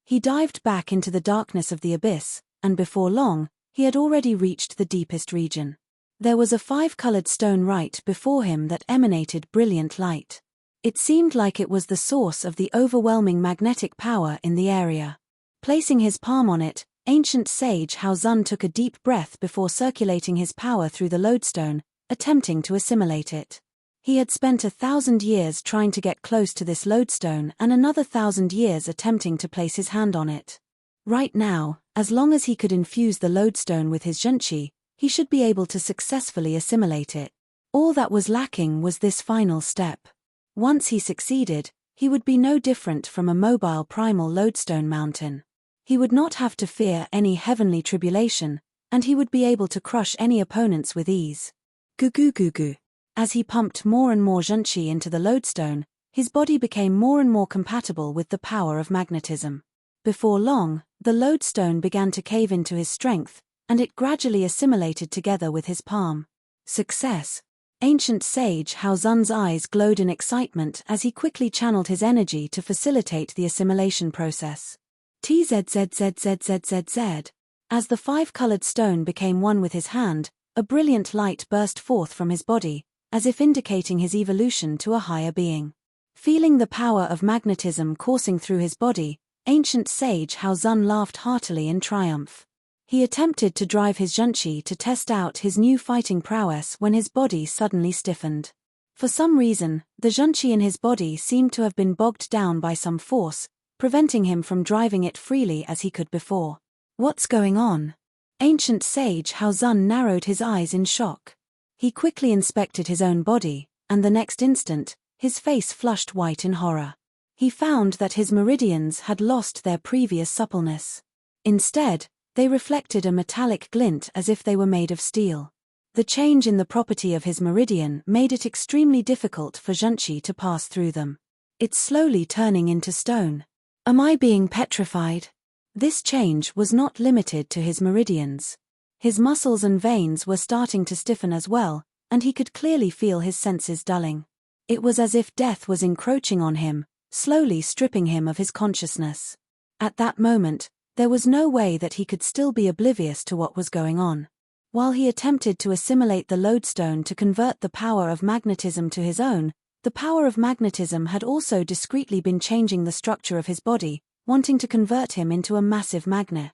He dived back into the darkness of the abyss, and before long, he had already reached the deepest region. There was a 5-colored stone right before him that emanated brilliant light. It seemed like it was the source of the overwhelming magnetic power in the area. Placing his palm on it, ancient sage Hao Zun took a deep breath before circulating his power through the lodestone, attempting to assimilate it. He had spent 1,000 years trying to get close to this lodestone and another 1,000 years attempting to place his hand on it. Right now, as long as he could infuse the lodestone with his zhenqi, he should be able to successfully assimilate it. All that was lacking was this final step. Once he succeeded, he would be no different from a mobile primal lodestone mountain. He would not have to fear any heavenly tribulation, and he would be able to crush any opponents with ease. Goo goo goo goo. As he pumped more and more zhenqi into the lodestone, his body became more and more compatible with the power of magnetism. Before long, the lodestone began to cave into his strength, and it gradually assimilated together with his palm. Success! Ancient sage Hao Zun's eyes glowed in excitement as he quickly channeled his energy to facilitate the assimilation process. TZZZZZZZ. As the five-colored stone became one with his hand, a brilliant light burst forth from his body, as if indicating his evolution to a higher being. Feeling the power of magnetism coursing through his body, ancient sage Hao Zun laughed heartily in triumph. He attempted to drive his zhenqi to test out his new fighting prowess when his body suddenly stiffened. For some reason, the zhenqi in his body seemed to have been bogged down by some force, preventing him from driving it freely as he could before. What's going on? Ancient sage Hao Zun narrowed his eyes in shock. He quickly inspected his own body, and the next instant, his face flushed white in horror. He found that his meridians had lost their previous suppleness. Instead, they reflected a metallic glint as if they were made of steel. The change in the property of his meridian made it extremely difficult for zhenqi to pass through them. It's slowly turning into stone. Am I being petrified? This change was not limited to his meridians. His muscles and veins were starting to stiffen as well, and he could clearly feel his senses dulling. It was as if death was encroaching on him, slowly stripping him of his consciousness. At that moment, there was no way that he could still be oblivious to what was going on. While he attempted to assimilate the lodestone to convert the power of magnetism to his own, the power of magnetism had also discreetly been changing the structure of his body, wanting to convert him into a massive magnet.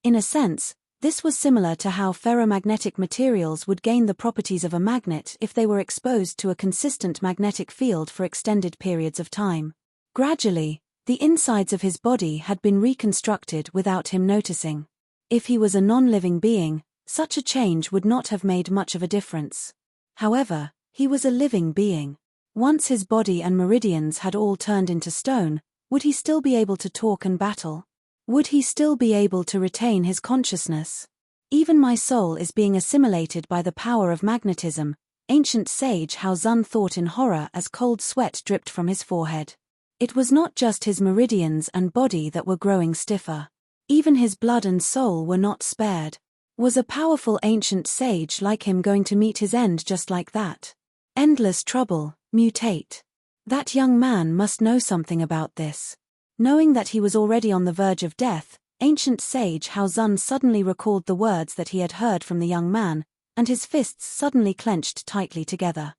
In a sense, this was similar to how ferromagnetic materials would gain the properties of a magnet if they were exposed to a consistent magnetic field for extended periods of time. Gradually, the insides of his body had been reconstructed without him noticing. If he was a non-living being, such a change would not have made much of a difference. However, he was a living being. Once his body and meridians had all turned into stone, would he still be able to talk and battle? Would he still be able to retain his consciousness? Even my soul is being assimilated by the power of magnetism, ancient sage Hao Zun thought in horror as cold sweat dripped from his forehead. It was not just his meridians and body that were growing stiffer. Even his blood and soul were not spared. Was a powerful ancient sage like him going to meet his end just like that? Endless trouble, mutate. That young man must know something about this. Knowing that he was already on the verge of death, ancient sage Hao Zun suddenly recalled the words that he had heard from the young man, and his fists suddenly clenched tightly together.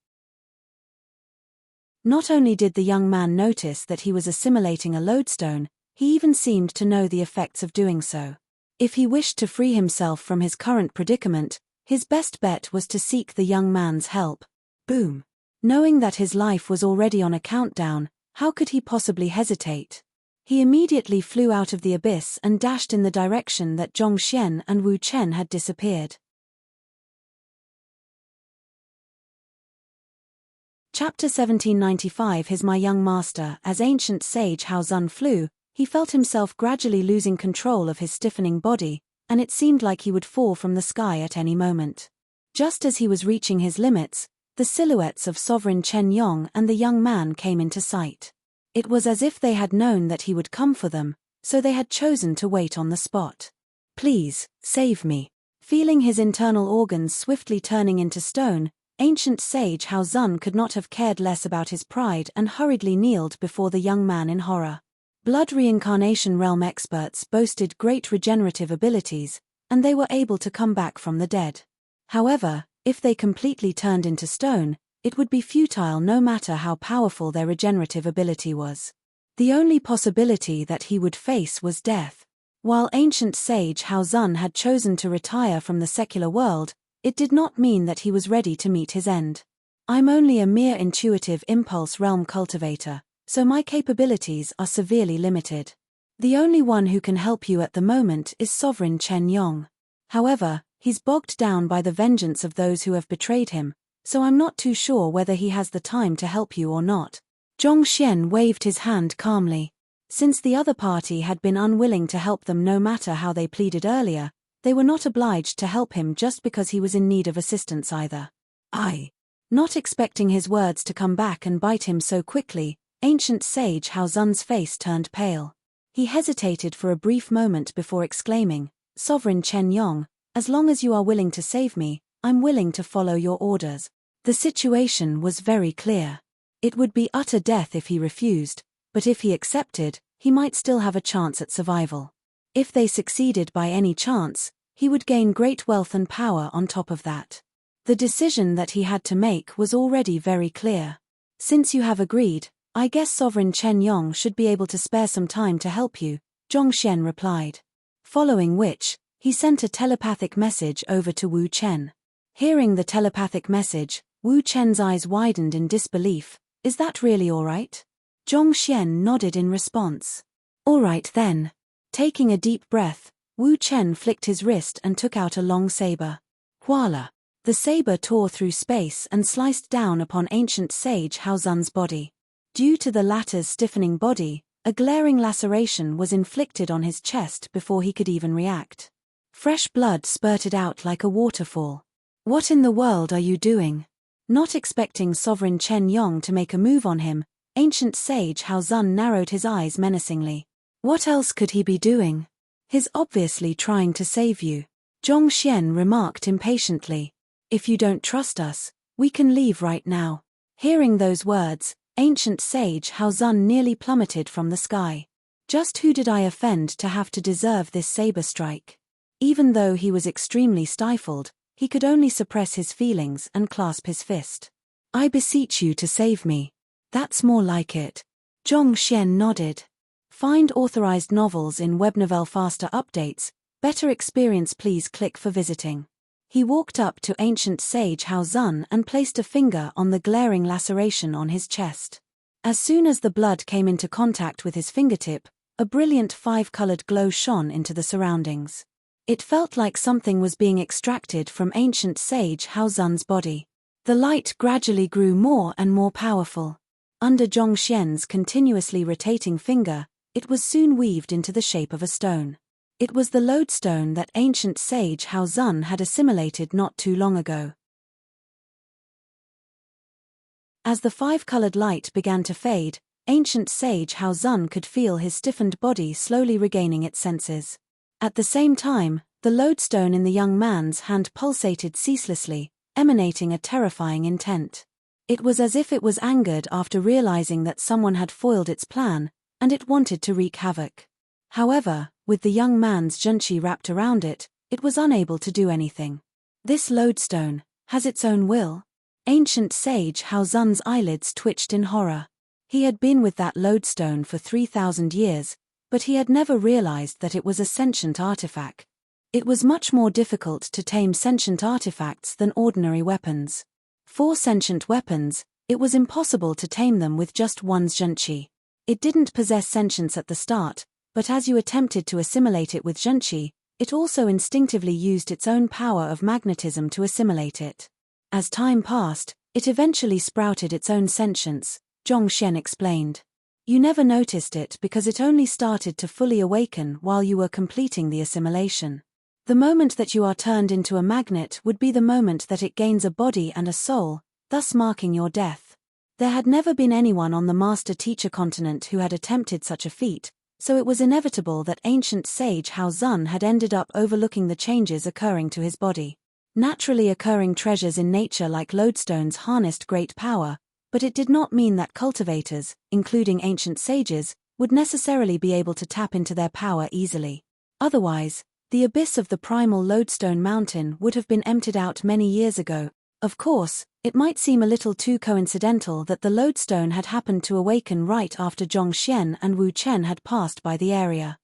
Not only did the young man notice that he was assimilating a lodestone, he even seemed to know the effects of doing so. If he wished to free himself from his current predicament, his best bet was to seek the young man's help. Boom. Knowing that his life was already on a countdown, how could he possibly hesitate? He immediately flew out of the abyss and dashed in the direction that Zhongxian and Wu Chen had disappeared. Chapter 1795 His My Young Master. As ancient sage Hao Zun flew, he felt himself gradually losing control of his stiffening body, and it seemed like he would fall from the sky at any moment. Just as he was reaching his limits, the silhouettes of Sovereign Chen Yong and the young man came into sight. It was as if they had known that he would come for them, so they had chosen to wait on the spot. Please, save me. Feeling his internal organs swiftly turning into stone, ancient sage Hao Zun could not have cared less about his pride and hurriedly kneeled before the young man in horror. Blood reincarnation realm experts boasted great regenerative abilities, and they were able to come back from the dead. However, if they completely turned into stone, it would be futile no matter how powerful their regenerative ability was. The only possibility that he would face was death. While ancient sage Hao Zun had chosen to retire from the secular world, it did not mean that he was ready to meet his end. I'm only a mere intuitive impulse realm cultivator, so my capabilities are severely limited. The only one who can help you at the moment is Sovereign Chen Yong. However, he's bogged down by the vengeance of those who have betrayed him, so I'm not too sure whether he has the time to help you or not. Zhongxian waved his hand calmly. Since the other party had been unwilling to help them no matter how they pleaded earlier, they were not obliged to help him just because he was in need of assistance either. Not expecting his words to come back and bite him so quickly, ancient sage Hao Zun's face turned pale. He hesitated for a brief moment before exclaiming, Sovereign Chen Yong, as long as you are willing to save me, I'm willing to follow your orders. The situation was very clear. It would be utter death if he refused, but if he accepted, he might still have a chance at survival. If they succeeded by any chance, he would gain great wealth and power on top of that. The decision that he had to make was already very clear. Since you have agreed, I guess Sovereign Chen Yong should be able to spare some time to help you, Zhongxian replied. Following which, he sent a telepathic message over to Wu Chen. Hearing the telepathic message, Wu Chen's eyes widened in disbelief. Is that really all right? Zhongxian nodded in response. All right then. Taking a deep breath, Wu Chen flicked his wrist and took out a long saber. Voila! The saber tore through space and sliced down upon ancient sage Hao Zun's body. Due to the latter's stiffening body, a glaring laceration was inflicted on his chest before he could even react. Fresh blood spurted out like a waterfall. What in the world are you doing? Not expecting Sovereign Chen Yong to make a move on him, ancient sage Hao Zun narrowed his eyes menacingly. What else could he be doing? He's obviously trying to save you. Zhongxian remarked impatiently. If you don't trust us, we can leave right now. Hearing those words, ancient sage Hao Zun nearly plummeted from the sky. Just who did I offend to have to deserve this saber strike? Even though he was extremely stifled, he could only suppress his feelings and clasp his fist. I beseech you to save me. That's more like it. Zhongxian nodded. Find authorized novels in Webnovel Faster Updates. Better experience, please click for visiting. He walked up to ancient sage Hao Zun and placed a finger on the glaring laceration on his chest. As soon as the blood came into contact with his fingertip, a brilliant five-colored glow shone into the surroundings. It felt like something was being extracted from ancient sage Hao Zun's body. The light gradually grew more and more powerful. Under Zhongxian's continuously rotating finger, it was soon weaved into the shape of a stone. It was the lodestone that ancient sage Hao Zun had assimilated not too long ago. As the five-colored light began to fade, ancient sage Hao Zun could feel his stiffened body slowly regaining its senses. At the same time, the lodestone in the young man's hand pulsated ceaselessly, emanating a terrifying intent. It was as if it was angered after realizing that someone had foiled its plan, and it wanted to wreak havoc. However, with the young man's junchi wrapped around it, it was unable to do anything. This lodestone has its own will? Ancient sage Hao Zun's eyelids twitched in horror. He had been with that lodestone for 3,000 years, but he had never realized that it was a sentient artifact. It was much more difficult to tame sentient artifacts than ordinary weapons. For sentient weapons, it was impossible to tame them with just one's junchi. It didn't possess sentience at the start, but as you attempted to assimilate it with junchi, it also instinctively used its own power of magnetism to assimilate it. As time passed, it eventually sprouted its own sentience, Zhongxian explained. You never noticed it because it only started to fully awaken while you were completing the assimilation. The moment that you are turned into a magnet would be the moment that it gains a body and a soul, thus marking your death. There had never been anyone on the master-teacher continent who had attempted such a feat, so it was inevitable that ancient sage Hao Zun had ended up overlooking the changes occurring to his body. Naturally occurring treasures in nature like lodestones harnessed great power, but it did not mean that cultivators, including ancient sages, would necessarily be able to tap into their power easily. Otherwise, the abyss of the primal lodestone mountain would have been emptied out many years ago. Of course, it might seem a little too coincidental that the lodestone had happened to awaken right after Zhongxian and Wu Chen had passed by the area.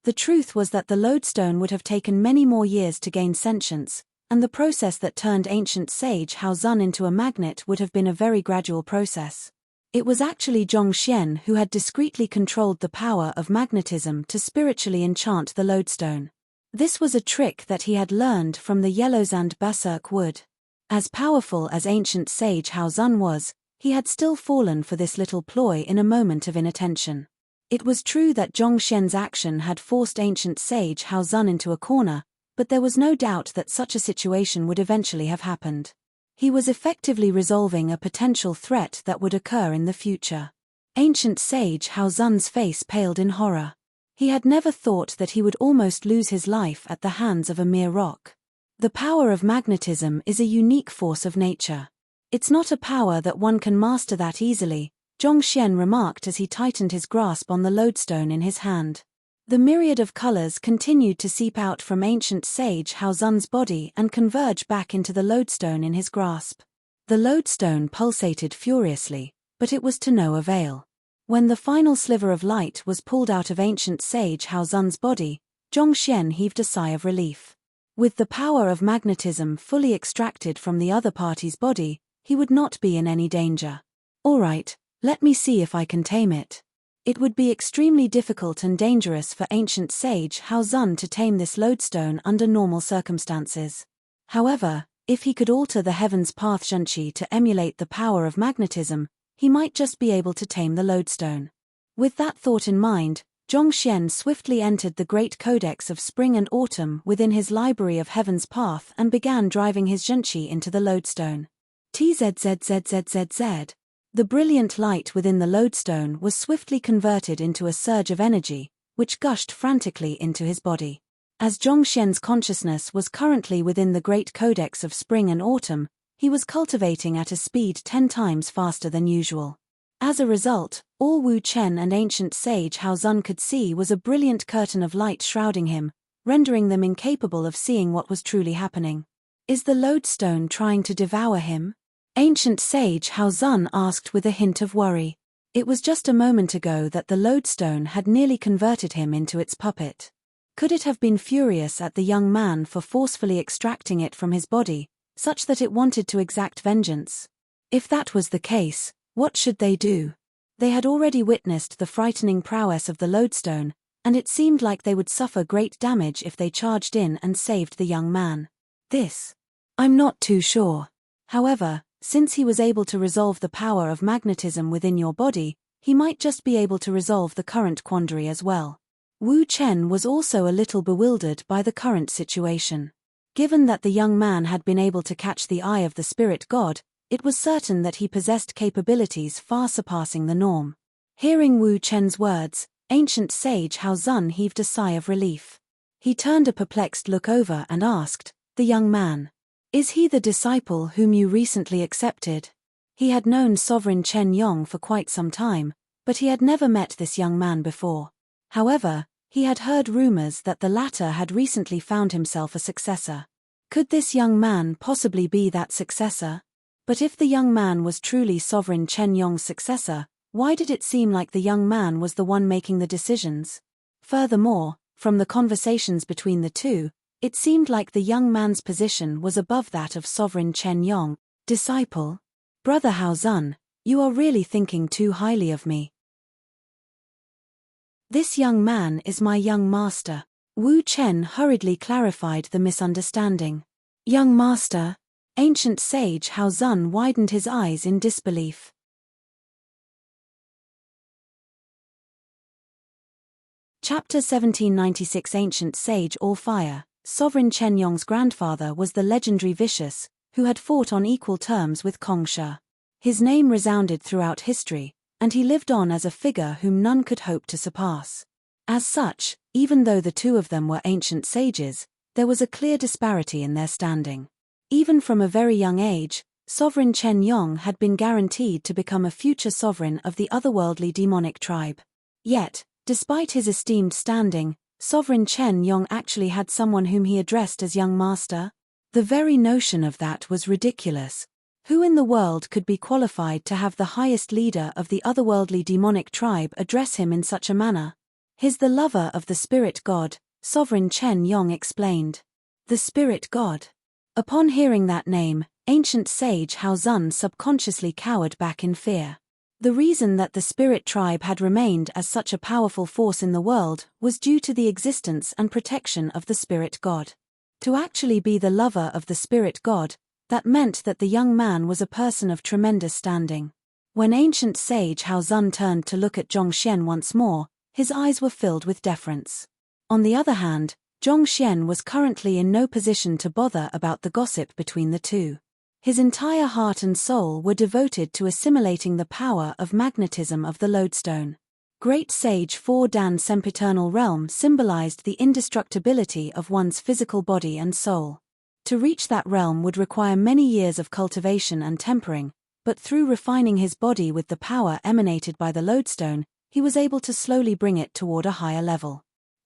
The truth was that the lodestone would have taken many more years to gain sentience, and the process that turned ancient sage Hao Zun into a magnet would have been a very gradual process. It was actually Zhongxian who had discreetly controlled the power of magnetism to spiritually enchant the lodestone. This was a trick that he had learned from the Yellowsand Berserk Wood. As powerful as ancient sage Hao Zun was, he had still fallen for this little ploy in a moment of inattention. It was true that Zhongxian's action had forced ancient sage Hao Zun into a corner, but there was no doubt that such a situation would eventually have happened. He was effectively resolving a potential threat that would occur in the future. Ancient sage Hao Zun's face paled in horror. He had never thought that he would almost lose his life at the hands of a mere rock. The power of magnetism is a unique force of nature. It's not a power that one can master that easily, Zhongxian remarked as he tightened his grasp on the lodestone in his hand. The myriad of colors continued to seep out from ancient sage Hao Zun's body and converge back into the lodestone in his grasp. The lodestone pulsated furiously, but it was to no avail. When the final sliver of light was pulled out of ancient sage Hao Zun's body, Zhongxian heaved a sigh of relief. With the power of magnetism fully extracted from the other party's body, he would not be in any danger. All right, let me see if I can tame it. It would be extremely difficult and dangerous for ancient sage Hao Zun to tame this lodestone under normal circumstances. However, if he could alter the heaven's path Zhenqi to emulate the power of magnetism, he might just be able to tame the lodestone. With that thought in mind, Zhongxian swiftly entered the great codex of spring and autumn within his library of heaven's path and began driving his Zhenqi into the lodestone. Tzzzzzzzz. The brilliant light within the lodestone was swiftly converted into a surge of energy, which gushed frantically into his body. As Zhongxian's consciousness was currently within the great codex of spring and autumn, he was cultivating at a speed 10 times faster than usual. As a result, all Wu Chen and ancient sage Hao Zun could see was a brilliant curtain of light shrouding him, rendering them incapable of seeing what was truly happening. Is the lodestone trying to devour him? Ancient sage Hao Zun asked with a hint of worry. It was just a moment ago that the lodestone had nearly converted him into its puppet. Could it have been furious at the young man for forcefully extracting it from his body, such that it wanted to exact vengeance? If that was the case, what should they do? They had already witnessed the frightening prowess of the lodestone, and it seemed like they would suffer great damage if they charged in and saved the young man. I'm not too sure. However, since he was able to resolve the power of magnetism within your body, he might just be able to resolve the current quandary as well. Wu Chen was also a little bewildered by the current situation. Given that the young man had been able to catch the eye of the spirit god, it was certain that he possessed capabilities far surpassing the norm. Hearing Wu Chen's words, ancient sage Hao Zun heaved a sigh of relief. He turned a perplexed look over and asked, "The young man. Is he the disciple whom you recently accepted?" He had known Sovereign Chen Yong for quite some time, but he had never met this young man before. However, he had heard rumors that the latter had recently found himself a successor. Could this young man possibly be that successor? But if the young man was truly Sovereign Chen Yong's successor, why did it seem like the young man was the one making the decisions? Furthermore, from the conversations between the two, it seemed like the young man's position was above that of Sovereign Chen Yong. Disciple? Brother Hao Zun, you are really thinking too highly of me. This young man is my young master. Wu Chen hurriedly clarified the misunderstanding. Young master? Ancient sage Hao Zun widened his eyes in disbelief. Chapter 1796. Ancient sage All Fire. Sovereign Chen Yong's grandfather was the legendary Vicious, who had fought on equal terms with Kong Shi. His name resounded throughout history, and he lived on as a figure whom none could hope to surpass. As such, even though the two of them were ancient sages, there was a clear disparity in their standing. Even from a very young age, Sovereign Chen Yong had been guaranteed to become a future sovereign of the otherworldly demonic tribe. Yet, despite his esteemed standing, Sovereign Chen Yong actually had someone whom he addressed as young master. The very notion of that was ridiculous. Who in the world could be qualified to have the highest leader of the otherworldly demonic tribe address him in such a manner? He's the lover of the spirit god, Sovereign Chen Yong explained. The spirit god. Upon hearing that name, ancient sage Hao Zun subconsciously cowered back in fear. The reason that the spirit tribe had remained as such a powerful force in the world was due to the existence and protection of the spirit god. To actually be the lover of the spirit god, that meant that the young man was a person of tremendous standing. When ancient sage Hao Zun turned to look at Zhongxian once more, his eyes were filled with deference. On the other hand, Zhongxian was currently in no position to bother about the gossip between the two. His entire heart and soul were devoted to assimilating the power of magnetism of the lodestone. Great Sage 4 Dan's sempiternal realm symbolized the indestructibility of one's physical body and soul. To reach that realm would require many years of cultivation and tempering, but through refining his body with the power emanated by the lodestone, he was able to slowly bring it toward a higher level.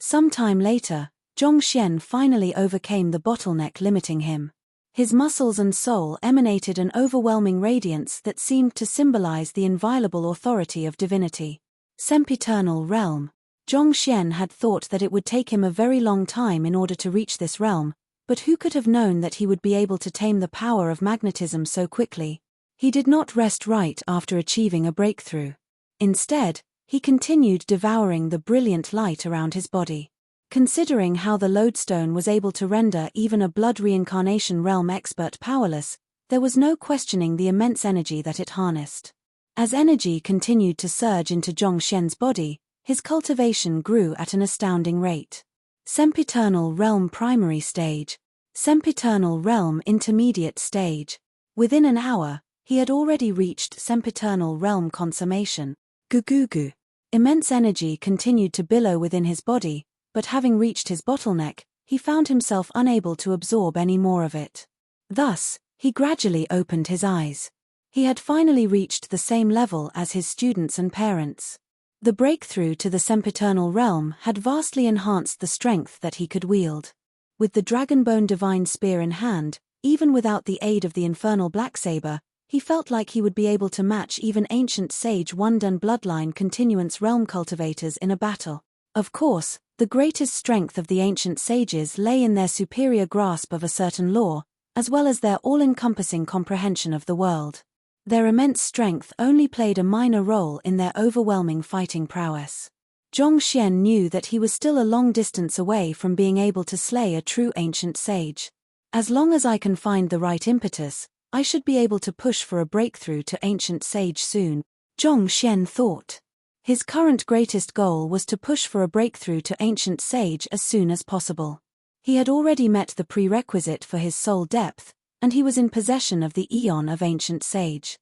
Sometime later, Zhongxian finally overcame the bottleneck limiting him. His muscles and soul emanated an overwhelming radiance that seemed to symbolize the inviolable authority of divinity. Sempiternal realm. Zhongxian had thought that it would take him a very long time in order to reach this realm, but who could have known that he would be able to tame the power of magnetism so quickly? He did not rest right after achieving a breakthrough. Instead, he continued devouring the brilliant light around his body. Considering how the lodestone was able to render even a blood reincarnation realm expert powerless, there was no questioning the immense energy that it harnessed. As energy continued to surge into Zhongxian's body, his cultivation grew at an astounding rate. Sempiternal realm primary stage. Sempiternal realm intermediate stage. Within an hour, he had already reached sempiternal realm consummation. Gugugu. Immense energy continued to billow within his body, but having reached his bottleneck, he found himself unable to absorb any more of it. Thus, he gradually opened his eyes. He had finally reached the same level as his students and parents. The breakthrough to the sempiternal realm had vastly enhanced the strength that he could wield. With the dragonbone divine spear in hand, even without the aid of the infernal black saber, he felt like he would be able to match even ancient sage Wundan bloodline continuance realm cultivators in a battle. Of course, the greatest strength of the ancient sages lay in their superior grasp of a certain law, as well as their all-encompassing comprehension of the world. Their immense strength only played a minor role in their overwhelming fighting prowess. Zhongxian knew that he was still a long distance away from being able to slay a true ancient sage. As long as I can find the right impetus, I should be able to push for a breakthrough to ancient sage soon, Zhongxian thought. His current greatest goal was to push for a breakthrough to ancient sage as soon as possible. He had already met the prerequisite for his soul depth, and he was in possession of the eon of ancient sage.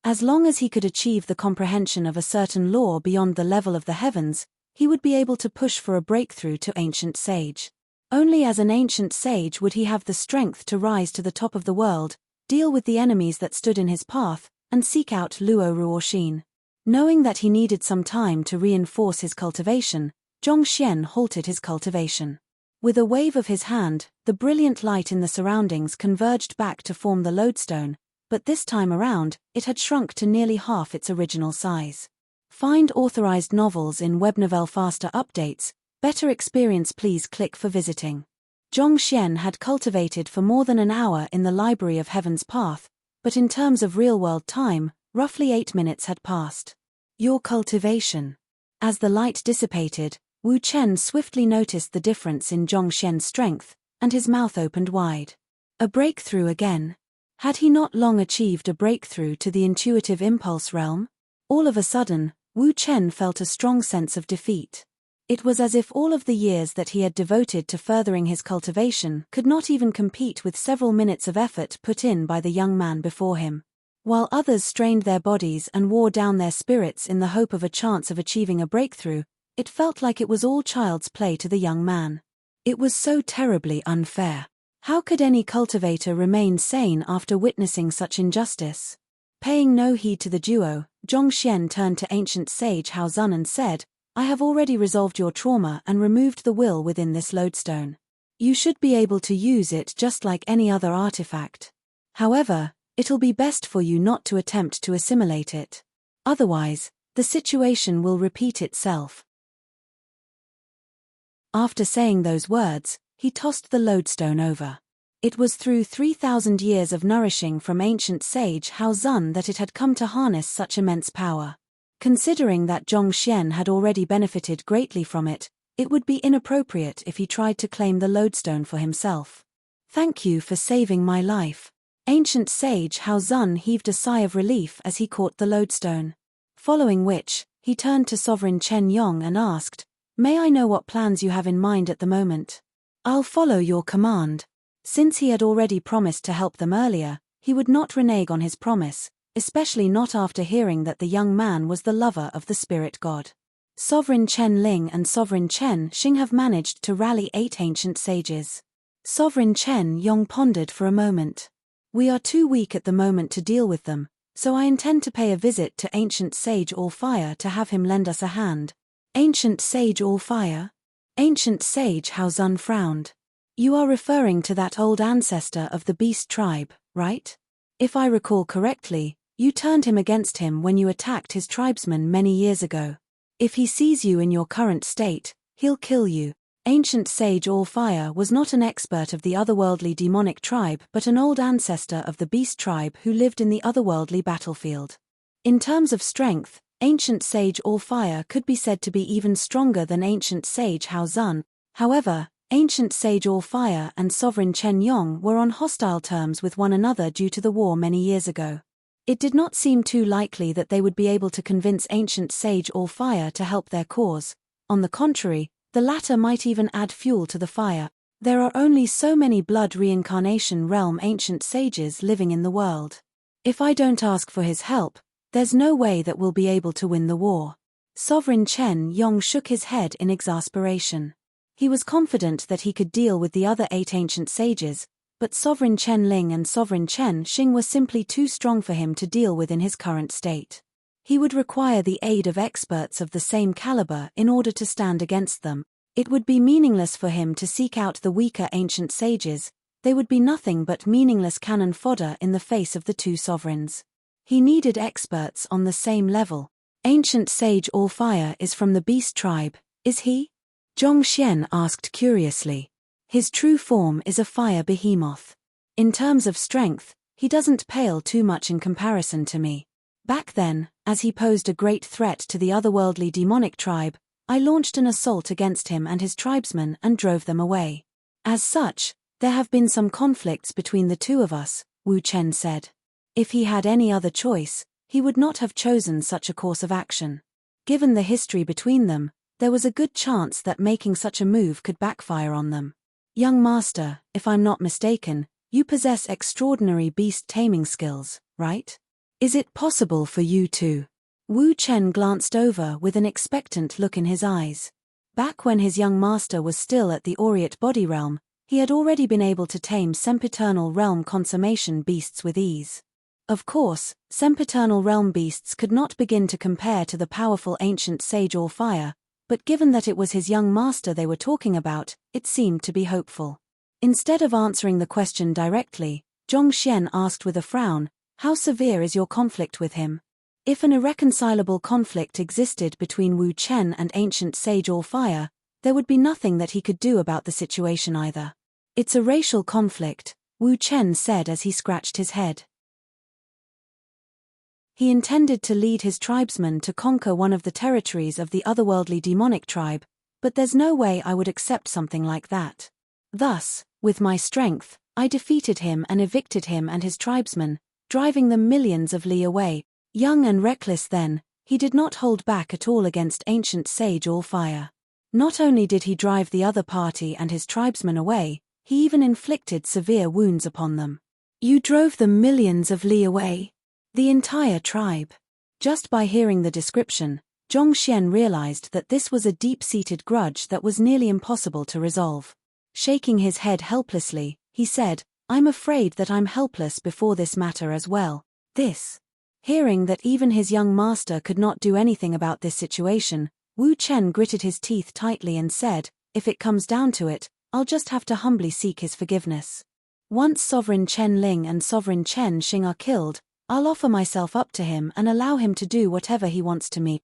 As long as he could achieve the comprehension of a certain law beyond the level of the heavens, he would be able to push for a breakthrough to ancient sage. Only as an ancient sage would he have the strength to rise to the top of the world, deal with the enemies that stood in his path, and seek out Luo Ruoxin. Knowing that he needed some time to reinforce his cultivation, Zhongxian halted his cultivation. With a wave of his hand, the brilliant light in the surroundings converged back to form the lodestone, but this time around, it had shrunk to nearly half its original size. Find authorized novels in WebNovel faster updates. Better experience, please click for visiting. Zhongxian had cultivated for more than an hour in the Library of Heaven's Path, but in terms of real-world time, roughly 8 minutes had passed. Your cultivation. As the light dissipated, Wu Chen swiftly noticed the difference in Zhongxian's strength, and his mouth opened wide. A breakthrough again. Had he not long achieved a breakthrough to the intuitive impulse realm? All of a sudden, Wu Chen felt a strong sense of defeat. It was as if all of the years that he had devoted to furthering his cultivation could not even compete with several minutes of effort put in by the young man before him. While others strained their bodies and wore down their spirits in the hope of a chance of achieving a breakthrough, it felt like it was all child's play to the young man. It was so terribly unfair. How could any cultivator remain sane after witnessing such injustice? Paying no heed to the duo, Zhongxian turned to ancient sage Hao Zun and said, I have already resolved your trauma and removed the will within this lodestone. You should be able to use it just like any other artifact. However, it'll be best for you not to attempt to assimilate it. Otherwise, the situation will repeat itself. After saying those words, he tossed the lodestone over. It was through 3,000 years of nourishing from ancient sage Hao Zun that it had come to harness such immense power. Considering that Zhongxian had already benefited greatly from it, it would be inappropriate if he tried to claim the lodestone for himself. Thank you for saving my life. Ancient sage Hao Zun heaved a sigh of relief as he caught the lodestone. Following which, he turned to Sovereign Chen Yong and asked, May I know what plans you have in mind at the moment? I'll follow your command. Since he had already promised to help them earlier, he would not renege on his promise, especially not after hearing that the young man was the lover of the spirit god. Sovereign Chen Ling and Sovereign Chen Xing have managed to rally 8 ancient sages. Sovereign Chen Yong pondered for a moment. We are too weak at the moment to deal with them, so I intend to pay a visit to ancient sage All Fire to have him lend us a hand. Ancient sage all fire? Ancient sage Hao Zun frowned. You are referring to that old ancestor of the beast tribe, right? If I recall correctly, you turned him against him when you attacked his tribesmen many years ago. If he sees you in your current state, he'll kill you. Ancient sage all fire was not an expert of the otherworldly demonic tribe but an old ancestor of the beast tribe who lived in the otherworldly battlefield. In terms of strength, ancient sage all fire could be said to be even stronger than ancient sage Hao Zun. However, ancient sage all fire and sovereign Chen Yong were on hostile terms with one another due to the war many years ago. It did not seem too likely that they would be able to convince ancient sage all fire to help their cause. On the contrary, the latter might even add fuel to the fire. There are only so many blood reincarnation realm ancient sages living in the world. If I don't ask for his help, there's no way that we'll be able to win the war. Sovereign Chen Yong shook his head in exasperation. He was confident that he could deal with the other 8 ancient sages, but Sovereign Chen Ling and Sovereign Chen Xing were simply too strong for him to deal with in his current state. He would require the aid of experts of the same caliber in order to stand against them. It would be meaningless for him to seek out the weaker ancient sages. They would be nothing but meaningless cannon fodder in the face of the 2 sovereigns. He needed experts on the same level. Ancient sage all fire is from the beast tribe, is he? Zhong Xian asked curiously. His true form is a fire behemoth. In terms of strength, he doesn't pale too much in comparison to me. Back then, as he posed a great threat to the otherworldly demonic tribe, I launched an assault against him and his tribesmen and drove them away. As such, there have been some conflicts between the 2 of us, Wu Chen said. If he had any other choice, he would not have chosen such a course of action. Given the history between them, there was a good chance that making such a move could backfire on them. Young master, if I'm not mistaken, you possess extraordinary beast taming skills, right? Is it possible for you to? Wu Chen glanced over with an expectant look in his eyes. Back when his young master was still at the Aureate body realm, he had already been able to tame sempiternal realm consummation beasts with ease. Of course, sempiternal realm beasts could not begin to compare to the powerful ancient sage all fire, but given that it was his young master they were talking about, it seemed to be hopeful. Instead of answering the question directly, Zhong Xian asked with a frown, how severe is your conflict with him? If an irreconcilable conflict existed between Wu Chen and ancient sage all fire, there would be nothing that he could do about the situation either. It's a racial conflict, Wu Chen said as he scratched his head. He intended to lead his tribesmen to conquer one of the territories of the otherworldly demonic tribe, but there's no way I would accept something like that. Thus, with my strength, I defeated him and evicted him and his tribesmen, driving them millions of li away. Young and reckless then, he did not hold back at all against ancient sage all fire. Not only did he drive the other party and his tribesmen away, he even inflicted severe wounds upon them. You drove them millions of li away? The entire tribe. Just by hearing the description, Zhong Xian realized that this was a deep-seated grudge that was nearly impossible to resolve. Shaking his head helplessly, he said, I'm afraid that I'm helpless before this matter as well. Hearing that even his young master could not do anything about this situation, Wu Chen gritted his teeth tightly and said, if it comes down to it, I'll just have to humbly seek his forgiveness. Once Sovereign Chen Ling and Sovereign Chen Xing are killed, I'll offer myself up to him and allow him to do whatever he wants to me.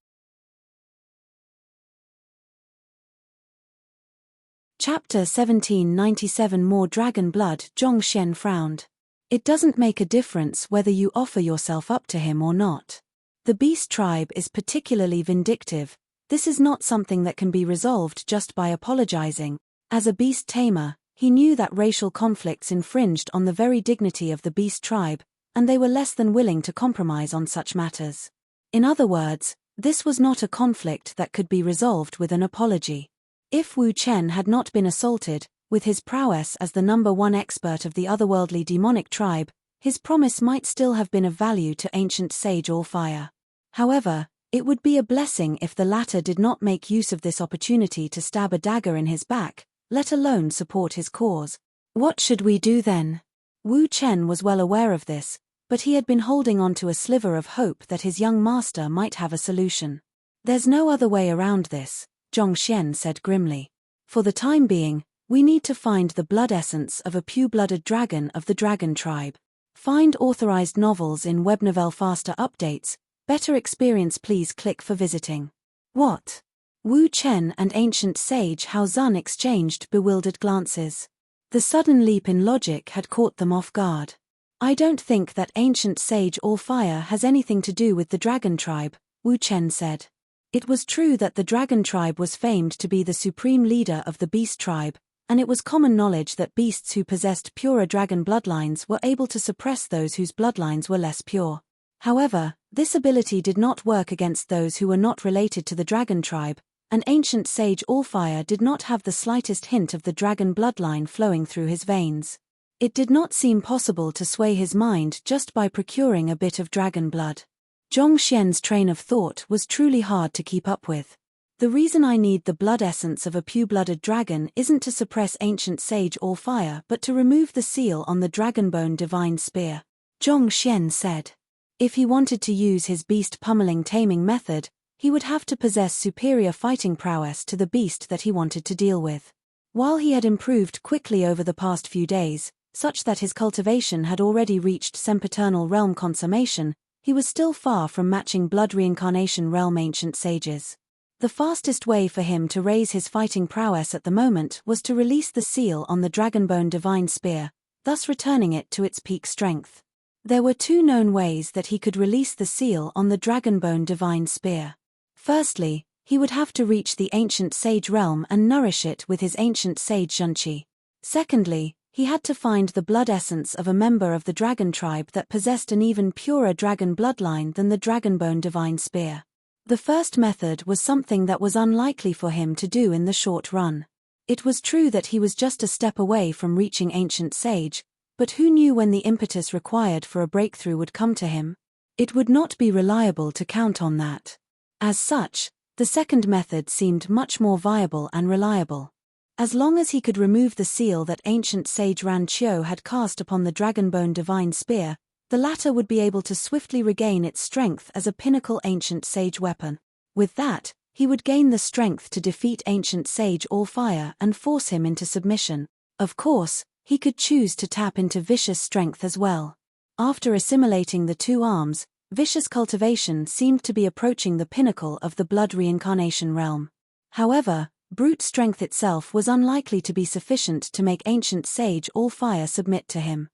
Chapter 1797 More Dragon Blood. Zhong Xian frowned. It doesn't make a difference whether you offer yourself up to him or not. The beast tribe is particularly vindictive. This is not something that can be resolved just by apologizing. As a beast tamer, he knew that racial conflicts infringed on the very dignity of the beast tribe, and they were less than willing to compromise on such matters. In other words, this was not a conflict that could be resolved with an apology. If Wu Chen had not been assaulted, with his prowess as the #1 expert of the otherworldly demonic tribe, his promise might still have been of value to ancient sage all fire. However, it would be a blessing if the latter did not make use of this opportunity to stab a dagger in his back, let alone support his cause. What should we do then? Wu Chen was well aware of this, but he had been holding on to a sliver of hope that his young master might have a solution. There's no other way around this, Zhongxian said grimly. For the time being, we need to find the blood essence of a pure-blooded dragon of the dragon tribe. Find authorized novels in webnovel faster updates. Better experience, please click for visiting. What? Wu Chen and ancient sage Hao Zun exchanged bewildered glances. The sudden leap in logic had caught them off guard. I don't think that ancient sage All Fire has anything to do with the dragon tribe, Wu Chen said. It was true that the dragon tribe was famed to be the supreme leader of the beast tribe, and it was common knowledge that beasts who possessed purer dragon bloodlines were able to suppress those whose bloodlines were less pure. However, this ability did not work against those who were not related to the dragon tribe, and ancient sage Allfire did not have the slightest hint of the dragon bloodline flowing through his veins. It did not seem possible to sway his mind just by procuring a bit of dragon blood. Zhongxian's train of thought was truly hard to keep up with. The reason I need the blood essence of a pure-blooded dragon isn't to suppress ancient sage Allfire but to remove the seal on the dragonbone divine spear, Zhongxian said. If he wanted to use his beast pummeling taming method, he would have to possess superior fighting prowess to the beast that he wanted to deal with. While he had improved quickly over the past few days, such that his cultivation had already reached sempiternal realm consummation, he was still far from matching blood reincarnation realm ancient sages. The fastest way for him to raise his fighting prowess at the moment was to release the seal on the dragonbone divine spear, thus returning it to its peak strength. There were two known ways that he could release the seal on the dragonbone divine spear. Firstly, he would have to reach the ancient sage realm and nourish it with his ancient sage Zhunqi. Secondly, he had to find the blood essence of a member of the dragon tribe that possessed an even purer dragon bloodline than the dragonbone divine spear. The first method was something that was unlikely for him to do in the short run. It was true that he was just a step away from reaching ancient sage, but who knew when the impetus required for a breakthrough would come to him? It would not be reliable to count on that. As such, the second method seemed much more viable and reliable. As long as he could remove the seal that ancient sage Ran Qiu had cast upon the dragonbone divine spear, the latter would be able to swiftly regain its strength as a pinnacle ancient sage weapon. With that, he would gain the strength to defeat ancient sage Allfire and force him into submission. Of course, he could choose to tap into vicious strength as well. After assimilating the two arms, vicious cultivation seemed to be approaching the pinnacle of the blood reincarnation realm. However, brute strength itself was unlikely to be sufficient to make ancient sage Allfire submit to him.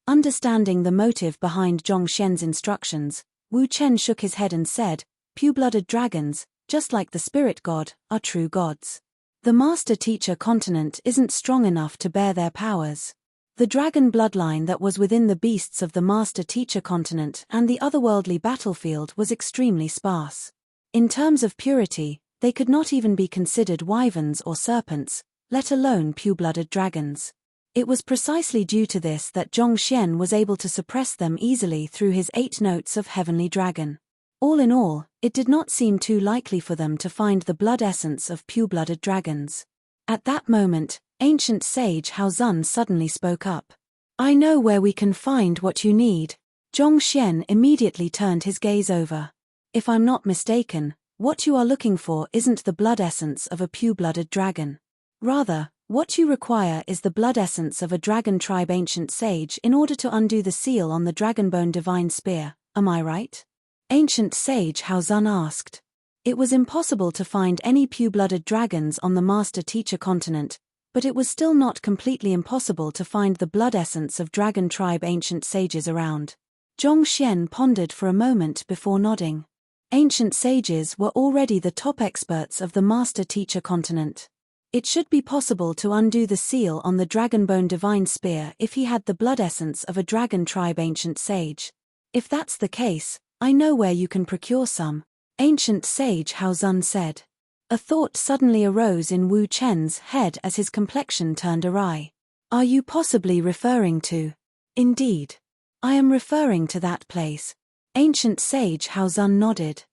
Understanding the motive behind Zhongxian's instructions, Wu Chen shook his head and said, "Pure-blooded dragons, just like the spirit god, are true gods. The master-teacher continent isn't strong enough to bear their powers. The dragon bloodline that was within the beasts of the master-teacher continent and the otherworldly battlefield was extremely sparse. In terms of purity, they could not even be considered wyverns or serpents, let alone pure-blooded dragons. It was precisely due to this that Zhongxian was able to suppress them easily through his 8 notes of heavenly dragon. All in all, it did not seem too likely for them to find the blood essence of pure-blooded dragons. At that moment, ancient sage Hao Zun suddenly spoke up. "I know where we can find what you need." Zhongxian immediately turned his gaze over. "If I'm not mistaken, what you are looking for isn't the blood essence of a pure-blooded dragon. Rather, what you require is the blood essence of a dragon tribe ancient sage in order to undo the seal on the dragonbone divine spear, am I right?" Ancient sage Hao Zun asked. It was impossible to find any pure-blooded dragons on the master-teacher continent, but it was still not completely impossible to find the blood essence of dragon tribe ancient sages around. Zhongxian pondered for a moment before nodding. Ancient sages were already the top experts of the master-teacher continent. It should be possible to undo the seal on the dragonbone divine spear if he had the blood essence of a dragon tribe ancient sage. If that's the case, I know where you can procure some, ancient sage Hao Zun said. A thought suddenly arose in Wu Chen's head as his complexion turned awry. Are you possibly referring to? Indeed. I am referring to that place. Ancient sage Hao Zun nodded.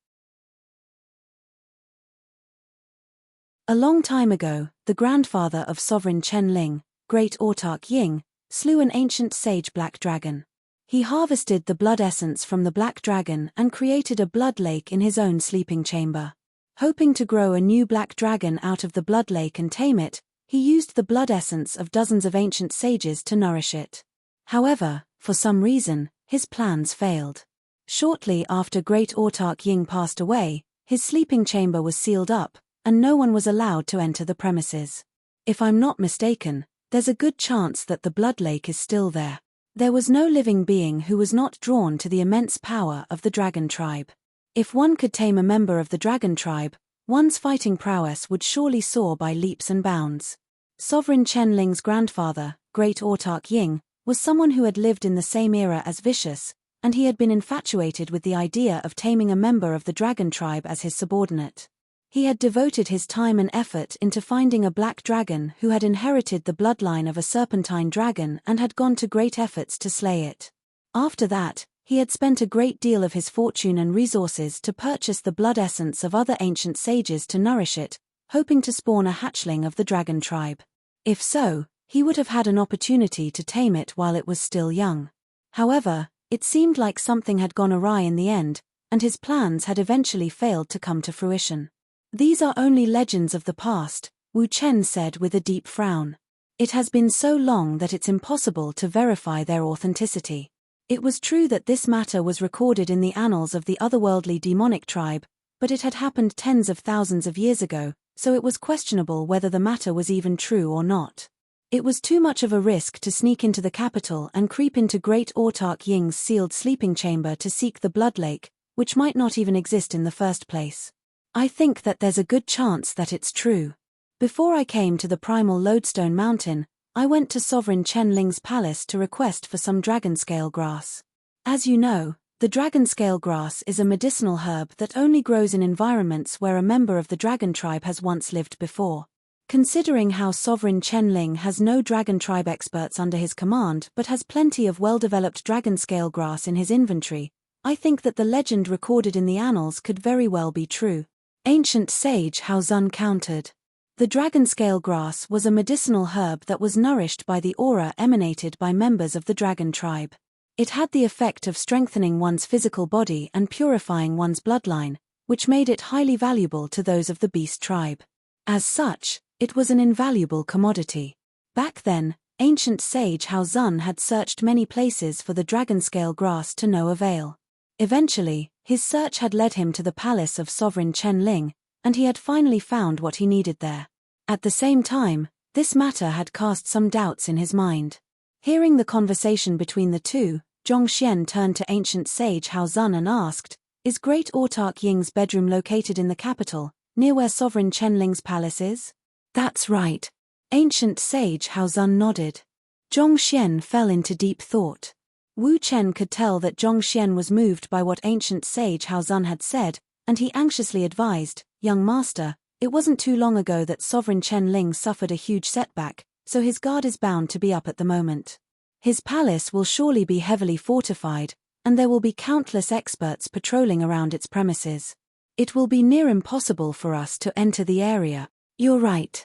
A long time ago, the grandfather of sovereign Chen Ling, great Autarch Ying, slew an ancient sage black dragon. He harvested the blood essence from the black dragon and created a blood lake in his own sleeping chamber. Hoping to grow a new black dragon out of the blood lake and tame it, he used the blood essence of dozens of ancient sages to nourish it. However, for some reason, his plans failed. Shortly after Great Autarch Ying passed away, his sleeping chamber was sealed up, and no one was allowed to enter the premises. If I'm not mistaken, there's a good chance that the blood lake is still there. There was no living being who was not drawn to the immense power of the dragon tribe. If one could tame a member of the dragon tribe, one's fighting prowess would surely soar by leaps and bounds. Sovereign Chen Ling's grandfather, Great Autarch Ying, was someone who had lived in the same era as Vicious, and he had been infatuated with the idea of taming a member of the dragon tribe as his subordinate. He had devoted his time and effort into finding a black dragon who had inherited the bloodline of a serpentine dragon and had gone to great efforts to slay it. After that, he had spent a great deal of his fortune and resources to purchase the blood essence of other ancient sages to nourish it, hoping to spawn a hatchling of the dragon tribe. If so, he would have had an opportunity to tame it while it was still young. However, it seemed like something had gone awry in the end, and his plans had eventually failed to come to fruition. "These are only legends of the past," Wu Chen said with a deep frown. "It has been so long that it's impossible to verify their authenticity." It was true that this matter was recorded in the annals of the otherworldly demonic tribe, but it had happened tens of thousands of years ago, so it was questionable whether the matter was even true or not. It was too much of a risk to sneak into the capital and creep into Great Autarch Ying's sealed sleeping chamber to seek the blood lake, which might not even exist in the first place. "I think that there's a good chance that it's true. Before I came to the primal lodestone mountain, I went to Sovereign Chen Ling's palace to request for some dragonscale grass. As you know, the dragonscale grass is a medicinal herb that only grows in environments where a member of the dragon tribe has once lived before. Considering how Sovereign Chen Ling has no dragon tribe experts under his command but has plenty of well-developed dragonscale grass in his inventory, I think that the legend recorded in the annals could very well be true." Ancient sage Hao Zun countered. The dragonscale grass was a medicinal herb that was nourished by the aura emanated by members of the dragon tribe. It had the effect of strengthening one's physical body and purifying one's bloodline, which made it highly valuable to those of the beast tribe. As such, it was an invaluable commodity. Back then, ancient sage Hao Zun had searched many places for the dragonscale grass to no avail. Eventually, his search had led him to the palace of Sovereign Chen Ling, and he had finally found what he needed there. At the same time, this matter had cast some doubts in his mind. Hearing the conversation between the two, Zhongxian turned to ancient sage Hao Zun and asked, "Is Great Autarch Ying's bedroom located in the capital, near where Sovereign Chen Ling's palace is?" "That's right." Ancient sage Hao Zun nodded. Zhongxian fell into deep thought. Wu Chen could tell that Zhongxian was moved by what ancient sage Hao Zun had said, and he anxiously advised, "Young master, it wasn't too long ago that Sovereign Chen Ling suffered a huge setback, so his guard is bound to be up at the moment. His palace will surely be heavily fortified, and there will be countless experts patrolling around its premises. It will be near impossible for us to enter the area." "You're right.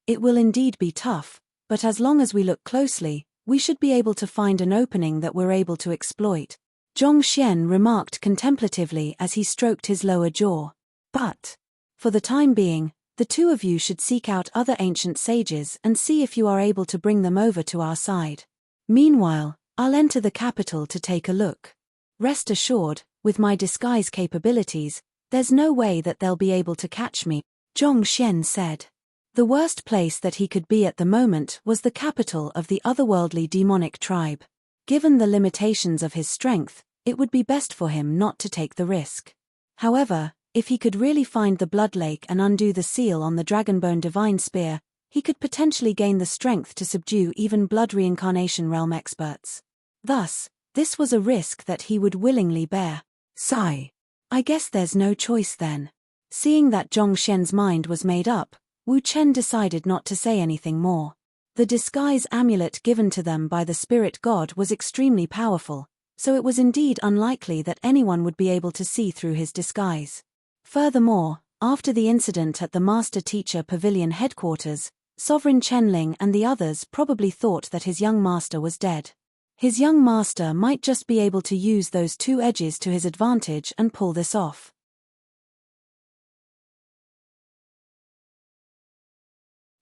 It will indeed be tough, but as long as we look closely, we should be able to find an opening that we're able to exploit," Zhongxian remarked contemplatively as he stroked his lower jaw. "But, for the time being, the two of you should seek out other ancient sages and see if you are able to bring them over to our side. Meanwhile, I'll enter the capital to take a look. Rest assured, with my disguise capabilities, there's no way that they'll be able to catch me," Zhongxian said. The worst place that he could be at the moment was the capital of the otherworldly demonic tribe. Given the limitations of his strength, it would be best for him not to take the risk. However, if he could really find the blood lake and undo the seal on the Dragonbone divine spear, he could potentially gain the strength to subdue even blood reincarnation realm experts. Thus, this was a risk that he would willingly bear. Sigh. "I guess there's no choice then." Seeing that Zhongxian's mind was made up, Wu Chen decided not to say anything more. The disguise amulet given to them by the spirit god was extremely powerful, so it was indeed unlikely that anyone would be able to see through his disguise. Furthermore, after the incident at the Master Teacher Pavilion headquarters, Sovereign Chenling and the others probably thought that his young master was dead. His young master might just be able to use those two edges to his advantage and pull this off.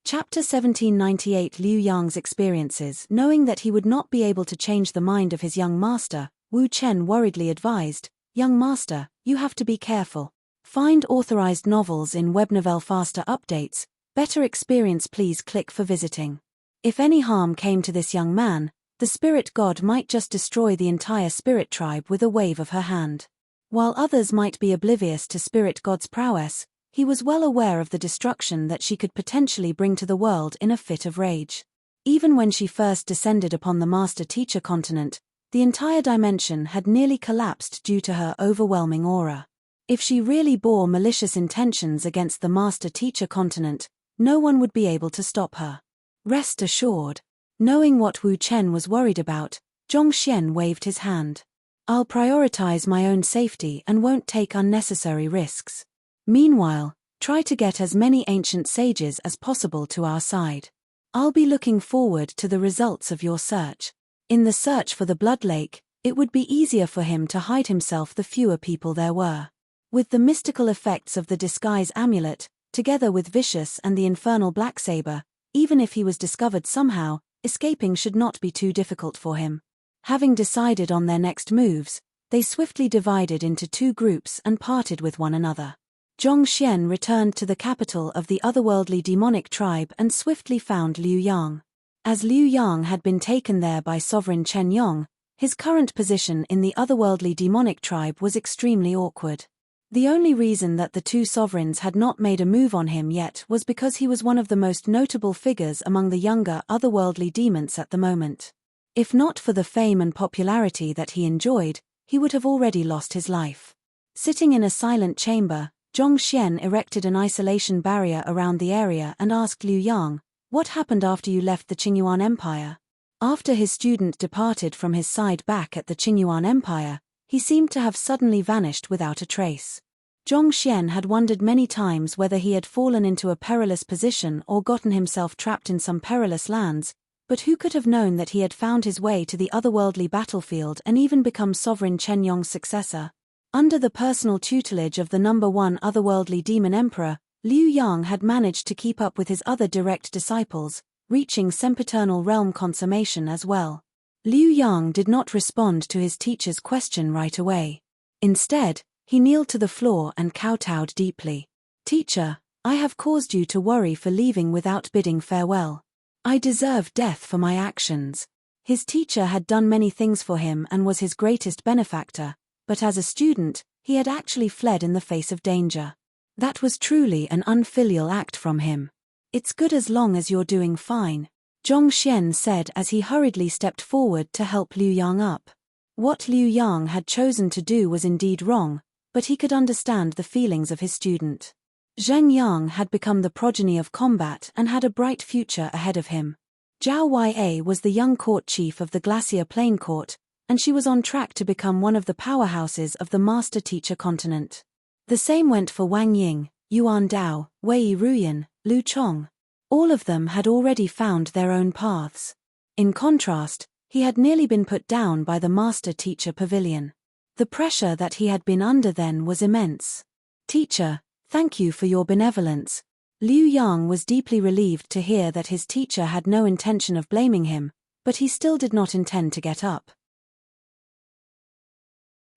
Chapter 1798. Liu Yang's experiences. Knowing that he would not be able to change the mind of his young master, Wu Chen worriedly advised, "Young master, you have to be careful. Find authorized novels in Webnovel faster updates. Better experience, please click for visiting." If any harm came to this young man, the spirit god might just destroy the entire spirit tribe with a wave of her hand. While others might be oblivious to spirit god's prowess, he was well aware of the destruction that she could potentially bring to the world in a fit of rage. Even when she first descended upon the master-teacher continent, the entire dimension had nearly collapsed due to her overwhelming aura. If she really bore malicious intentions against the master-teacher continent, no one would be able to stop her. Rest assured. Knowing what Wu Chen was worried about, Zhongxian waved his hand. "I'll prioritize my own safety and won't take unnecessary risks. Meanwhile, try to get as many ancient sages as possible to our side. I'll be looking forward to the results of your search." In the search for the Blood Lake, it would be easier for him to hide himself the fewer people there were. With the mystical effects of the disguise amulet, together with Vicious and the infernal Black Saber, even if he was discovered somehow, escaping should not be too difficult for him. Having decided on their next moves, they swiftly divided into two groups and parted with one another. Zhongxian returned to the capital of the otherworldly demonic tribe and swiftly found Liu Yang. As Liu Yang had been taken there by Sovereign Chen Yong, his current position in the otherworldly demonic tribe was extremely awkward. The only reason that the two sovereigns had not made a move on him yet was because he was one of the most notable figures among the younger otherworldly demons at the moment. If not for the fame and popularity that he enjoyed, he would have already lost his life. Sitting in a silent chamber, Zhongxian erected an isolation barrier around the area and asked Liu Yang, "What happened after you left the Qingyuan Empire?" After his student departed from his side back at the Qingyuan Empire, he seemed to have suddenly vanished without a trace. Zhongxian had wondered many times whether he had fallen into a perilous position or gotten himself trapped in some perilous lands, but who could have known that he had found his way to the otherworldly battlefield and even become Sovereign Chen Yong's successor? Under the personal tutelage of the #1 otherworldly demon emperor, Liu Yang had managed to keep up with his other direct disciples, reaching sempiternal realm consummation as well. Liu Yang did not respond to his teacher's question right away. Instead, he kneeled to the floor and kowtowed deeply. "Teacher, I have caused you to worry for leaving without bidding farewell. I deserve death for my actions." His teacher had done many things for him and was his greatest benefactor, but as a student, he had actually fled in the face of danger. That was truly an unfilial act from him. "It's good as long as you're doing fine," Zhongxian said as he hurriedly stepped forward to help Liu Yang up. What Liu Yang had chosen to do was indeed wrong, but he could understand the feelings of his student. Zheng Yang had become the progeny of combat and had a bright future ahead of him. Zhao Ya was the young court chief of the Glacier Plain Court, and she was on track to become one of the powerhouses of the master-teacher continent. The same went for Wang Ying, Yuan Dao, Wei Ruyan, Lu Chong. All of them had already found their own paths. In contrast, he had nearly been put down by the master-teacher pavilion. The pressure that he had been under then was immense. "Teacher, thank you for your benevolence." Liu Yang was deeply relieved to hear that his teacher had no intention of blaming him, but he still did not intend to get up.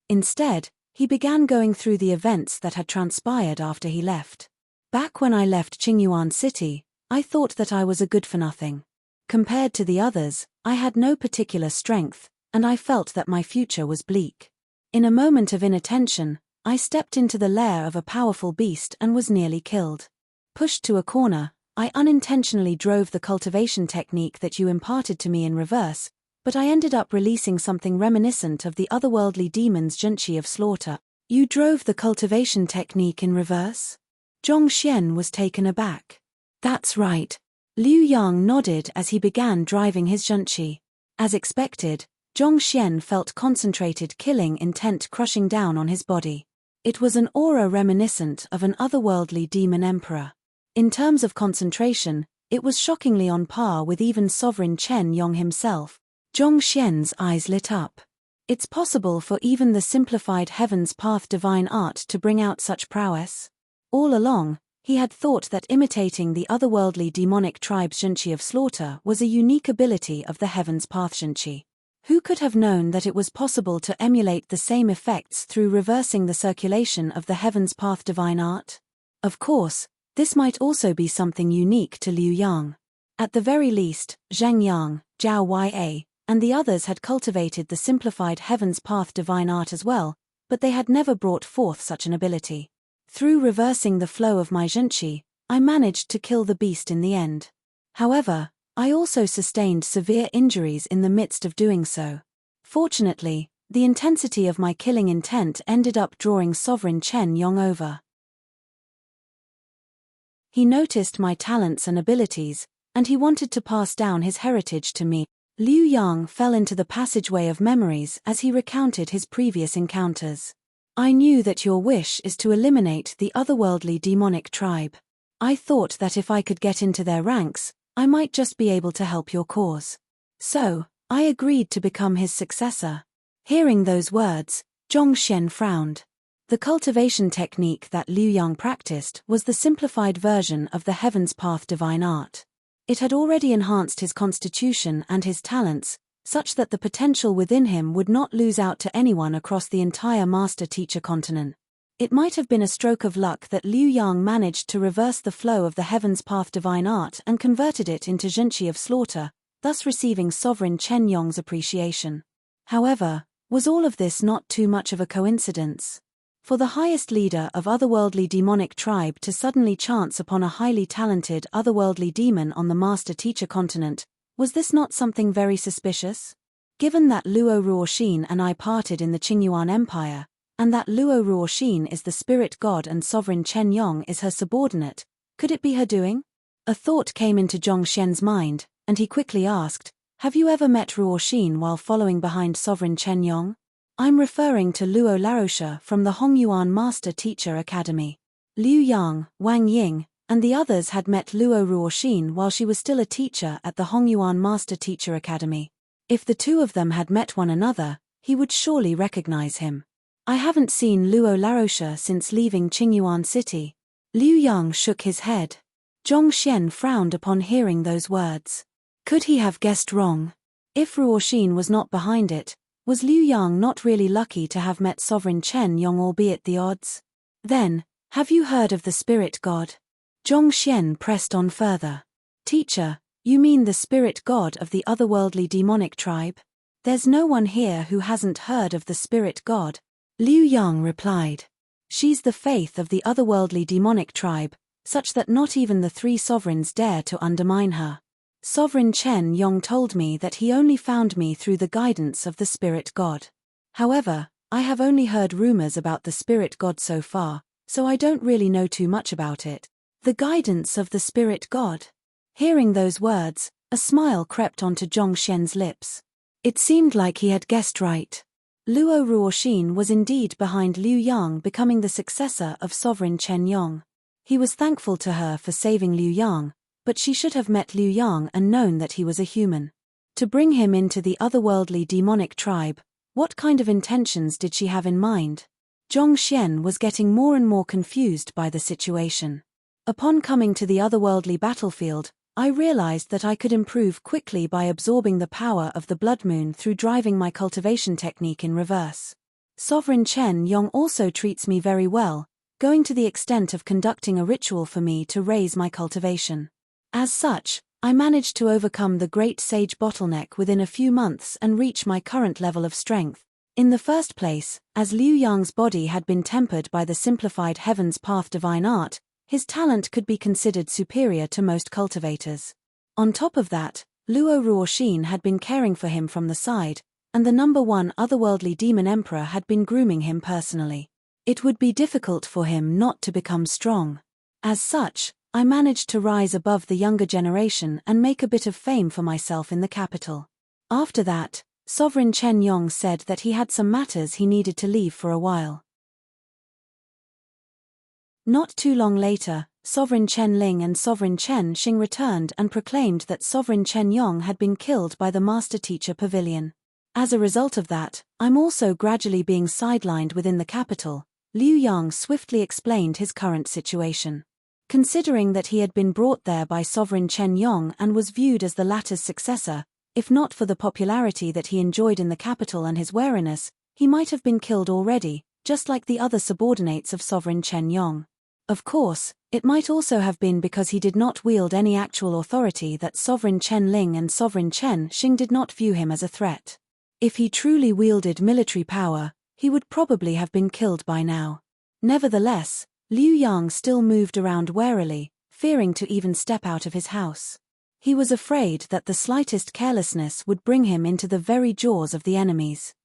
Instead, he began going through the events that had transpired after he left. "Back when I left Qingyuan City, I thought that I was a good-for-nothing. Compared to the others, I had no particular strength, and I felt that my future was bleak. In a moment of inattention, I stepped into the lair of a powerful beast and was nearly killed. Pushed to a corner, I unintentionally drove the cultivation technique that you imparted to me in reverse, but I ended up releasing something reminiscent of the otherworldly demon's Junchi of slaughter." "You drove the cultivation technique in reverse?" Zhongxian was taken aback. "That's right." Liu Yang nodded as he began driving his Junchi. As expected, Zhongxian felt concentrated killing intent crushing down on his body. It was an aura reminiscent of an otherworldly demon emperor. In terms of concentration, It was shockingly on par with even Sovereign Chen Yong himself. Zhong Xian's eyes lit up. It's possible for even the simplified Heaven's Path divine art to bring out such prowess? All along, he had thought that imitating the otherworldly demonic tribe's Zhenqi of slaughter was a unique ability of the Heaven's Path Zhenqi. Who could have known that it was possible to emulate the same effects through reversing the circulation of the Heaven's Path divine art? Of course, this might also be something unique to Liu Yang. At the very least, Zhang Yang, Zhao Ya, and the others had cultivated the simplified Heaven's Path divine art as well, but they had never brought forth such an ability. Through reversing the flow of my Zhenqi, I managed to kill the beast in the end. However, I also sustained severe injuries in the midst of doing so. Fortunately, the intensity of my killing intent ended up drawing Sovereign Chen Yong over. He noticed my talents and abilities, and he wanted to pass down his heritage to me. Liu Yang fell into the passageway of memories as he recounted his previous encounters. I knew that your wish is to eliminate the otherworldly demonic tribe. I thought that if I could get into their ranks, I might just be able to help your cause. So, I agreed to become his successor. Hearing those words, Zhong Xian frowned. The cultivation technique that Liu Yang practiced was the simplified version of the Heaven's Path divine art. It had already enhanced his constitution and his talents, such that the potential within him would not lose out to anyone across the entire master-teacher continent. It might have been a stroke of luck that Liu Yang managed to reverse the flow of the Heaven's Path divine art and converted it into Zhenqi of slaughter, thus receiving Sovereign Chen Yong's appreciation. However, was all of this not too much of a coincidence? For the highest leader of otherworldly demonic tribe to suddenly chance upon a highly talented otherworldly demon on the master-teacher continent, was this not something very suspicious? Given that Luo Ruoxin and I parted in the Qingyuan Empire, and that Luo Ruoxin is the spirit god and Sovereign Chen Yong is her subordinate, could it be her doing? A thought came into Zhong Xian's mind, and he quickly asked, "Have you ever met Ruoxin while following behind Sovereign Chen Yong?" "I'm referring to Luo Laroche from the Hongyuan Master Teacher Academy." Liu Yang, Wang Ying, and the others had met Luo Ruoxin while she was still a teacher at the Hongyuan Master Teacher Academy. If the two of them had met one another, he would surely recognize him. "I haven't seen Luo Laroche since leaving Qingyuan City." Liu Yang shook his head. Zhong Xian frowned upon hearing those words. Could he have guessed wrong? If Ruoxin was not behind it, was Liu Yang not really lucky to have met Sovereign Chen Yong, albeit the odds? Then, have you heard of the spirit god? Zhong Xian pressed on further. "Teacher, you mean the spirit god of the otherworldly demonic tribe? There's no one here who hasn't heard of the spirit god," Liu Yang replied. "She's the faith of the otherworldly demonic tribe, such that not even the three sovereigns dare to undermine her. Sovereign Chen Yong told me that he only found me through the guidance of the spirit god. However, I have only heard rumors about the spirit god so far, so I don't really know too much about it." The guidance of the spirit god. Hearing those words, a smile crept onto Zhong Xian's lips. It seemed like he had guessed right. Luo Ruoxin was indeed behind Liu Yang becoming the successor of Sovereign Chen Yong. He was thankful to her for saving Liu Yang, but she should have met Liu Yang and known that he was a human. To bring him into the otherworldly demonic tribe, what kind of intentions did she have in mind? Zhong Xian was getting more and more confused by the situation. Upon coming to the otherworldly battlefield, I realized that I could improve quickly by absorbing the power of the blood moon through driving my cultivation technique in reverse. Sovereign Chen Yong also treats me very well, going to the extent of conducting a ritual for me to raise my cultivation. As such, I managed to overcome the great sage bottleneck within a few months and reach my current level of strength. In the first place, as Liu Yang's body had been tempered by the simplified Heaven's Path divine art, his talent could be considered superior to most cultivators. On top of that, Luo Ruoxin had been caring for him from the side, and the #1 otherworldly demon emperor had been grooming him personally. It would be difficult for him not to become strong. As such, I managed to rise above the younger generation and make a bit of fame for myself in the capital. After that, Sovereign Chen Yong said that he had some matters he needed to leave for a while. Not too long later, Sovereign Chen Ling and Sovereign Chen Xing returned and proclaimed that Sovereign Chen Yong had been killed by the Master Teacher Pavilion. As a result of that, I'm also gradually being sidelined within the capital. Liu Yang swiftly explained his current situation. Considering that he had been brought there by Sovereign Chen Yong and was viewed as the latter's successor, if not for the popularity that he enjoyed in the capital and his wariness, he might have been killed already, just like the other subordinates of Sovereign Chen Yong. Of course, it might also have been because he did not wield any actual authority that Sovereign Chen Ling and Sovereign Chen Xing did not view him as a threat. If he truly wielded military power, he would probably have been killed by now. Nevertheless, Liu Yang still moved around warily, fearing to even step out of his house. He was afraid that the slightest carelessness would bring him into the very jaws of the enemies.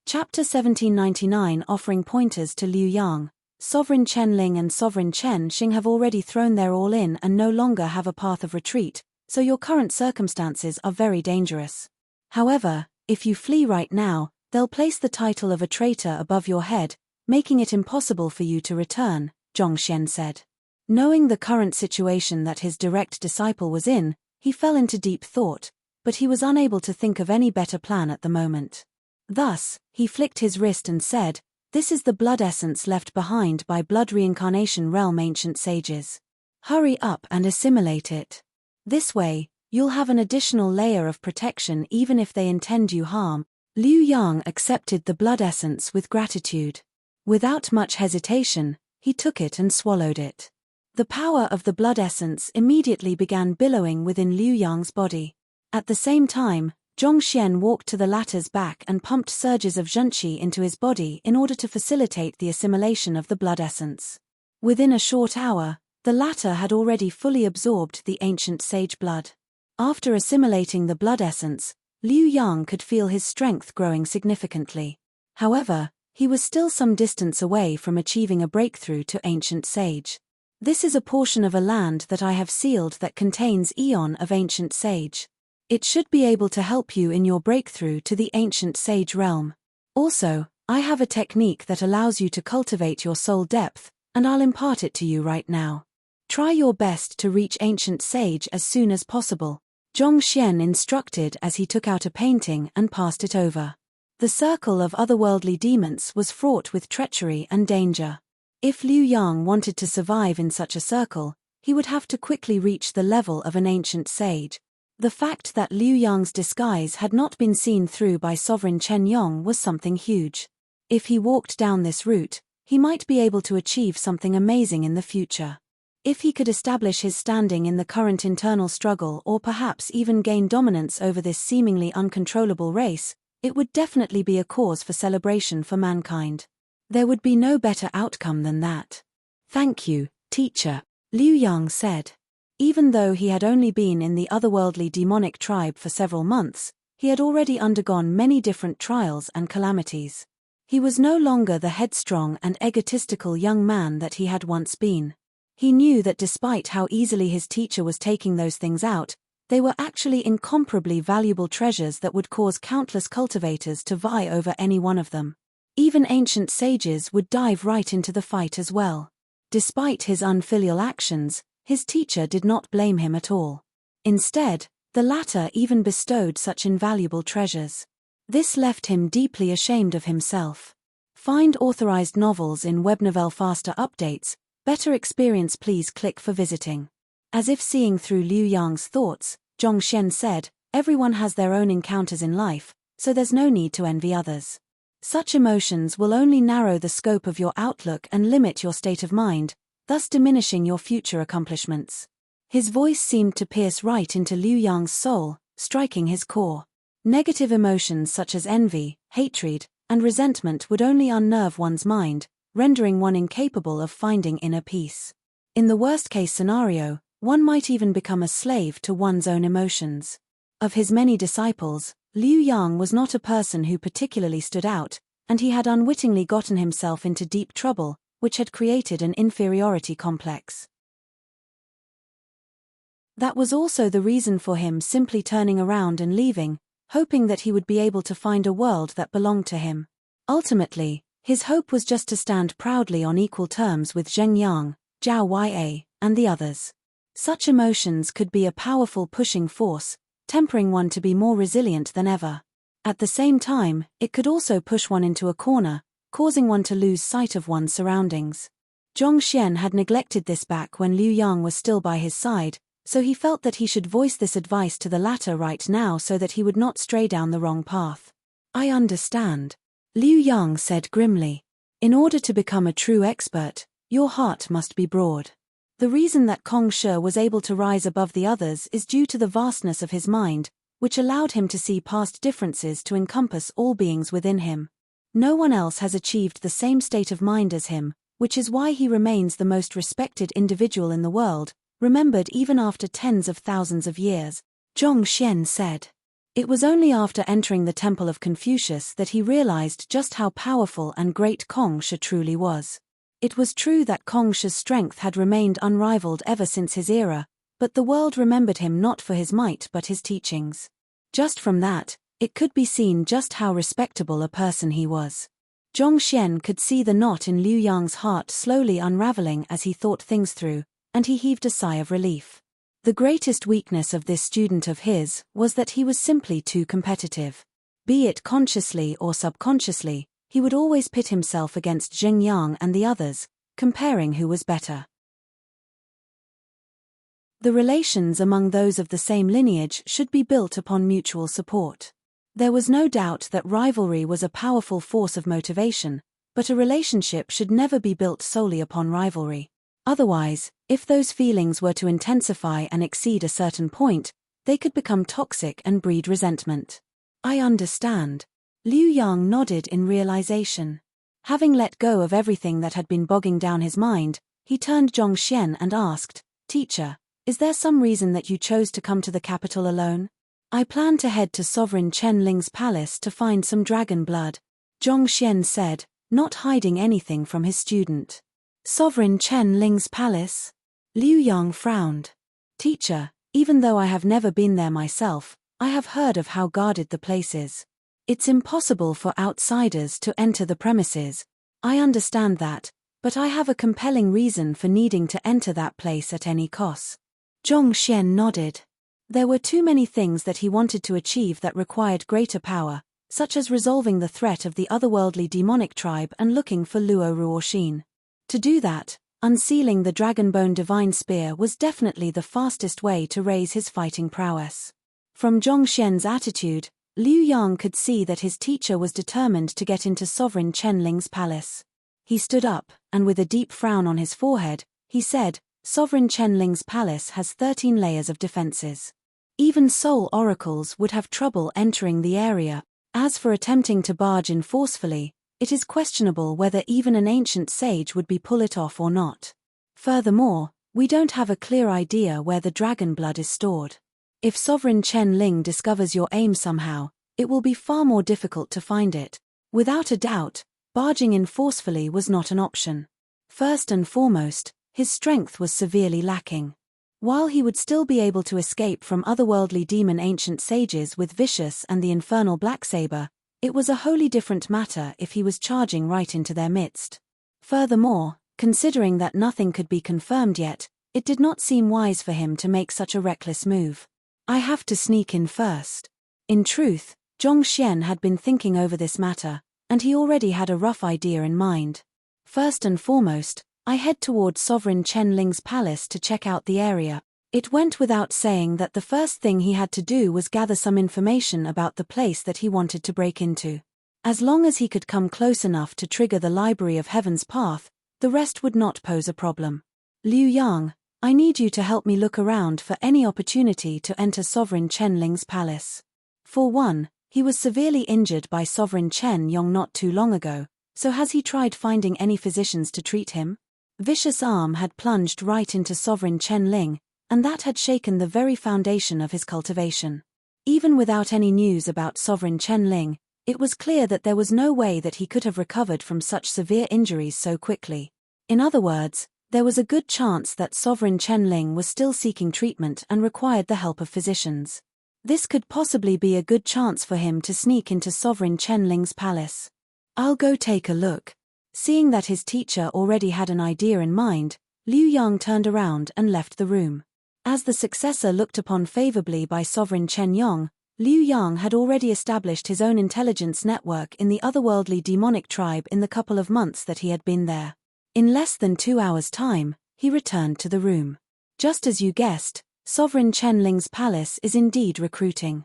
Chapter 1799 offering pointers to Liu Yang. Sovereign Chen Ling and Sovereign Chen Xing have already thrown their all in and no longer have a path of retreat, so your current circumstances are very dangerous. However, if you flee right now, they'll place the title of a traitor above your head, making it impossible for you to return, Zhongxian said. Knowing the current situation that his direct disciple was in, he fell into deep thought, but he was unable to think of any better plan at the moment. Thus, he flicked his wrist and said, "This is the blood essence left behind by Blood Reincarnation Realm ancient sages. Hurry up and assimilate it. This way, you'll have an additional layer of protection even if they intend you harm." Liu Yang accepted the blood essence with gratitude. Without much hesitation, he took it and swallowed it. The power of the blood essence immediately began billowing within Liu Yang's body. At the same time, Zhongxian walked to the latter's back and pumped surges of zhenqi into his body in order to facilitate the assimilation of the blood essence. Within a short hour, the latter had already fully absorbed the ancient sage blood. After assimilating the blood essence, Liu Yang could feel his strength growing significantly. However, he was still some distance away from achieving a breakthrough to ancient sage. "This is a portion of a land that I have sealed that contains Eon of ancient sage. It should be able to help you in your breakthrough to the ancient sage realm. Also, I have a technique that allows you to cultivate your soul depth, and I'll impart it to you right now. Try your best to reach ancient sage as soon as possible," Zhongxian instructed as he took out a painting and passed it over. The circle of otherworldly demons was fraught with treachery and danger. If Liu Yang wanted to survive in such a circle, he would have to quickly reach the level of an ancient sage. The fact that Liu Yang's disguise had not been seen through by Sovereign Chen Yong was something huge. If he walked down this route, he might be able to achieve something amazing in the future. If he could establish his standing in the current internal struggle or perhaps even gain dominance over this seemingly uncontrollable race, it would definitely be a cause for celebration for mankind. There would be no better outcome than that. "Thank you, teacher," Liu Yang said. Even though he had only been in the otherworldly demonic tribe for several months, he had already undergone many different trials and calamities. He was no longer the headstrong and egotistical young man that he had once been. He knew that despite how easily his teacher was taking those things out, they were actually incomparably valuable treasures that would cause countless cultivators to vie over any one of them. Even ancient sages would dive right into the fight as well. Despite his unfilial actions, his teacher did not blame him at all. Instead, the latter even bestowed such invaluable treasures. This left him deeply ashamed of himself. Find authorized novels in Webnovel faster updates. Better experience, please click for visiting. As if seeing through Liu Yang's thoughts, Zhongxian said, "Everyone has their own encounters in life, so there's no need to envy others. Such emotions will only narrow the scope of your outlook and limit your state of mind, thus diminishing your future accomplishments." His voice seemed to pierce right into Liu Yang's soul, striking his core. Negative emotions such as envy, hatred, and resentment would only unnerve one's mind, rendering one incapable of finding inner peace. In the worst-case scenario, one might even become a slave to one's own emotions. Of his many disciples, Liu Yang was not a person who particularly stood out, and he had unwittingly gotten himself into deep trouble, which had created an inferiority complex. That was also the reason for him simply turning around and leaving, hoping that he would be able to find a world that belonged to him. Ultimately, His hope was just to stand proudly on equal terms with Zheng Yang, Zhao Yue, and the others. Such emotions could be a powerful pushing force, tempering one to be more resilient than ever. At the same time, it could also push one into a corner, causing one to lose sight of one's surroundings. Zhong Xian had neglected this back when Liu Yang was still by his side, so he felt that he should voice this advice to the latter right now so that he would not stray down the wrong path. I understand, Liu Yang said grimly. In order to become a true expert, your heart must be broad. The reason that Kong Shi was able to rise above the others is due to the vastness of his mind, which allowed him to see past differences to encompass all beings within him. No one else has achieved the same state of mind as him, which is why he remains the most respected individual in the world, remembered even after tens of thousands of years, Zhong Xian said. It was only after entering the Temple of Confucius that he realized just how powerful and great Kong Shi truly was. It was true that Kong Shi's strength had remained unrivaled ever since his era, but the world remembered him not for his might but his teachings. Just from that, it could be seen just how respectable a person he was. Zhong Xian could see the knot in Liu Yang's heart slowly unraveling as he thought things through, and he heaved a sigh of relief. The greatest weakness of this student of his was that he was simply too competitive. Be it consciously or subconsciously, he would always pit himself against Zheng Yang and the others, comparing who was better. The relations among those of the same lineage should be built upon mutual support. There was no doubt that rivalry was a powerful force of motivation, but a relationship should never be built solely upon rivalry. Otherwise, if those feelings were to intensify and exceed a certain point, they could become toxic and breed resentment. I understand. Liu Yang nodded in realization. Having let go of everything that had been bogging down his mind, he turned Zhong Xian and asked, Teacher, is there some reason that you chose to come to the capital alone? I plan to head to Sovereign Chen Ling's palace to find some dragon blood, Zhong Xian said, not hiding anything from his student. Sovereign Chen Ling's palace? Liu Yang frowned. Teacher, even though I have never been there myself, I have heard of how guarded the place is. It's impossible for outsiders to enter the premises. I understand that, but I have a compelling reason for needing to enter that place at any cost. Zhong Xian nodded. There were too many things that he wanted to achieve that required greater power, such as resolving the threat of the otherworldly demonic tribe and looking for Luo Ruoxin. To do that, unsealing the Dragonbone Divine Spear was definitely the fastest way to raise his fighting prowess. From Zhong Xian's attitude, Liu Yang could see that his teacher was determined to get into Sovereign Chen Ling's palace. He stood up, and with a deep frown on his forehead, he said, Sovereign Chen Ling's palace has 13 layers of defenses. Even soul oracles would have trouble entering the area. As for attempting to barge in forcefully, it is questionable whether even an ancient sage would be pull it off or not. Furthermore, we don't have a clear idea where the dragon blood is stored. If Sovereign Chen Ling discovers your aim somehow, it will be far more difficult to find it. Without a doubt, barging in forcefully was not an option. First and foremost, his strength was severely lacking. While he would still be able to escape from otherworldly demon ancient sages with Vicious and the infernal Blacksaber, it was a wholly different matter if he was charging right into their midst. Furthermore, considering that nothing could be confirmed yet, it did not seem wise for him to make such a reckless move. I have to sneak in first. In truth, Zhong Xian had been thinking over this matter, and he already had a rough idea in mind. First and foremost, I head toward Sovereign Chen Ling's palace to check out the area. It went without saying that the first thing he had to do was gather some information about the place that he wanted to break into. As long as he could come close enough to trigger the Library of Heaven's path, the rest would not pose a problem. Liu Yang, I need you to help me look around for any opportunity to enter Sovereign Chen Ling's palace. For one, he was severely injured by Sovereign Chen Yong not too long ago, so has he tried finding any physicians to treat him? Vicious arm had plunged right into Sovereign Chen Ling, and that had shaken the very foundation of his cultivation. Even without any news about Sovereign Chen Ling, it was clear that there was no way that he could have recovered from such severe injuries so quickly. In other words, there was a good chance that Sovereign Chen Ling was still seeking treatment and required the help of physicians. This could possibly be a good chance for him to sneak into Sovereign Chen Ling's palace. I'll go take a look, Seeing that his teacher already had an idea in mind, Liu Yang turned around and left the room. As the successor looked upon favorably by Sovereign Chen Yong, Liu Yang had already established his own intelligence network in the otherworldly demonic tribe in the couple of months that he had been there. In less than 2 hours' time, he returned to the room. Just as you guessed, Sovereign Chen Ling's palace is indeed recruiting.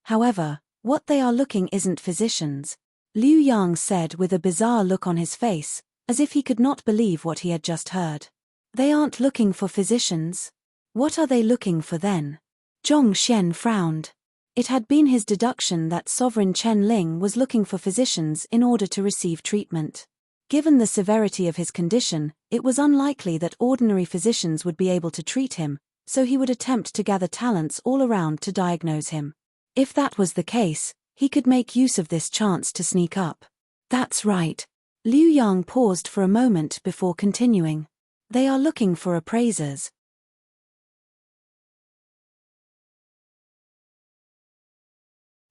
However, what they are looking isn't physicians, Liu Yang said with a bizarre look on his face, as if he could not believe what he had just heard. They aren't looking for physicians? What are they looking for then? Zhong Xian frowned. It had been his deduction that Sovereign Chen Ling was looking for physicians in order to receive treatment. Given the severity of his condition, it was unlikely that ordinary physicians would be able to treat him, so he would attempt to gather talents all around to diagnose him. If that was the case, he could make use of this chance to sneak up. That's right. Liu Yang paused for a moment before continuing. They are looking for appraisers.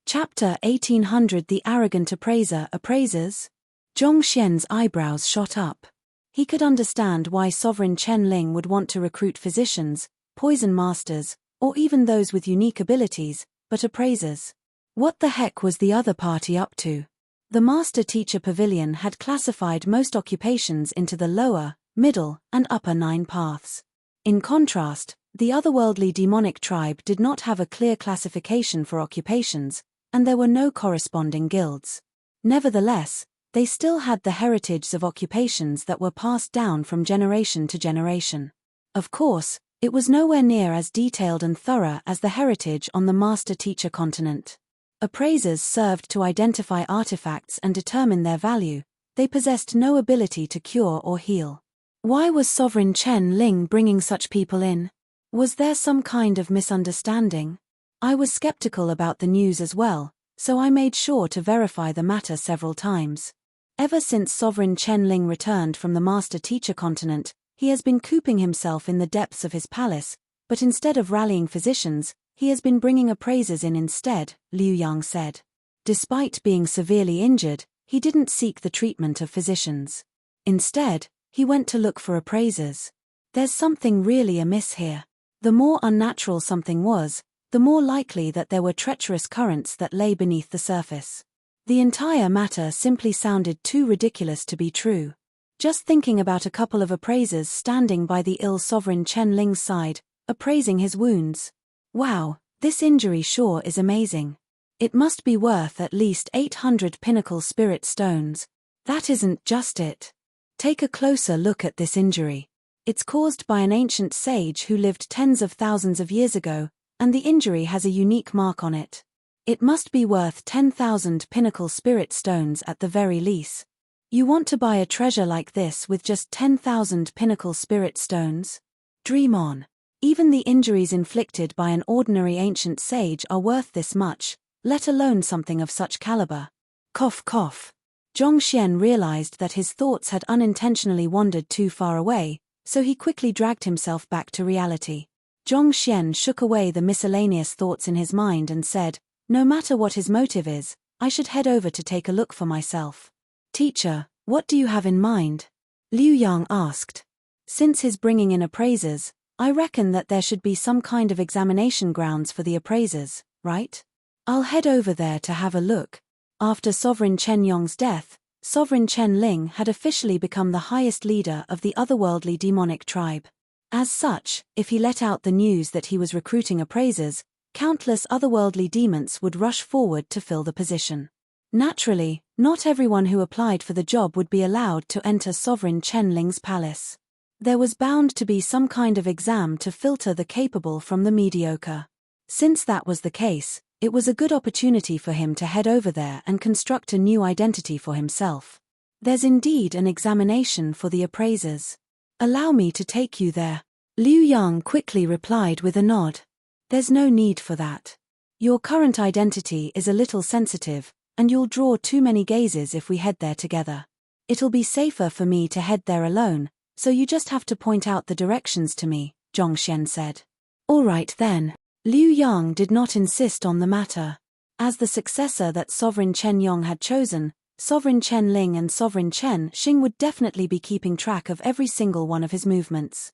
Chapter 1800 The Arrogant Appraiser. Appraisers? Zhong Xian's eyebrows shot up. He could understand why Sovereign Chen Ling would want to recruit physicians, poison masters, or even those with unique abilities, but appraisers. What the heck was the other party up to? The Master Teacher Pavilion had classified most occupations into the lower, middle, and upper 9 paths. In contrast, the otherworldly demonic tribe did not have a clear classification for occupations, and there were no corresponding guilds. Nevertheless, they still had the heritage of occupations that were passed down from generation to generation. Of course, it was nowhere near as detailed and thorough as the heritage on the Master Teacher continent. Appraisers served to identify artifacts and determine their value. They possessed no ability to cure or heal. Why was Sovereign Chen Ling bringing such people in? Was there some kind of misunderstanding? I was skeptical about the news as well, so I made sure to verify the matter several times. Ever since Sovereign Chen Ling returned from the Master Teacher continent, he has been cooping himself in the depths of his palace, but instead of rallying physicians, he has been bringing appraisers in instead, Liu Yang said. Despite being severely injured, he didn't seek the treatment of physicians. Instead, he went to look for appraisers. There's something really amiss here. The more unnatural something was, the more likely that there were treacherous currents that lay beneath the surface. The entire matter simply sounded too ridiculous to be true. Just thinking about a couple of appraisers standing by the ill Sovereign Chen Ling's side, appraising his wounds. Wow, this injury sure is amazing. It must be worth at least 800 pinnacle spirit stones. That isn't just it. Take a closer look at this injury. It's caused by an ancient sage who lived tens of thousands of years ago, and the injury has a unique mark on it. It must be worth 10,000 pinnacle spirit stones at the very least. You want to buy a treasure like this with just 10,000 pinnacle spirit stones? Dream on. Even the injuries inflicted by an ordinary ancient sage are worth this much, let alone something of such caliber. Cough cough. Zhong Xian realized that his thoughts had unintentionally wandered too far away, so he quickly dragged himself back to reality. Zhong Xian shook away the miscellaneous thoughts in his mind and said, no matter what his motive is, I should head over to take a look for myself. Teacher, what do you have in mind? Liu Yang asked. Since his bringing in appraisers, I reckon that there should be some kind of examination grounds for the appraisers, right? I'll head over there to have a look. After Sovereign Chen Yong's death, Sovereign Chen Ling had officially become the highest leader of the otherworldly demonic tribe. As such, if he let out the news that he was recruiting appraisers, countless otherworldly demons would rush forward to fill the position. Naturally, not everyone who applied for the job would be allowed to enter Sovereign Chen Ling's palace. There was bound to be some kind of exam to filter the capable from the mediocre. Since that was the case, it was a good opportunity for him to head over there and construct a new identity for himself. There's indeed an examination for the appraisers. Allow me to take you there. Liu Yang quickly replied with a nod. There's no need for that. Your current identity is a little sensitive, and you'll draw too many gazes if we head there together. It'll be safer for me to head there alone, so you just have to point out the directions to me, Zhong Xian said. All right then. Liu Yang did not insist on the matter. As the successor that Sovereign Chen Yong had chosen, Sovereign Chen Ling and Sovereign Chen Xing would definitely be keeping track of every single one of his movements.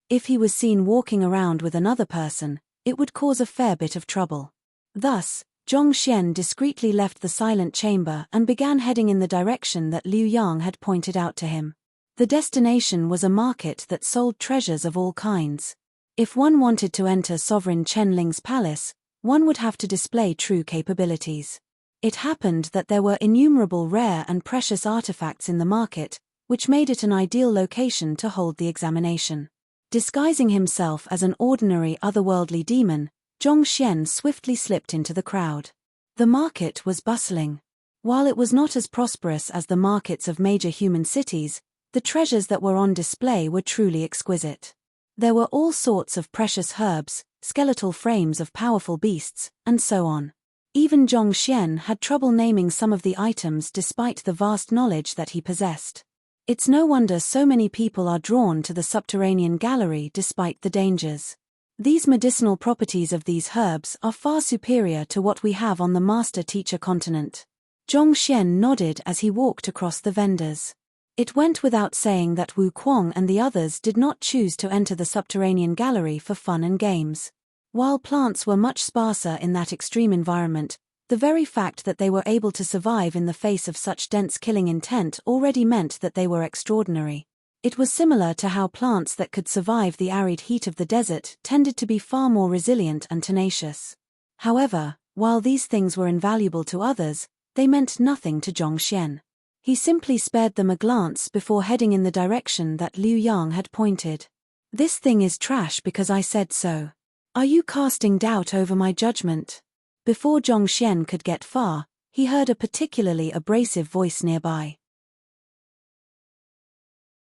If he was seen walking around with another person, it would cause a fair bit of trouble. Thus, Zhong Xian discreetly left the silent chamber and began heading in the direction that Liu Yang had pointed out to him. The destination was a market that sold treasures of all kinds. If one wanted to enter Sovereign Chen Ling's palace, one would have to display true capabilities. It happened that there were innumerable rare and precious artifacts in the market, which made it an ideal location to hold the examination. Disguising himself as an ordinary otherworldly demon, Zhong Xian swiftly slipped into the crowd. The market was bustling. While it was not as prosperous as the markets of major human cities, the treasures that were on display were truly exquisite. There were all sorts of precious herbs, skeletal frames of powerful beasts, and so on. Even Zhong Xian had trouble naming some of the items despite the vast knowledge that he possessed. It's no wonder so many people are drawn to the subterranean gallery despite the dangers. These medicinal properties of these herbs are far superior to what we have on the master-teacher continent. Zhong Xian nodded as he walked across the vendors. It went without saying that Wu Kuang and the others did not choose to enter the subterranean gallery for fun and games. While plants were much sparser in that extreme environment, the very fact that they were able to survive in the face of such dense killing intent already meant that they were extraordinary. It was similar to how plants that could survive the arid heat of the desert tended to be far more resilient and tenacious. However, while these things were invaluable to others, they meant nothing to Zhong Xian. He simply spared them a glance before heading in the direction that Liu Yang had pointed. "This thing is trash because I said so. Are you casting doubt over my judgment?" Before Zhong Xian could get far, he heard a particularly abrasive voice nearby.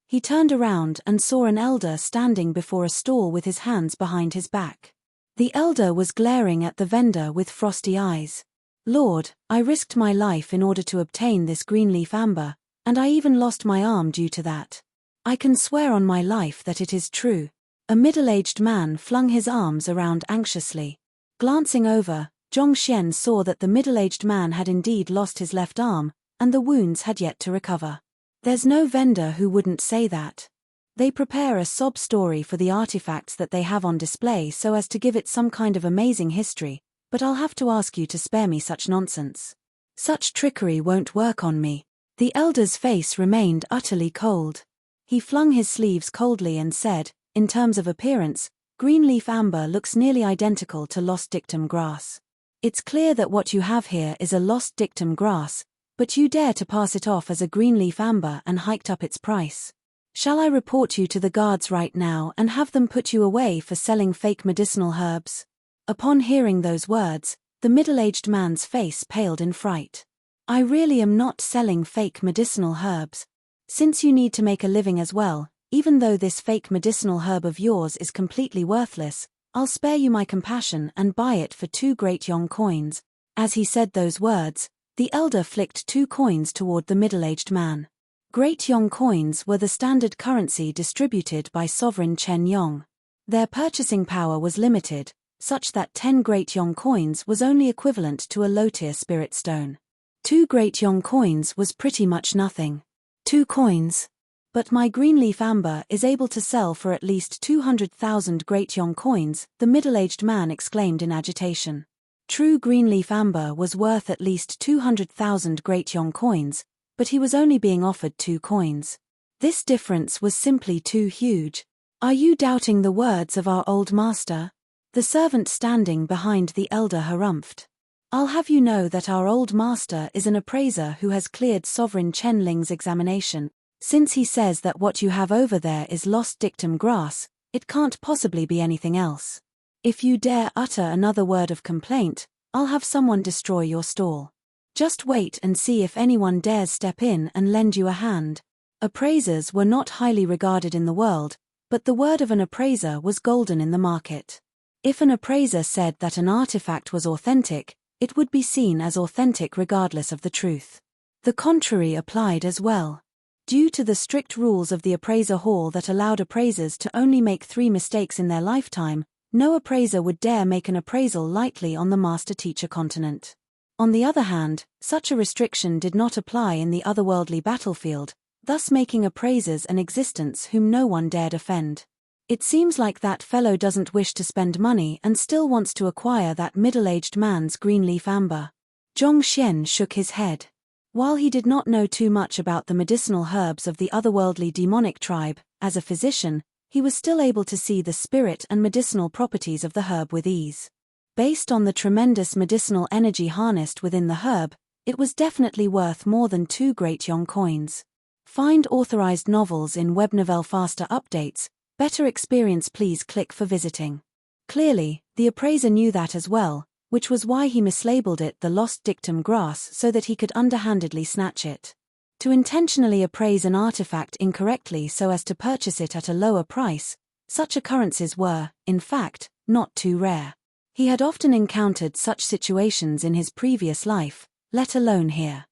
He turned around and saw an elder standing before a stall with his hands behind his back. The elder was glaring at the vendor with frosty eyes. "Lord, I risked my life in order to obtain this greenleaf amber, and I even lost my arm due to that. I can swear on my life that it is true." A middle-aged man flung his arms around anxiously. Glancing over, Zhong Xian saw that the middle-aged man had indeed lost his left arm, and the wounds had yet to recover. There's no vendor who wouldn't say that. They prepare a sob story for the artifacts that they have on display so as to give it some kind of amazing history, but I'll have to ask you to spare me such nonsense. Such trickery won't work on me. The elder's face remained utterly cold. He flung his sleeves coldly and said, "In terms of appearance, greenleaf amber looks nearly identical to lost dictum grass. It's clear that what you have here is a lost dictum grass, but you dare to pass it off as a greenleaf amber and hiked up its price. Shall I report you to the guards right now and have them put you away for selling fake medicinal herbs?" Upon hearing those words, the middle-aged man's face paled in fright. "I really am not selling fake medicinal herbs. Since you need to make a living as well, even though this fake medicinal herb of yours is completely worthless, I'll spare you my compassion and buy it for 2 great yong coins." As he said those words, the elder flicked 2 coins toward the middle-aged man. Great yong coins were the standard currency distributed by Sovereign Chen Yong. Their purchasing power was limited, such that 10 great yong coins was only equivalent to a low-tier spirit stone. 2 great yong coins was pretty much nothing. 2 coins. But my greenleaf amber is able to sell for at least 200,000 great yong coins, the middle-aged man exclaimed in agitation. True greenleaf amber was worth at least 200,000 great yong coins, but he was only being offered 2 coins. This difference was simply too huge. "Are you doubting the words of our old master?" The servant standing behind the elder harumphed. "I'll have you know that our old master is an appraiser who has cleared Sovereign Chen Ling's examination. Since he says that what you have over there is lost dictum grass, it can't possibly be anything else. If you dare utter another word of complaint, I'll have someone destroy your stall. Just wait and see if anyone dares step in and lend you a hand." Appraisers were not highly regarded in the world, but the word of an appraiser was golden in the market. If an appraiser said that an artifact was authentic, it would be seen as authentic regardless of the truth. The contrary applied as well. Due to the strict rules of the appraiser hall that allowed appraisers to only make 3 mistakes in their lifetime, no appraiser would dare make an appraisal lightly on the master-teacher continent. On the other hand, such a restriction did not apply in the otherworldly battlefield, thus making appraisers an existence whom no one dared offend. It seems like that fellow doesn't wish to spend money and still wants to acquire that middle-aged man's greenleaf amber. Zhong Xian shook his head. While he did not know too much about the medicinal herbs of the otherworldly demonic tribe, as a physician, he was still able to see the spirit and medicinal properties of the herb with ease. Based on the tremendous medicinal energy harnessed within the herb, it was definitely worth more than 2 great Yong coins. Find authorized novels in Webnovel faster updates. Better experience, please click for visiting. Clearly, the appraiser knew that as well, which was why he mislabeled it the lost dictum grass so that he could underhandedly snatch it. To intentionally appraise an artifact incorrectly so as to purchase it at a lower price, such occurrences were, in fact, not too rare. He had often encountered such situations in his previous life, let alone here.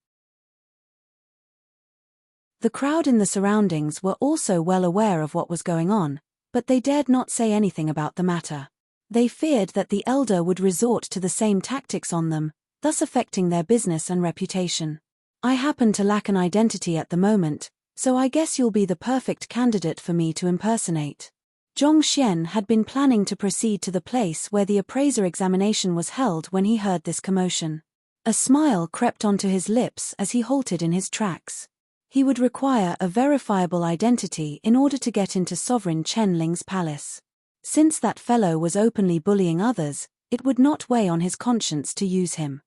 The crowd in the surroundings were also well aware of what was going on, but they dared not say anything about the matter. They feared that the elder would resort to the same tactics on them, thus affecting their business and reputation. I happen to lack an identity at the moment, so I guess you'll be the perfect candidate for me to impersonate. Zhong Xian had been planning to proceed to the place where the appraiser examination was held when he heard this commotion. A smile crept onto his lips as he halted in his tracks. He would require a verifiable identity in order to get into Sovereign Chen Ling's palace. Since that fellow was openly bullying others, it would not weigh on his conscience to use him.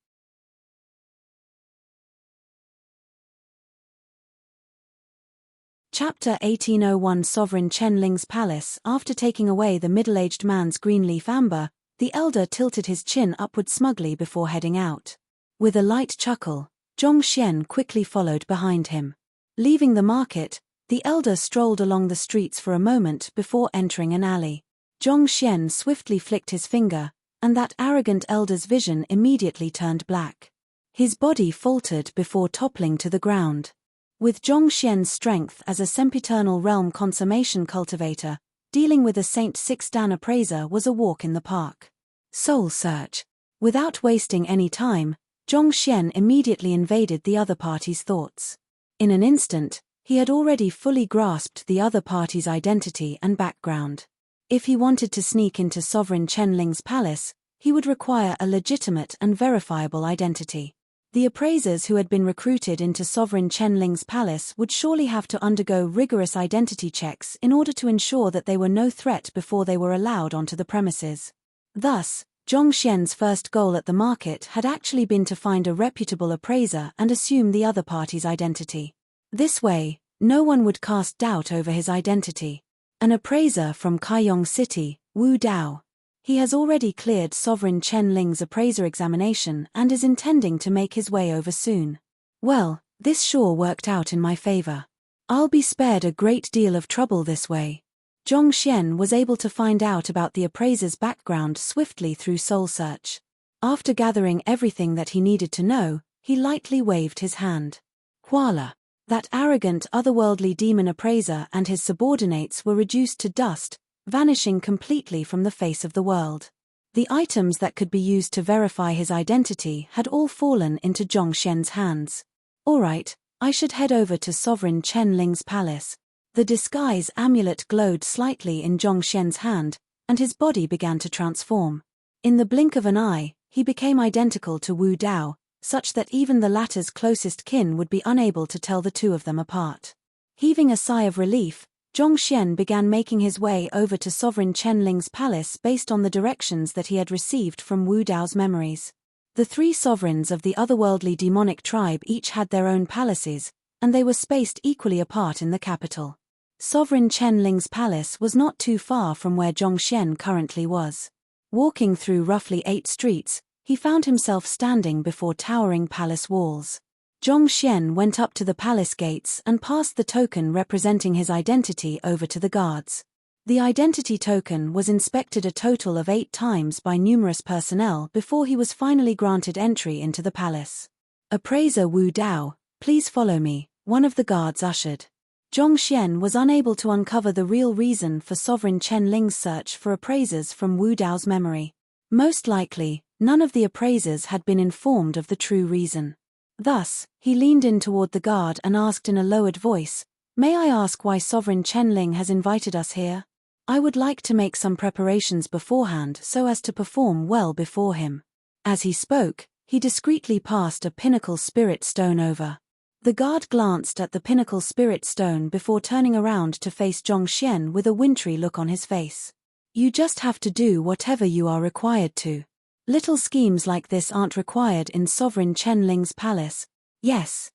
Chapter 1801 Sovereign Chen Ling's palace. After taking away the middle-aged man's greenleaf amber, the elder tilted his chin upward smugly before heading out. With a light chuckle, Zhong Xian quickly followed behind him. Leaving the market, the elder strolled along the streets for a moment before entering an alley. Zhong Xian swiftly flicked his finger, and that arrogant elder's vision immediately turned black. His body faltered before toppling to the ground. With Zhong Xian's strength as a sempiternal realm consummation cultivator, dealing with a Saint Six Dan appraiser was a walk in the park. Soul search. Without wasting any time, Zhong Xian immediately invaded the other party's thoughts. In an instant, he had already fully grasped the other party's identity and background. If he wanted to sneak into Sovereign Chen Ling's palace, he would require a legitimate and verifiable identity. The appraisers who had been recruited into Sovereign Chen Ling's palace would surely have to undergo rigorous identity checks in order to ensure that they were no threat before they were allowed onto the premises. Thus, Zhong Xian's first goal at the market had actually been to find a reputable appraiser and assume the other party's identity. This way, no one would cast doubt over his identity. An appraiser from Kaiyong City, Wu Dao. He has already cleared Sovereign Chen Ling's appraiser examination and is intending to make his way over soon. Well, this sure worked out in my favor. I'll be spared a great deal of trouble this way. Zhong Xian was able to find out about the appraiser's background swiftly through soul search. After gathering everything that he needed to know, he lightly waved his hand. Voila! That arrogant otherworldly demon appraiser and his subordinates were reduced to dust, vanishing completely from the face of the world. The items that could be used to verify his identity had all fallen into Zhong Xian's hands. Alright, I should head over to Sovereign Chen Ling's palace. The disguise amulet glowed slightly in Zhong Xian's hand, and his body began to transform. In the blink of an eye, he became identical to Wu Dao, such that even the latter's closest kin would be unable to tell the two of them apart. Heaving a sigh of relief, Zhong Xian began making his way over to Sovereign Chen Ling's palace based on the directions that he had received from Wu Dao's memories. The 3 sovereigns of the otherworldly demonic tribe each had their own palaces, and they were spaced equally apart in the capital. Sovereign Chen Ling's palace was not too far from where Zhong Xian currently was. Walking through roughly 8 streets, he found himself standing before towering palace walls. Zhong Xian went up to the palace gates and passed the token representing his identity over to the guards. The identity token was inspected a total of 8 times by numerous personnel before he was finally granted entry into the palace. Appraiser Wu Dao, please follow me, one of the guards ushered. Zhong Xian was unable to uncover the real reason for Sovereign Chen Ling's search for appraisers from Wu Dao's memory. Most likely, None of the appraisers had been informed of the true reason. Thus, he leaned in toward the guard and asked in a lowered voice, "May I ask why Sovereign Chen Ling has invited us here? I would like to make some preparations beforehand so as to perform well before him." As he spoke, he discreetly passed a pinnacle spirit stone over. The guard glanced at the pinnacle spirit stone before turning around to face Zhongxian with a wintry look on his face. "You just have to do whatever you are required to. Little schemes like this aren't required in Sovereign Chen Ling's palace." Yes.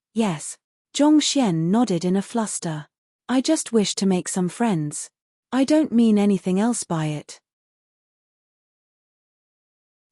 Zhongxian nodded in a fluster. "I just wish to make some friends. I don't mean anything else by it.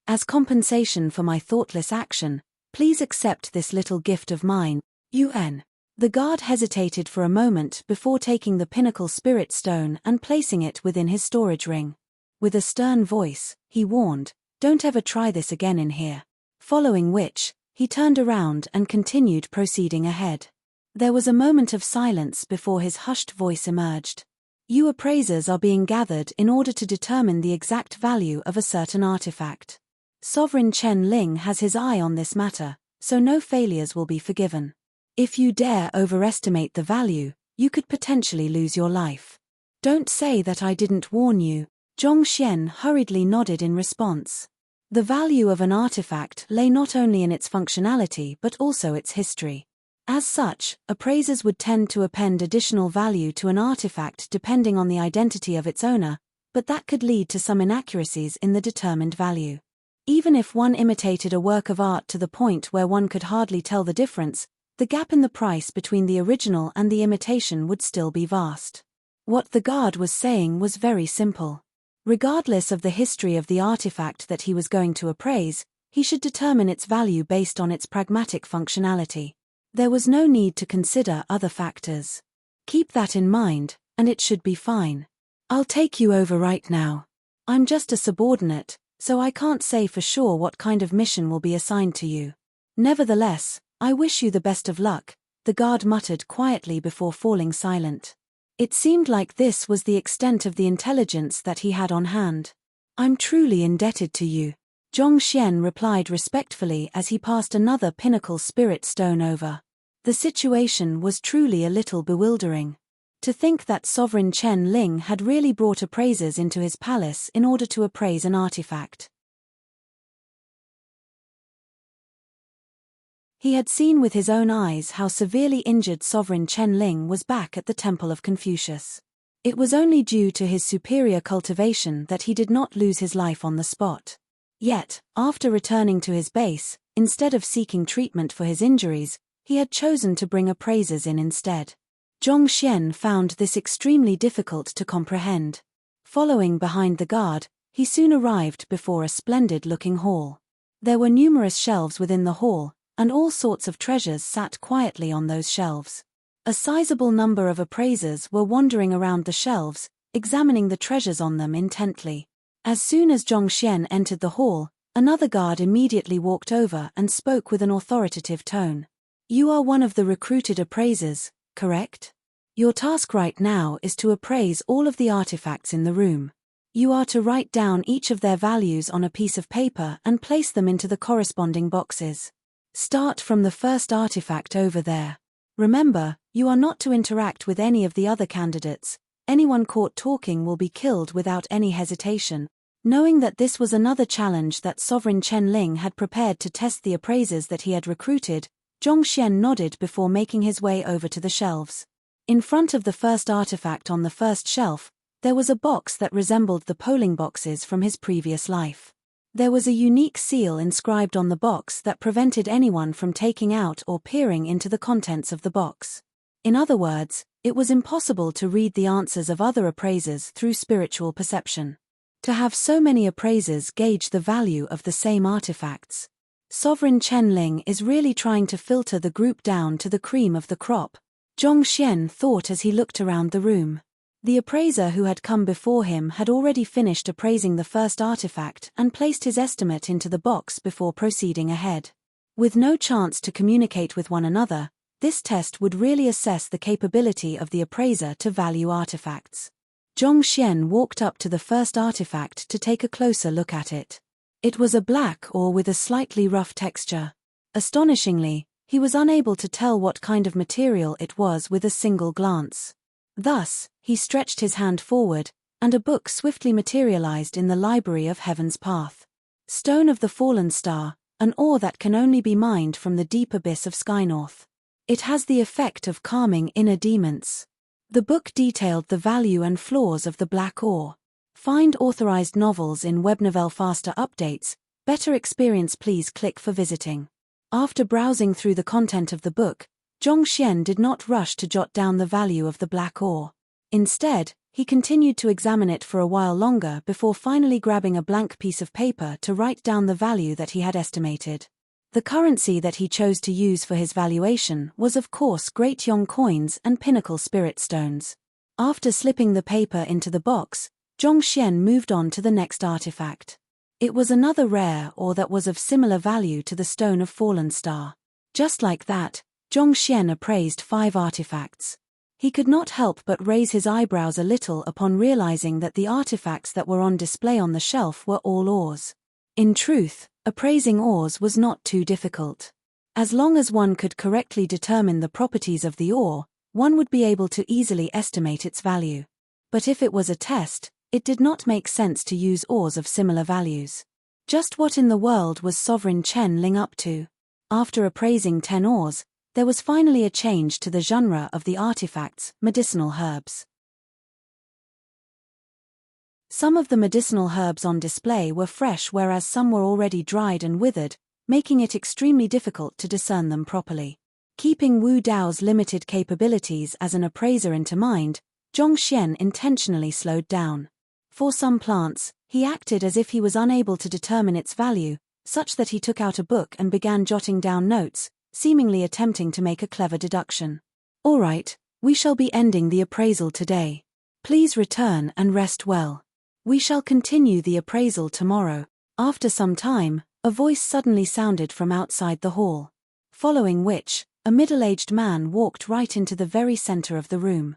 As compensation for my thoughtless action, please accept this little gift of mine, UN." The guard hesitated for a moment before taking the pinnacle spirit stone and placing it within his storage ring. With a stern voice, he warned, "Don't ever try this again in here." Following which, he turned around and continued proceeding ahead. There was a moment of silence before his hushed voice emerged. "You appraisers are being gathered in order to determine the exact value of a certain artifact. Sovereign Chen Ling has his eye on this matter, so no failures will be forgiven. If you dare overestimate the value, you could potentially lose your life." "Don't say that I didn't warn you." Zhongxian hurriedly nodded in response. The value of an artifact lay not only in its functionality but also its history. As such, appraisers would tend to append additional value to an artifact depending on the identity of its owner, but that could lead to some inaccuracies in the determined value. Even if one imitated a work of art to the point where one could hardly tell the difference, the gap in the price between the original and the imitation would still be vast. What the guard was saying was very simple. Regardless of the history of the artifact that he was going to appraise, he should determine its value based on its pragmatic functionality. There was no need to consider other factors. Keep that in mind, and it should be fine. "I'll take you over right now. I'm just a subordinate, so I can't say for sure what kind of mission will be assigned to you. Nevertheless, I wish you the best of luck," the guard muttered quietly before falling silent. It seemed like this was the extent of the intelligence that he had on hand. "I'm truly indebted to you," Zhongxian replied respectfully as he passed another pinnacle spirit stone over. The situation was truly a little bewildering. To think that Sovereign Chen Ling had really brought appraisers into his palace in order to appraise an artifact. He had seen with his own eyes how severely injured Sovereign Chen Ling was back at the Temple of Confucius. It was only due to his superior cultivation that he did not lose his life on the spot. Yet, after returning to his base, instead of seeking treatment for his injuries, he had chosen to bring appraisers in instead. Zhongxian found this extremely difficult to comprehend. Following behind the guard, he soon arrived before a splendid-looking hall. There were numerous shelves within the hall, and all sorts of treasures sat quietly on those shelves. A sizable number of appraisers were wandering around the shelves, examining the treasures on them intently. As soon as Zhongxian entered the hall, another guard immediately walked over and spoke with an authoritative tone. "You are one of the recruited appraisers, correct? Your task right now is to appraise all of the artifacts in the room. You are to write down each of their values on a piece of paper and place them into the corresponding boxes. Start from the first artifact over there. Remember, you are not to interact with any of the other candidates. Anyone caught talking will be killed without any hesitation." Knowing that this was another challenge that Sovereign Chen Ling had prepared to test the appraisers that he had recruited, Zhongxian nodded before making his way over to the shelves. In front of the first artifact on the first shelf, there was a box that resembled the polling boxes from his previous life. There was a unique seal inscribed on the box that prevented anyone from taking out or peering into the contents of the box. In other words, it was impossible to read the answers of other appraisers through spiritual perception. To have so many appraisers gauge the value of the same artifacts. Sovereign Chen Ling is really trying to filter the group down to the cream of the crop, Zhongxian thought as he looked around the room. The appraiser who had come before him had already finished appraising the first artifact and placed his estimate into the box before proceeding ahead. With no chance to communicate with one another, this test would really assess the capability of the appraiser to value artifacts. Zhongxian walked up to the first artifact to take a closer look at it. It was a black ore with a slightly rough texture. Astonishingly, he was unable to tell what kind of material it was with a single glance. Thus, he stretched his hand forward, and a book swiftly materialized in the library of Heaven's Path. Stone of the Fallen Star, an ore that can only be mined from the deep abyss of Skynorth. It has the effect of calming inner demons. The book detailed the value and flaws of the black ore. Find authorized novels in Webnovel faster updates. Better experience, please click for visiting. After browsing through the content of the book, Zhongxian did not rush to jot down the value of the black ore. Instead, he continued to examine it for a while longer before finally grabbing a blank piece of paper to write down the value that he had estimated. The currency that he chose to use for his valuation was of course Great Yong coins and Pinnacle Spirit Stones. After slipping the paper into the box, Zhongxian moved on to the next artifact. It was another rare ore that was of similar value to the Stone of Fallen Star. Just like that, Zhongxian appraised 5 artifacts. He could not help but raise his eyebrows a little upon realizing that the artifacts that were on display on the shelf were all ores. In truth, appraising ores was not too difficult. As long as one could correctly determine the properties of the ore, one would be able to easily estimate its value. But if it was a test, it did not make sense to use ores of similar values. Just what in the world was Sovereign Chen Ling up to? After appraising 10 ores, there was finally a change to the genre of the artifacts, medicinal herbs. Some of the medicinal herbs on display were fresh, whereas some were already dried and withered, making it extremely difficult to discern them properly. Keeping Wu Dao's limited capabilities as an appraiser into mind, Zhongxian intentionally slowed down. For some plants, he acted as if he was unable to determine its value, such that he took out a book and began jotting down notes, seemingly attempting to make a clever deduction. All right, we shall be ending the appraisal today. Please return and rest well. We shall continue the appraisal tomorrow. After some time, a voice suddenly sounded from outside the hall. Following which, a middle-aged man walked right into the very center of the room.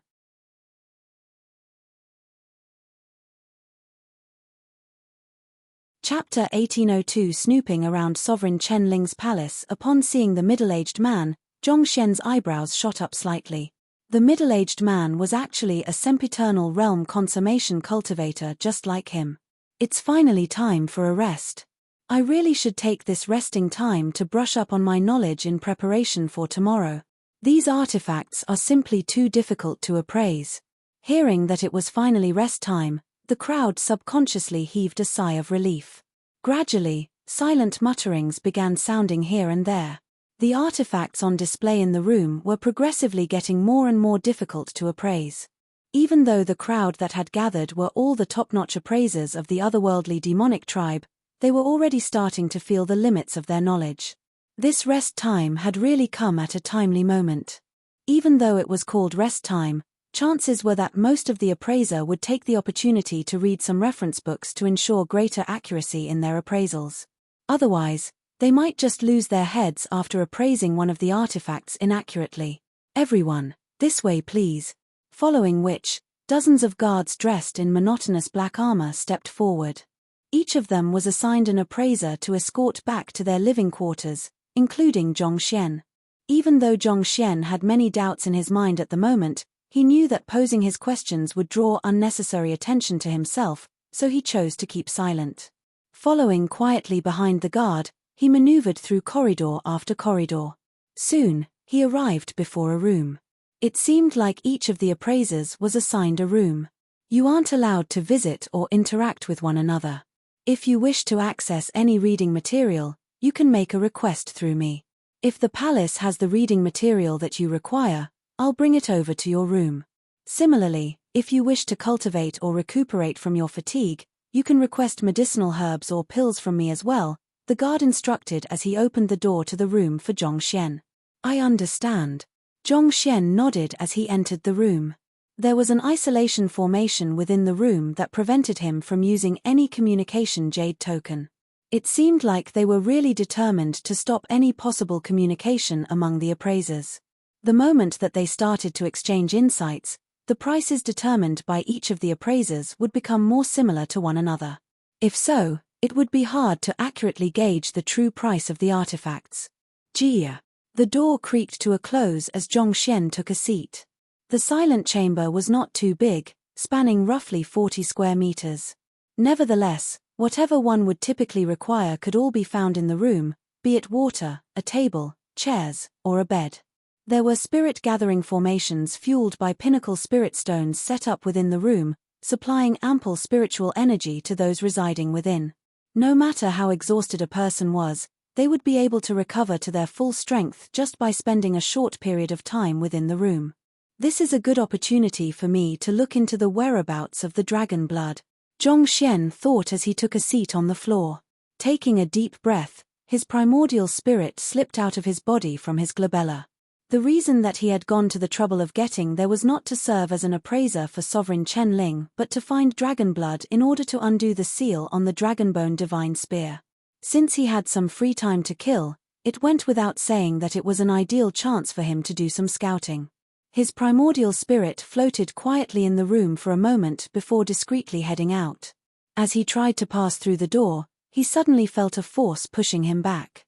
Chapter 1802. Snooping around Sovereign Chen Ling's palace. Upon seeing the middle-aged man, Zhongxian's eyebrows shot up slightly. The middle-aged man was actually a sempiternal realm consummation cultivator just like him. It's finally time for a rest. I really should take this resting time to brush up on my knowledge in preparation for tomorrow. These artifacts are simply too difficult to appraise. Hearing that it was finally rest time, the crowd subconsciously heaved a sigh of relief. Gradually, silent mutterings began sounding here and there. The artifacts on display in the room were progressively getting more and more difficult to appraise. Even though the crowd that had gathered were all the top-notch appraisers of the otherworldly demonic tribe, they were already starting to feel the limits of their knowledge. This rest time had really come at a timely moment. Even though it was called rest time, chances were that most of the appraiser would take the opportunity to read some reference books to ensure greater accuracy in their appraisals. Otherwise, they might just lose their heads after appraising one of the artifacts inaccurately. Everyone, this way please. Following which, dozens of guards dressed in monotonous black armor stepped forward. Each of them was assigned an appraiser to escort back to their living quarters, including Zhongxian. Even though Zhongxian had many doubts in his mind at the moment, he knew that posing his questions would draw unnecessary attention to himself, so he chose to keep silent. Following quietly behind the guard, he maneuvered through corridor after corridor. Soon, he arrived before a room. It seemed like each of the appraisers was assigned a room. You aren't allowed to visit or interact with one another. If you wish to access any reading material, you can make a request through me. If the palace has the reading material that you require, I'll bring it over to your room. Similarly, if you wish to cultivate or recuperate from your fatigue, you can request medicinal herbs or pills from me as well, the guard instructed as he opened the door to the room for Zhongxian. I understand. Zhongxian nodded as he entered the room. There was an isolation formation within the room that prevented him from using any communication jade token. It seemed like they were really determined to stop any possible communication among the appraisers. The moment that they started to exchange insights, the prices determined by each of the appraisers would become more similar to one another. If so, It would be hard to accurately gauge the true price of the artifacts. Jia. The door creaked to a close as Zhongxian took a seat. The silent chamber was not too big, spanning roughly 40 square meters. Nevertheless, whatever one would typically require could all be found in the room, be it water, a table, chairs, or a bed. There were spirit-gathering formations fueled by pinnacle spirit stones set up within the room, supplying ample spiritual energy to those residing within. No matter how exhausted a person was, they would be able to recover to their full strength just by spending a short period of time within the room. This is a good opportunity for me to look into the whereabouts of the dragon blood, Zhongxian thought as he took a seat on the floor. Taking a deep breath, his primordial spirit slipped out of his body from his glabella. The reason that he had gone to the trouble of getting there was not to serve as an appraiser for Sovereign Chen Ling but to find dragon blood in order to undo the seal on the dragonbone divine spear. Since he had some free time to kill, it went without saying that it was an ideal chance for him to do some scouting. His primordial spirit floated quietly in the room for a moment before discreetly heading out. As he tried to pass through the door, he suddenly felt a force pushing him back.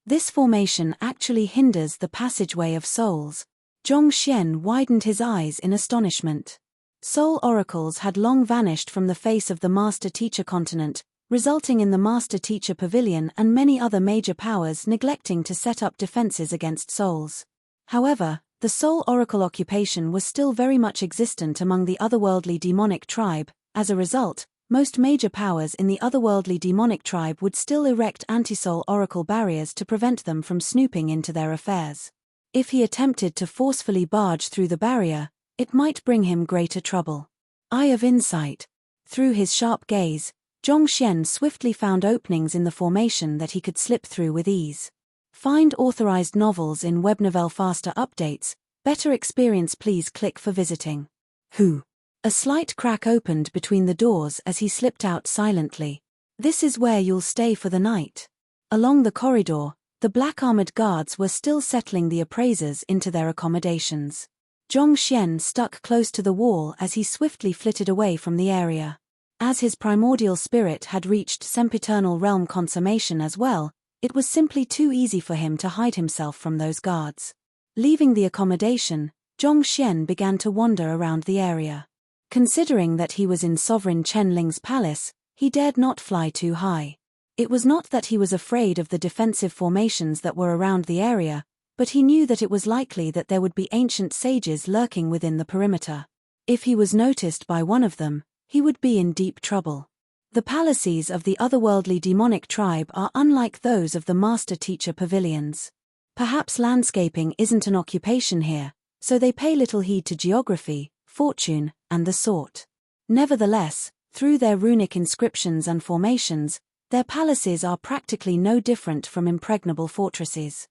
This formation actually hinders the passageway of souls. Zhongxian widened his eyes in astonishment. Soul oracles had long vanished from the face of the Master Teacher continent, resulting in the Master Teacher Pavilion and many other major powers neglecting to set up defenses against souls. However, the Soul Oracle occupation was still very much existent among the otherworldly demonic tribe. As a result, most major powers in the otherworldly demonic tribe would still erect anti-Soul Oracle barriers to prevent them from snooping into their affairs. If he attempted to forcefully barge through the barrier, it might bring him greater trouble. Eye of insight. Through his sharp gaze, Zhongxian swiftly found openings in the formation that he could slip through with ease. Find authorized novels in Webnovel faster updates. Better experience, please click for visiting. Who? A slight crack opened between the doors as he slipped out silently. This is where you'll stay for the night. Along the corridor, the black-armored guards were still settling the appraisers into their accommodations. Zhongxian stuck close to the wall as he swiftly flitted away from the area. As his primordial spirit had reached sempiternal realm consummation as well, it was simply too easy for him to hide himself from those guards. Leaving the accommodation, Zhongxian began to wander around the area. Considering that he was in Sovereign Chen Ling's palace, he dared not fly too high. It was not that he was afraid of the defensive formations that were around the area, but he knew that it was likely that there would be ancient sages lurking within the perimeter. If he was noticed by one of them, he would be in deep trouble. The palaces of the otherworldly demonic tribe are unlike those of the Master Teacher pavilions. Perhaps landscaping isn't an occupation here, so they pay little heed to geography, fortune, and the sort. Nevertheless, through their runic inscriptions and formations, their palaces are practically no different from impregnable fortresses.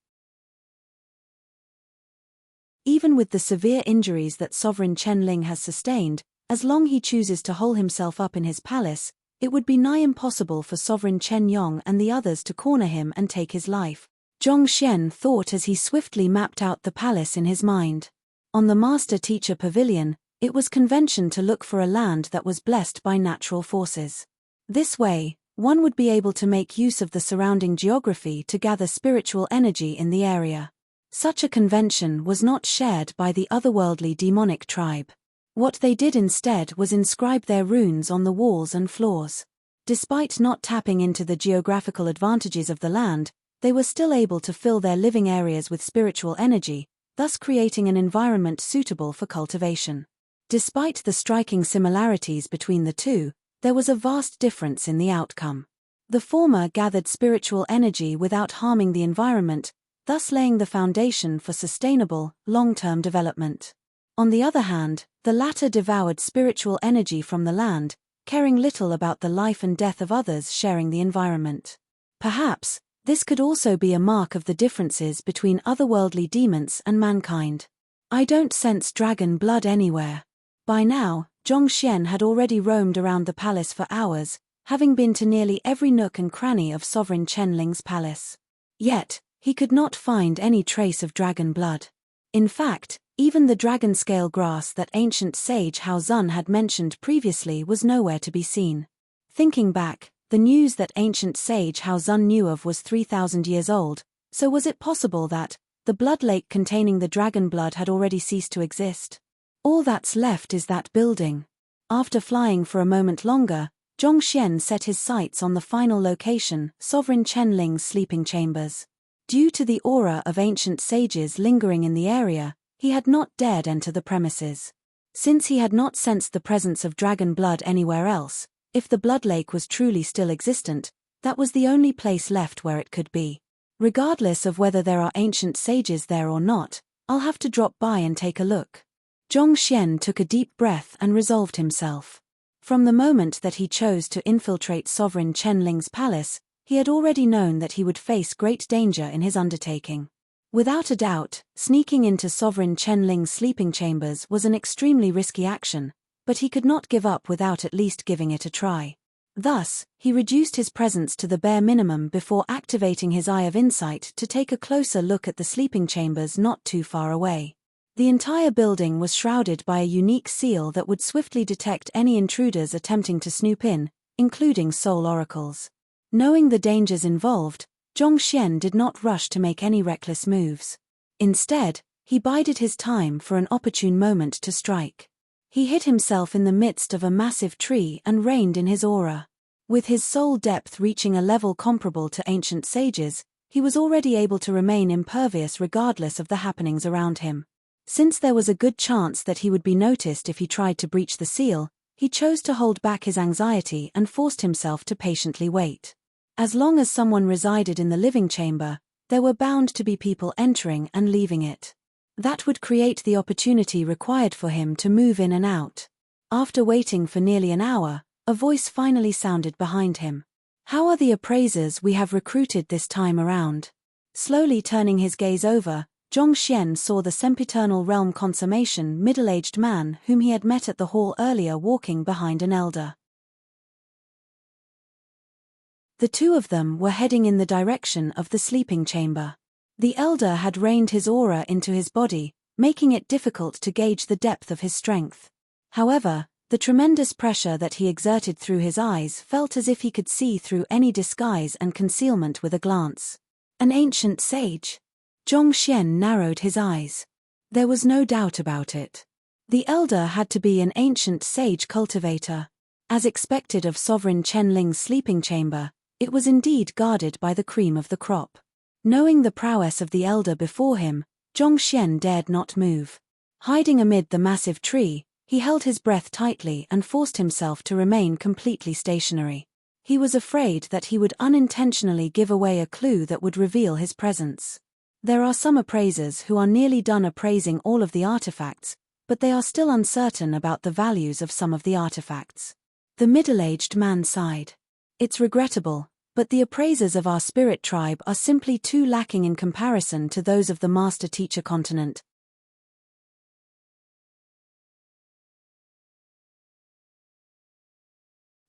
Even with the severe injuries that Sovereign Chen Ling has sustained, as long he chooses to hole himself up in his palace, it would be nigh impossible for Sovereign Chen Yong and the others to corner him and take his life, Zhongxian thought as he swiftly mapped out the palace in his mind. On the Master Teacher Pavilion, it was convention to look for a land that was blessed by natural forces. This way, one would be able to make use of the surrounding geography to gather spiritual energy in the area. Such a convention was not shared by the otherworldly demonic tribe. What they did instead was inscribe their runes on the walls and floors. Despite not tapping into the geographical advantages of the land, they were still able to fill their living areas with spiritual energy, thus creating an environment suitable for cultivation. Despite the striking similarities between the two, there was a vast difference in the outcome. The former gathered spiritual energy without harming the environment, thus laying the foundation for sustainable, long-term development. On the other hand, the latter devoured spiritual energy from the land, caring little about the life and death of others sharing the environment. Perhaps, this could also be a mark of the differences between otherworldly demons and mankind. I don't sense dragon blood anywhere. By now, Zhongxian had already roamed around the palace for hours, having been to nearly every nook and cranny of Sovereign Chen Ling's palace. Yet, he could not find any trace of dragon blood. In fact, Even the dragon scale grass that ancient sage Hao Zun had mentioned previously was nowhere to be seen. Thinking back, the news that ancient sage Hao Zun knew of was 3,000 years old, so was it possible that the blood lake containing the dragon blood had already ceased to exist? All that's left is that building. After flying for a moment longer, Zhongxian set his sights on the final location, Sovereign Chenling's sleeping chambers. Due to the aura of ancient sages lingering in the area, he had not dared enter the premises. Since he had not sensed the presence of dragon blood anywhere else, if the blood lake was truly still existent, that was the only place left where it could be. Regardless of whether there are ancient sages there or not, I'll have to drop by and take a look. Zhongxian took a deep breath and resolved himself. From the moment that he chose to infiltrate Sovereign Chenling's palace, he had already known that he would face great danger in his undertaking. Without a doubt, sneaking into Sovereign Chenling's sleeping chambers was an extremely risky action, but he could not give up without at least giving it a try. Thus, he reduced his presence to the bare minimum before activating his Eye of Insight to take a closer look at the sleeping chambers not too far away. The entire building was shrouded by a unique seal that would swiftly detect any intruders attempting to snoop in, including soul oracles. Knowing the dangers involved, Zhongxian did not rush to make any reckless moves. Instead, he bided his time for an opportune moment to strike. He hid himself in the midst of a massive tree and reigned in his aura. With his soul depth reaching a level comparable to ancient sages, he was already able to remain impervious regardless of the happenings around him. Since there was a good chance that he would be noticed if he tried to breach the seal, he chose to hold back his anxiety and forced himself to patiently wait. As long as someone resided in the living chamber, there were bound to be people entering and leaving it. That would create the opportunity required for him to move in and out. After waiting for nearly an hour, a voice finally sounded behind him. "How are the appraisers we have recruited this time around?" Slowly turning his gaze over, Zhongxian saw the sempiternal realm consummation middle-aged man whom he had met at the hall earlier walking behind an elder. The two of them were heading in the direction of the sleeping chamber. The elder had reined his aura into his body, making it difficult to gauge the depth of his strength. However, the tremendous pressure that he exerted through his eyes felt as if he could see through any disguise and concealment with a glance. An ancient sage. Zhongxian narrowed his eyes. There was no doubt about it. The elder had to be an ancient sage cultivator. As expected of Sovereign Chenling's sleeping chamber, it was indeed guarded by the cream of the crop. Knowing the prowess of the elder before him, Zhongxian dared not move. Hiding amid the massive tree, he held his breath tightly and forced himself to remain completely stationary. He was afraid that he would unintentionally give away a clue that would reveal his presence. There are some appraisers who are nearly done appraising all of the artifacts, but they are still uncertain about the values of some of the artifacts. The middle-aged man sighed. "It's regrettable, but the appraisers of our spirit tribe are simply too lacking in comparison to those of the Master Teacher continent."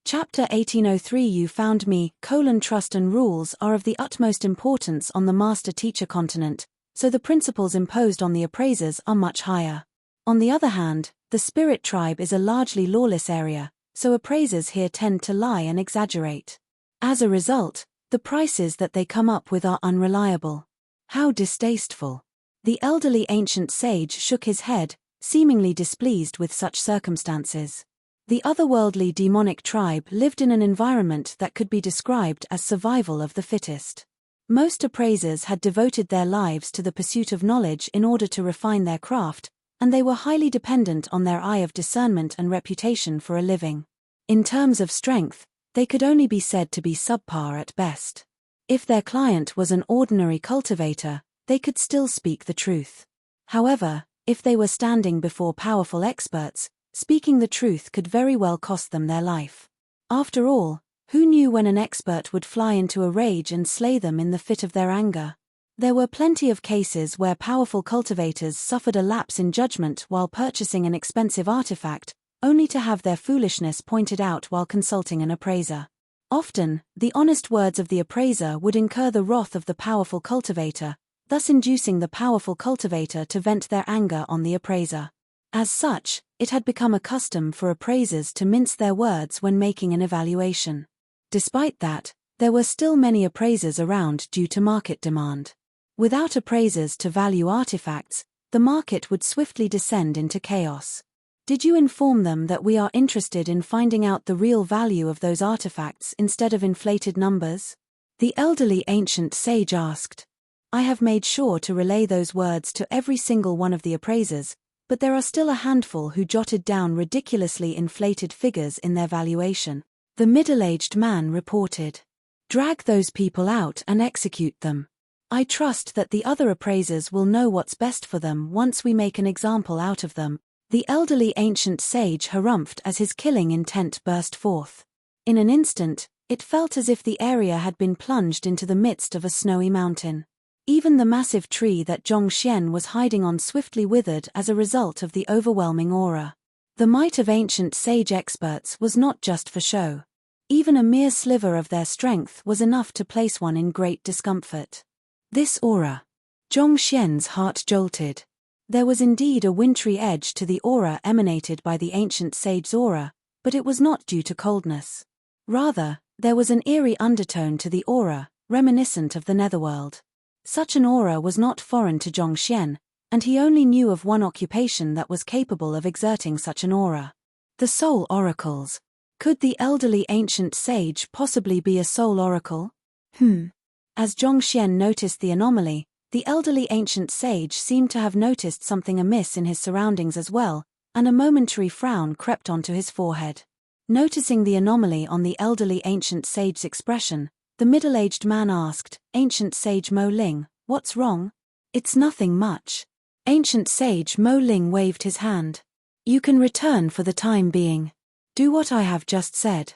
Chapter 1803 You found me, trust and rules are of the utmost importance on the Master Teacher continent, so the principles imposed on the appraisers are much higher. On the other hand, the spirit tribe is a largely lawless area, so appraisers here tend to lie and exaggerate. As a result, the prices that they come up with are unreliable. How distasteful. The elderly ancient sage shook his head, seemingly displeased with such circumstances. The otherworldly demonic tribe lived in an environment that could be described as survival of the fittest. Most appraisers had devoted their lives to the pursuit of knowledge in order to refine their craft, and they were highly dependent on their eye of discernment and reputation for a living. In terms of strength, they could only be said to be subpar at best. If their client was an ordinary cultivator, they could still speak the truth. However, if they were standing before powerful experts, speaking the truth could very well cost them their life. After all, who knew when an expert would fly into a rage and slay them in the fit of their anger? There were plenty of cases where powerful cultivators suffered a lapse in judgment while purchasing an expensive artifact, only to have their foolishness pointed out while consulting an appraiser. Often, the honest words of the appraiser would incur the wrath of the powerful cultivator, thus inducing the powerful cultivator to vent their anger on the appraiser. As such, it had become a custom for appraisers to mince their words when making an evaluation. Despite that, there were still many appraisers around due to market demand. Without appraisers to value artifacts, the market would swiftly descend into chaos. Did you inform them that we are interested in finding out the real value of those artifacts instead of inflated numbers? The elderly ancient sage asked. I have made sure to relay those words to every single one of the appraisers, but there are still a handful who jotted down ridiculously inflated figures in their valuation. The middle-aged man reported. Drag those people out and execute them. I trust that the other appraisers will know what's best for them once we make an example out of them. The elderly ancient sage harumphed as his killing intent burst forth. In an instant, it felt as if the area had been plunged into the midst of a snowy mountain. Even the massive tree that Zhongxian was hiding on swiftly withered as a result of the overwhelming aura. The might of ancient sage experts was not just for show. Even a mere sliver of their strength was enough to place one in great discomfort. This aura. Zhongxian's heart jolted. There was indeed a wintry edge to the aura emanated by the ancient sage's aura, but it was not due to coldness. Rather, there was an eerie undertone to the aura, reminiscent of the netherworld. Such an aura was not foreign to Zhongxian, and he only knew of one occupation that was capable of exerting such an aura. The soul oracles. Could the elderly ancient sage possibly be a soul oracle? As Zhongxian noticed the anomaly, the elderly ancient sage seemed to have noticed something amiss in his surroundings as well, and a momentary frown crept onto his forehead. Noticing the anomaly on the elderly ancient sage's expression, the middle-aged man asked, Ancient Sage Mo Ling, what's wrong? It's nothing much. Ancient Sage Mo Ling waved his hand. You can return for the time being. Do what I have just said.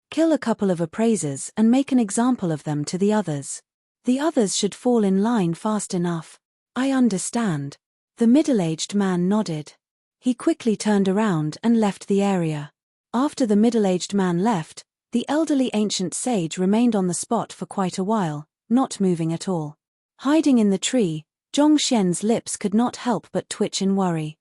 Kill a couple of appraisers and make an example of them to the others. The others should fall in line fast enough. I understand. The middle-aged man nodded. He quickly turned around and left the area. After the middle-aged man left, the elderly ancient sage remained on the spot for quite a while, not moving at all. Hiding in the tree, Zhongxian's lips could not help but twitch in worry.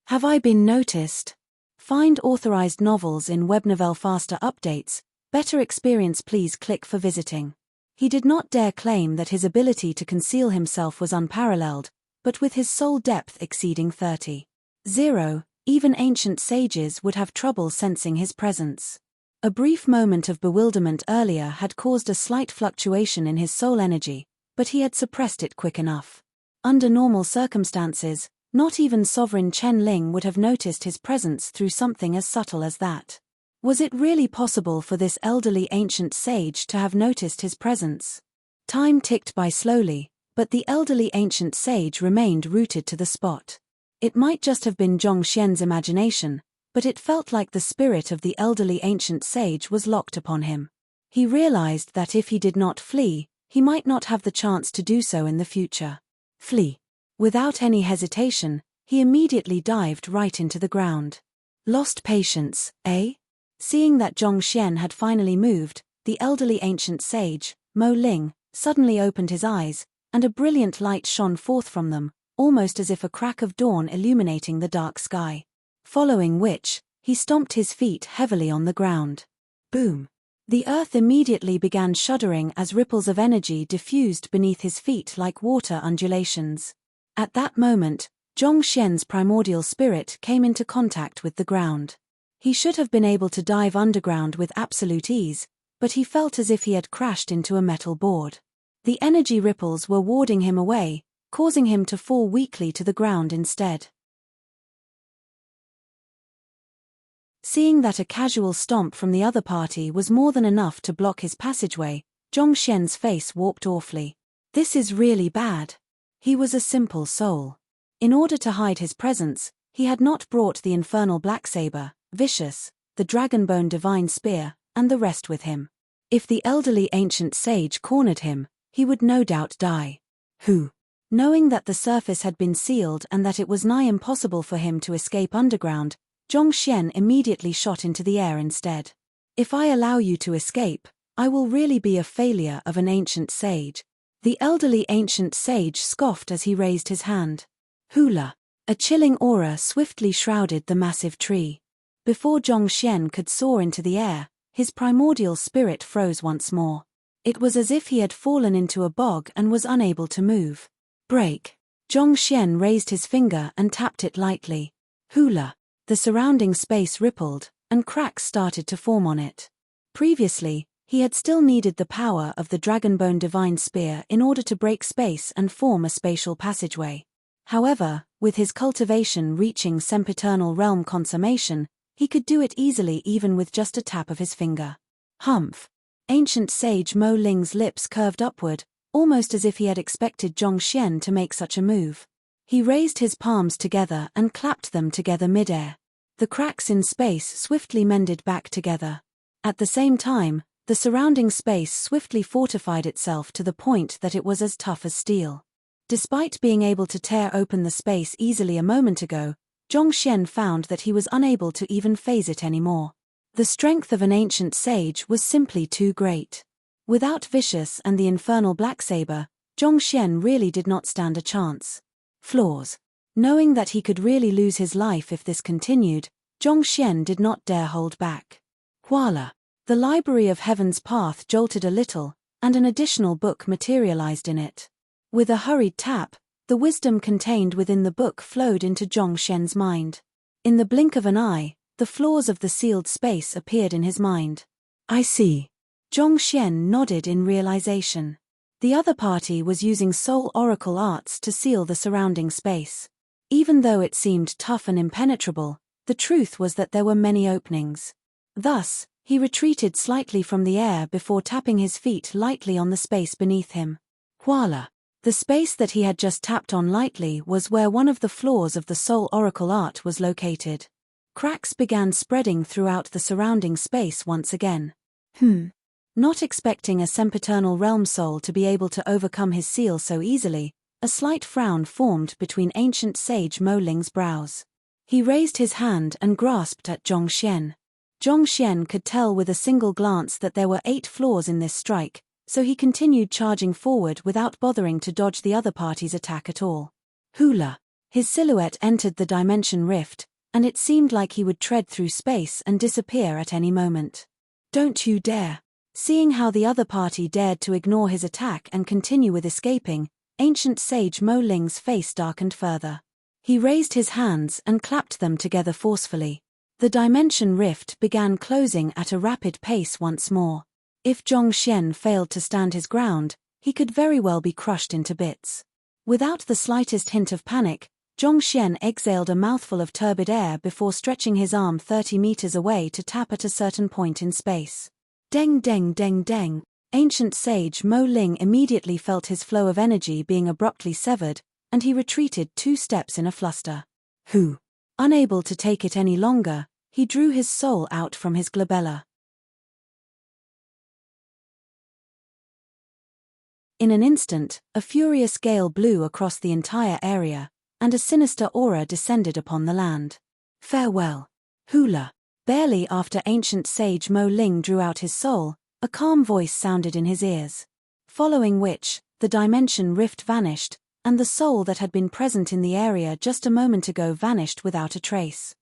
Have I been noticed? Find authorized novels in Webnovel faster updates. Better experience, please click for visiting. He did not dare claim that his ability to conceal himself was unparalleled, but with his soul depth exceeding 30. Even ancient sages would have trouble sensing his presence. A brief moment of bewilderment earlier had caused a slight fluctuation in his soul energy, but he had suppressed it quick enough. Under normal circumstances, not even Sovereign Chen Ling would have noticed his presence through something as subtle as that. Was it really possible for this elderly ancient sage to have noticed his presence? Time ticked by slowly, but the elderly ancient sage remained rooted to the spot. It might just have been Zhongxian's imagination, but it felt like the spirit of the elderly ancient sage was locked upon him. He realized that if he did not flee, he might not have the chance to do so in the future. Flee. Without any hesitation, he immediately dived right into the ground. Lost patience, eh? Seeing that Zhongxian had finally moved, the elderly ancient sage, Mo Ling, suddenly opened his eyes, and a brilliant light shone forth from them, almost as if a crack of dawn illuminating the dark sky. Following which, he stomped his feet heavily on the ground. Boom! The earth immediately began shuddering as ripples of energy diffused beneath his feet like water undulations. At that moment, Zhongxian's primordial spirit came into contact with the ground. He should have been able to dive underground with absolute ease, but he felt as if he had crashed into a metal board. The energy ripples were warding him away, causing him to fall weakly to the ground instead. Seeing that a casual stomp from the other party was more than enough to block his passageway, Zhongxian's face warped awfully. This is really bad. He was a simple soul. In order to hide his presence, he had not brought the infernal black saber, vicious, the dragonbone divine spear, and the rest with him. If the elderly ancient sage cornered him, he would no doubt die. Who? Knowing that the surface had been sealed and that it was nigh impossible for him to escape underground, Zhongxian immediately shot into the air instead. If I allow you to escape, I will really be a failure of an ancient sage. The elderly ancient sage scoffed as he raised his hand. Hula! A chilling aura swiftly shrouded the massive tree. Before Zhongxian could soar into the air, his primordial spirit froze once more. It was as if he had fallen into a bog and was unable to move. Break! Zhongxian raised his finger and tapped it lightly. Hula! The surrounding space rippled, and cracks started to form on it. Previously, he had still needed the power of the Dragonbone Divine Spear in order to break space and form a spatial passageway. However, with his cultivation reaching sempiternal realm consummation, he could do it easily even with just a tap of his finger. Humph! Ancient sage Mo Ling's lips curved upward, almost as if he had expected Zhongxian to make such a move. He raised his palms together and clapped them together mid-air. The cracks in space swiftly mended back together. At the same time, the surrounding space swiftly fortified itself to the point that it was as tough as steel. Despite being able to tear open the space easily a moment ago, Zhongxian found that he was unable to even phase it anymore. The strength of an ancient sage was simply too great. Without Vicious and the infernal black saber, Zhongxian really did not stand a chance. Flaws. Knowing that he could really lose his life if this continued, Zhongxian did not dare hold back. Voila! The Library of Heaven's Path jolted a little, and an additional book materialized in it. With a hurried tap, the wisdom contained within the book flowed into Zhongxian's mind. In the blink of an eye, the flaws of the sealed space appeared in his mind. I see. Zhongxian nodded in realization. The other party was using soul oracle arts to seal the surrounding space. Even though it seemed tough and impenetrable, the truth was that there were many openings. Thus, he retreated slightly from the air before tapping his feet lightly on the space beneath him. Voila! The space that he had just tapped on lightly was where one of the flaws of the soul oracle art was located. Cracks began spreading throughout the surrounding space once again. Not expecting a sempiternal realm soul to be able to overcome his seal so easily, a slight frown formed between ancient sage Mo Ling's brows. He raised his hand and grasped at Zhongxian. Zhongxian could tell with a single glance that there were 8 flaws in this strike, so he continued charging forward without bothering to dodge the other party's attack at all. Hula! His silhouette entered the dimension rift, and it seemed like he would tread through space and disappear at any moment. Don't you dare! Seeing how the other party dared to ignore his attack and continue with escaping, ancient sage Mo Ling's face darkened further. He raised his hands and clapped them together forcefully. The dimension rift began closing at a rapid pace once more. If Zhongxian failed to stand his ground, he could very well be crushed into bits. Without the slightest hint of panic, Zhongxian exhaled a mouthful of turbid air before stretching his arm 30 meters away to tap at a certain point in space. Deng deng deng deng. Ancient sage Mo Ling immediately felt his flow of energy being abruptly severed, and he retreated 2 steps in a fluster. Unable to take it any longer, he drew his soul out from his glabella. In an instant, a furious gale blew across the entire area, and a sinister aura descended upon the land. Farewell. Hula. Barely after ancient sage Mo Ling drew out his soul, a calm voice sounded in his ears. Following which, the dimension rift vanished, and the soul that had been present in the area just a moment ago vanished without a trace.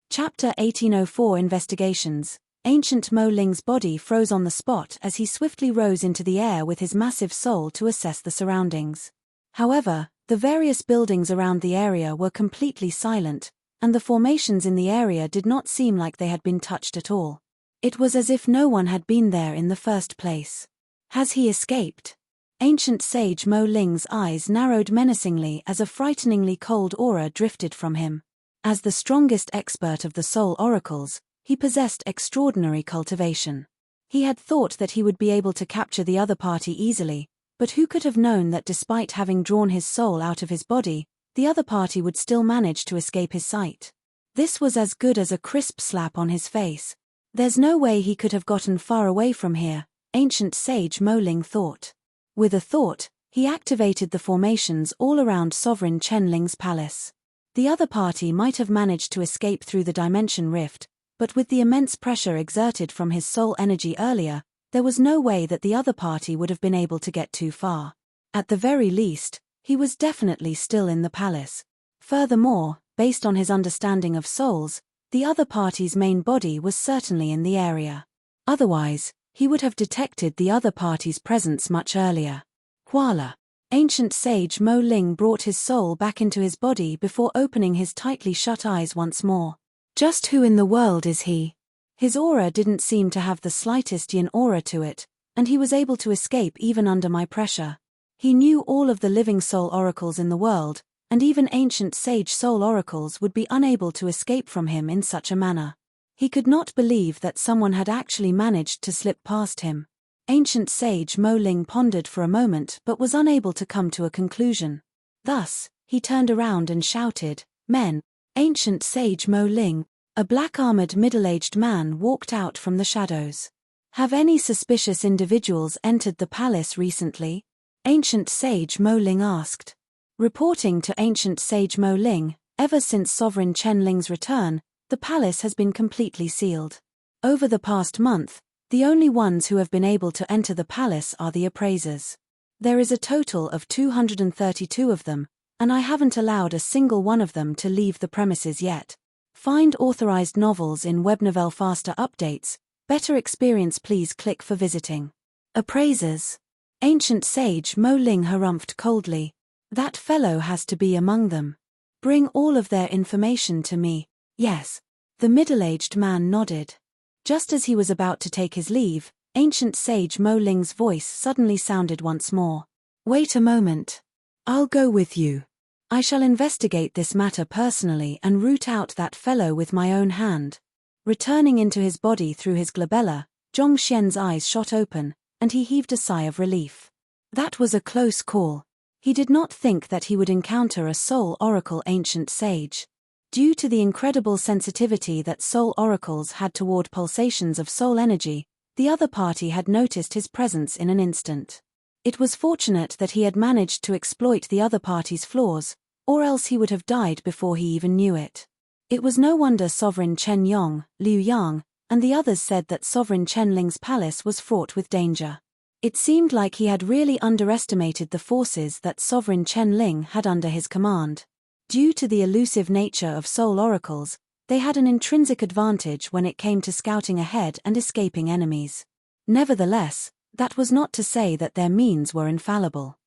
Chapter 1804 Investigations. Ancient Mo Ling's body froze on the spot as he swiftly rose into the air with his massive soul to assess the surroundings. However, the various buildings around the area were completely silent, and the formations in the area did not seem like they had been touched at all. It was as if no one had been there in the first place. Has he escaped? Ancient sage Mo Ling's eyes narrowed menacingly as a frighteningly cold aura drifted from him. As the strongest expert of the soul oracles, he possessed extraordinary cultivation. He had thought that he would be able to capture the other party easily, but who could have known that despite having drawn his soul out of his body, the other party would still manage to escape his sight? This was as good as a crisp slap on his face. There's no way he could have gotten far away from here, ancient sage Mo Ling thought. With a thought, he activated the formations all around Sovereign Chen Ling's palace. The other party might have managed to escape through the dimension rift, but with the immense pressure exerted from his soul energy earlier, there was no way that the other party would have been able to get too far. At the very least, he was definitely still in the palace. Furthermore, based on his understanding of souls, the other party's main body was certainly in the area. Otherwise, he would have detected the other party's presence much earlier. Kuala. Ancient sage Mo Ling brought his soul back into his body before opening his tightly shut eyes once more. Just who in the world is he? His aura didn't seem to have the slightest yin aura to it, and he was able to escape even under my pressure. He knew all of the living soul oracles in the world, and even ancient sage soul oracles would be unable to escape from him in such a manner. He could not believe that someone had actually managed to slip past him. Ancient sage Mo Ling pondered for a moment but was unable to come to a conclusion. Thus, he turned around and shouted, "Men!" Ancient sage Mo Ling, a black-armored middle-aged man, walked out from the shadows. "Have any suspicious individuals entered the palace recently?" Ancient sage Mo Ling asked. Reporting to ancient sage Mo Ling, ever since Sovereign Chen Ling's return, the palace has been completely sealed. Over the past month, the only ones who have been able to enter the palace are the appraisers. There is a total of 232 of them, and I haven't allowed a single one of them to leave the premises yet. Find authorized novels in webnovel faster updates. Better experience, please click for visiting. Appraisers. Ancient sage Mo Ling harumphed coldly. That fellow has to be among them. Bring all of their information to me. Yes. The middle-aged man nodded. Just as he was about to take his leave, ancient sage Mo Ling's voice suddenly sounded once more. Wait a moment. I'll go with you. I shall investigate this matter personally and root out that fellow with my own hand. Returning into his body through his glabella, Zhong Xian's eyes shot open, and he heaved a sigh of relief. That was a close call. He did not think that he would encounter a soul oracle ancient sage. Due to the incredible sensitivity that soul oracles had toward pulsations of soul energy, the other party had noticed his presence in an instant. It was fortunate that he had managed to exploit the other party's flaws, or else he would have died before he even knew it. It was no wonder Sovereign Chen Yong, Liu Yang, and the others said that Sovereign Chen Ling's palace was fraught with danger. It seemed like he had really underestimated the forces that Sovereign Chen Ling had under his command. Due to the elusive nature of soul oracles, they had an intrinsic advantage when it came to scouting ahead and escaping enemies. Nevertheless, that was not to say that their means were infallible.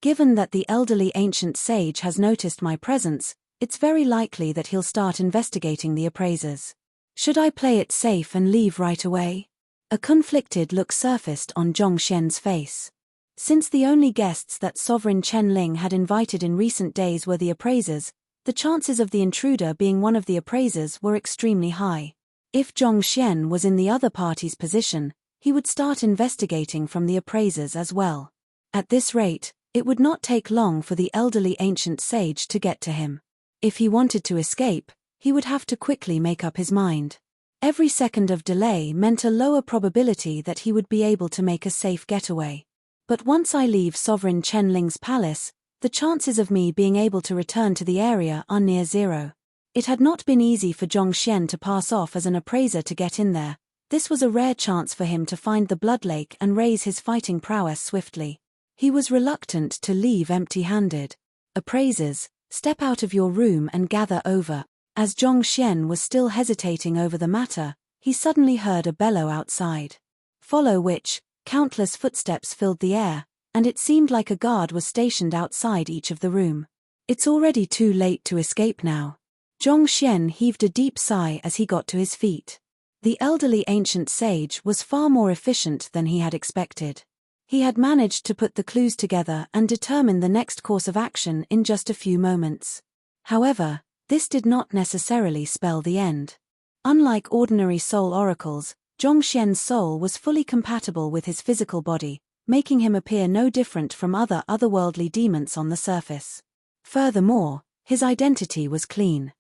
Given that the elderly ancient sage has noticed my presence, it's very likely that he'll start investigating the appraisers. Should I play it safe and leave right away? A conflicted look surfaced on Zhong Xian's face. Since the only guests that Sovereign Chen Ling had invited in recent days were the appraisers, the chances of the intruder being one of the appraisers were extremely high. If Zhong Xian was in the other party's position, he would start investigating from the appraisers as well. At this rate, it would not take long for the elderly ancient sage to get to him. If he wanted to escape, he would have to quickly make up his mind. Every second of delay meant a lower probability that he would be able to make a safe getaway. But once I leave Sovereign Chen Ling's palace, the chances of me being able to return to the area are near zero. It had not been easy for Zhong Xian to pass off as an appraiser to get in there. This was a rare chance for him to find the Blood Lake and raise his fighting prowess swiftly. He was reluctant to leave empty-handed. Appraisers, step out of your room and gather over. As Zhong Xian was still hesitating over the matter, he suddenly heard a bellow outside. Follow which, countless footsteps filled the air, and it seemed like a guard was stationed outside each of the room. It's already too late to escape now. Zhong Xian heaved a deep sigh as he got to his feet. The elderly ancient sage was far more efficient than he had expected. He had managed to put the clues together and determine the next course of action in just a few moments. However, this did not necessarily spell the end. Unlike ordinary soul oracles, Zhong Xian's soul was fully compatible with his physical body, making him appear no different from other otherworldly demons on the surface. Furthermore, his identity was clean.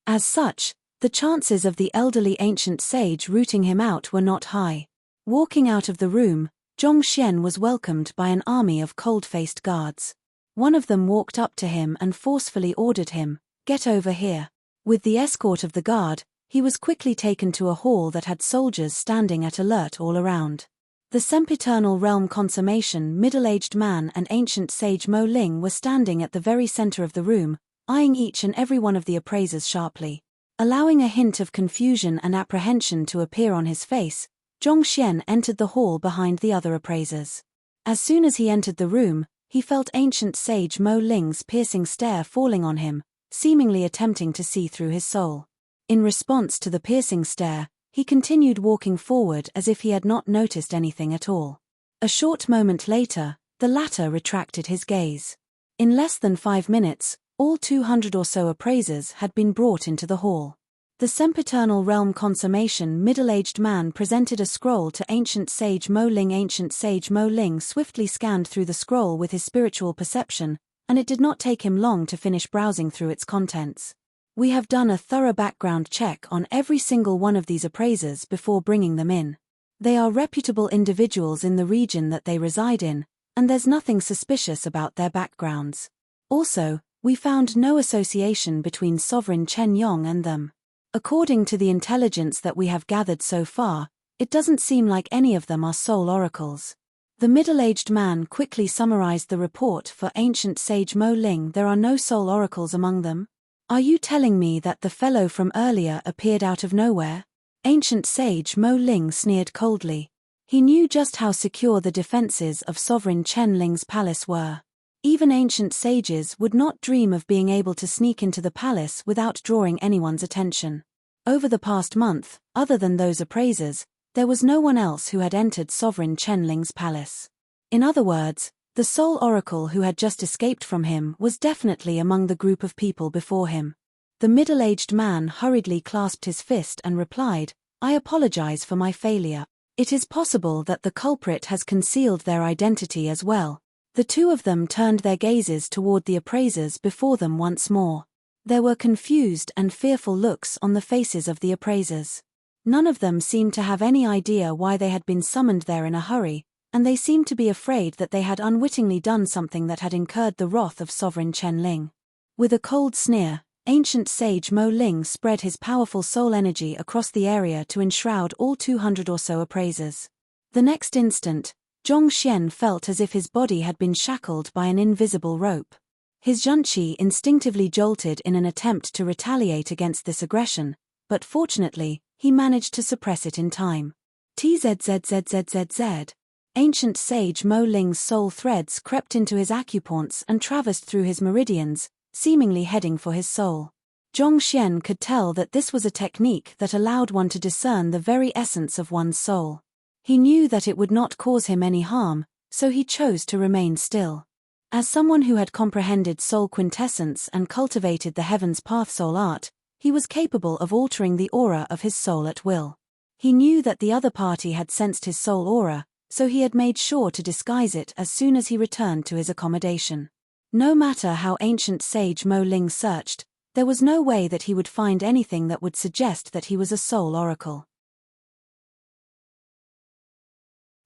As such, the chances of the elderly ancient sage rooting him out were not high. Walking out of the room, Zhongxian was welcomed by an army of cold-faced guards. One of them walked up to him and forcefully ordered him, "Get over here." With the escort of the guard, he was quickly taken to a hall that had soldiers standing at alert all around. The sempiternal realm consummation middle-aged man and ancient sage Mo Ling were standing at the very center of the room, eyeing each and every one of the appraisers sharply. Allowing a hint of confusion and apprehension to appear on his face, Zhongxian entered the hall behind the other appraisers. As soon as he entered the room, he felt ancient sage Mo Ling's piercing stare falling on him, seemingly attempting to see through his soul. In response to the piercing stare, he continued walking forward as if he had not noticed anything at all. A short moment later, the latter retracted his gaze. In less than 5 minutes, all 200 or so appraisers had been brought into the hall. The sempiternal realm consummation middle-aged man presented a scroll to ancient sage Mo Ling. Ancient sage Mo Ling swiftly scanned through the scroll with his spiritual perception, and it did not take him long to finish browsing through its contents. "We have done a thorough background check on every single one of these appraisers before bringing them in. They are reputable individuals in the region that they reside in, and there's nothing suspicious about their backgrounds. Also, we found no association between Sovereign Chen Yong and them. According to the intelligence that we have gathered so far, it doesn't seem like any of them are soul oracles." The middle-aged man quickly summarized the report for ancient sage Mo Ling. "There are no soul oracles among them? Are you telling me that the fellow from earlier appeared out of nowhere?" Ancient sage Mo Ling sneered coldly. He knew just how secure the defenses of Sovereign Chen Ling's palace were. Even ancient sages would not dream of being able to sneak into the palace without drawing anyone's attention. Over the past month, other than those appraisers, there was no one else who had entered Sovereign Chen Ling's palace. In other words, the Soul Oracle who had just escaped from him was definitely among the group of people before him. The middle-aged man hurriedly clasped his fist and replied, "I apologize for my failure. It is possible that the culprit has concealed their identity as well." The two of them turned their gazes toward the appraisers before them once more. There were confused and fearful looks on the faces of the appraisers. None of them seemed to have any idea why they had been summoned there in a hurry, and they seemed to be afraid that they had unwittingly done something that had incurred the wrath of Sovereign Chen Ling. With a cold sneer, ancient sage Mo Ling spread his powerful soul energy across the area to enshroud all 200 or so appraisers. The next instant, Zhongxian felt as if his body had been shackled by an invisible rope. His Zhongqi instinctively jolted in an attempt to retaliate against this aggression, but fortunately, he managed to suppress it in time. Tzzzzzzzz. Ancient sage Mo Ling's soul threads crept into his acupoints and traversed through his meridians, seemingly heading for his soul. Zhongxian could tell that this was a technique that allowed one to discern the very essence of one's soul. He knew that it would not cause him any harm, so he chose to remain still. As someone who had comprehended soul quintessence and cultivated the Heaven's Path soul art, he was capable of altering the aura of his soul at will. He knew that the other party had sensed his soul aura, so he had made sure to disguise it as soon as he returned to his accommodation. No matter how ancient sage Mo Ling searched, there was no way that he would find anything that would suggest that he was a soul oracle.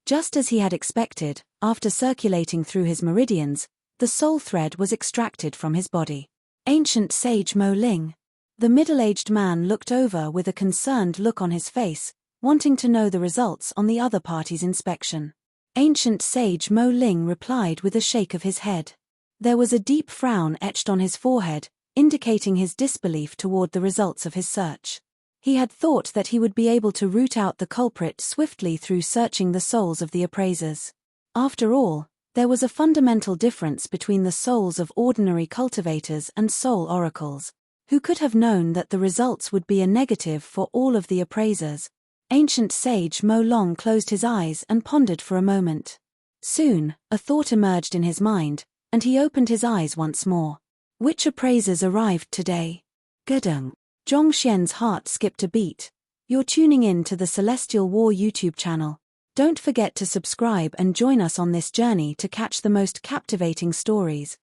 Just as he had expected, after circulating through his meridians, the soul thread was extracted from his body. Ancient sage Mo Ling. The middle-aged man looked over with a concerned look on his face, wanting to know the results on the other party's inspection. Ancient sage Mo Ling replied with a shake of his head. There was a deep frown etched on his forehead, indicating his disbelief toward the results of his search. He had thought that he would be able to root out the culprit swiftly through searching the souls of the appraisers. After all, there was a fundamental difference between the souls of ordinary cultivators and soul oracles. Who could have known that the results would be a negative for all of the appraisers? Ancient sage Mo Long closed his eyes and pondered for a moment. Soon, a thought emerged in his mind, and he opened his eyes once more. Which appraisers arrived today? Gedung. Zhongxian's heart skipped a beat. You're tuning in to the Celestial War YouTube channel. Don't forget to subscribe and join us on this journey to catch the most captivating stories.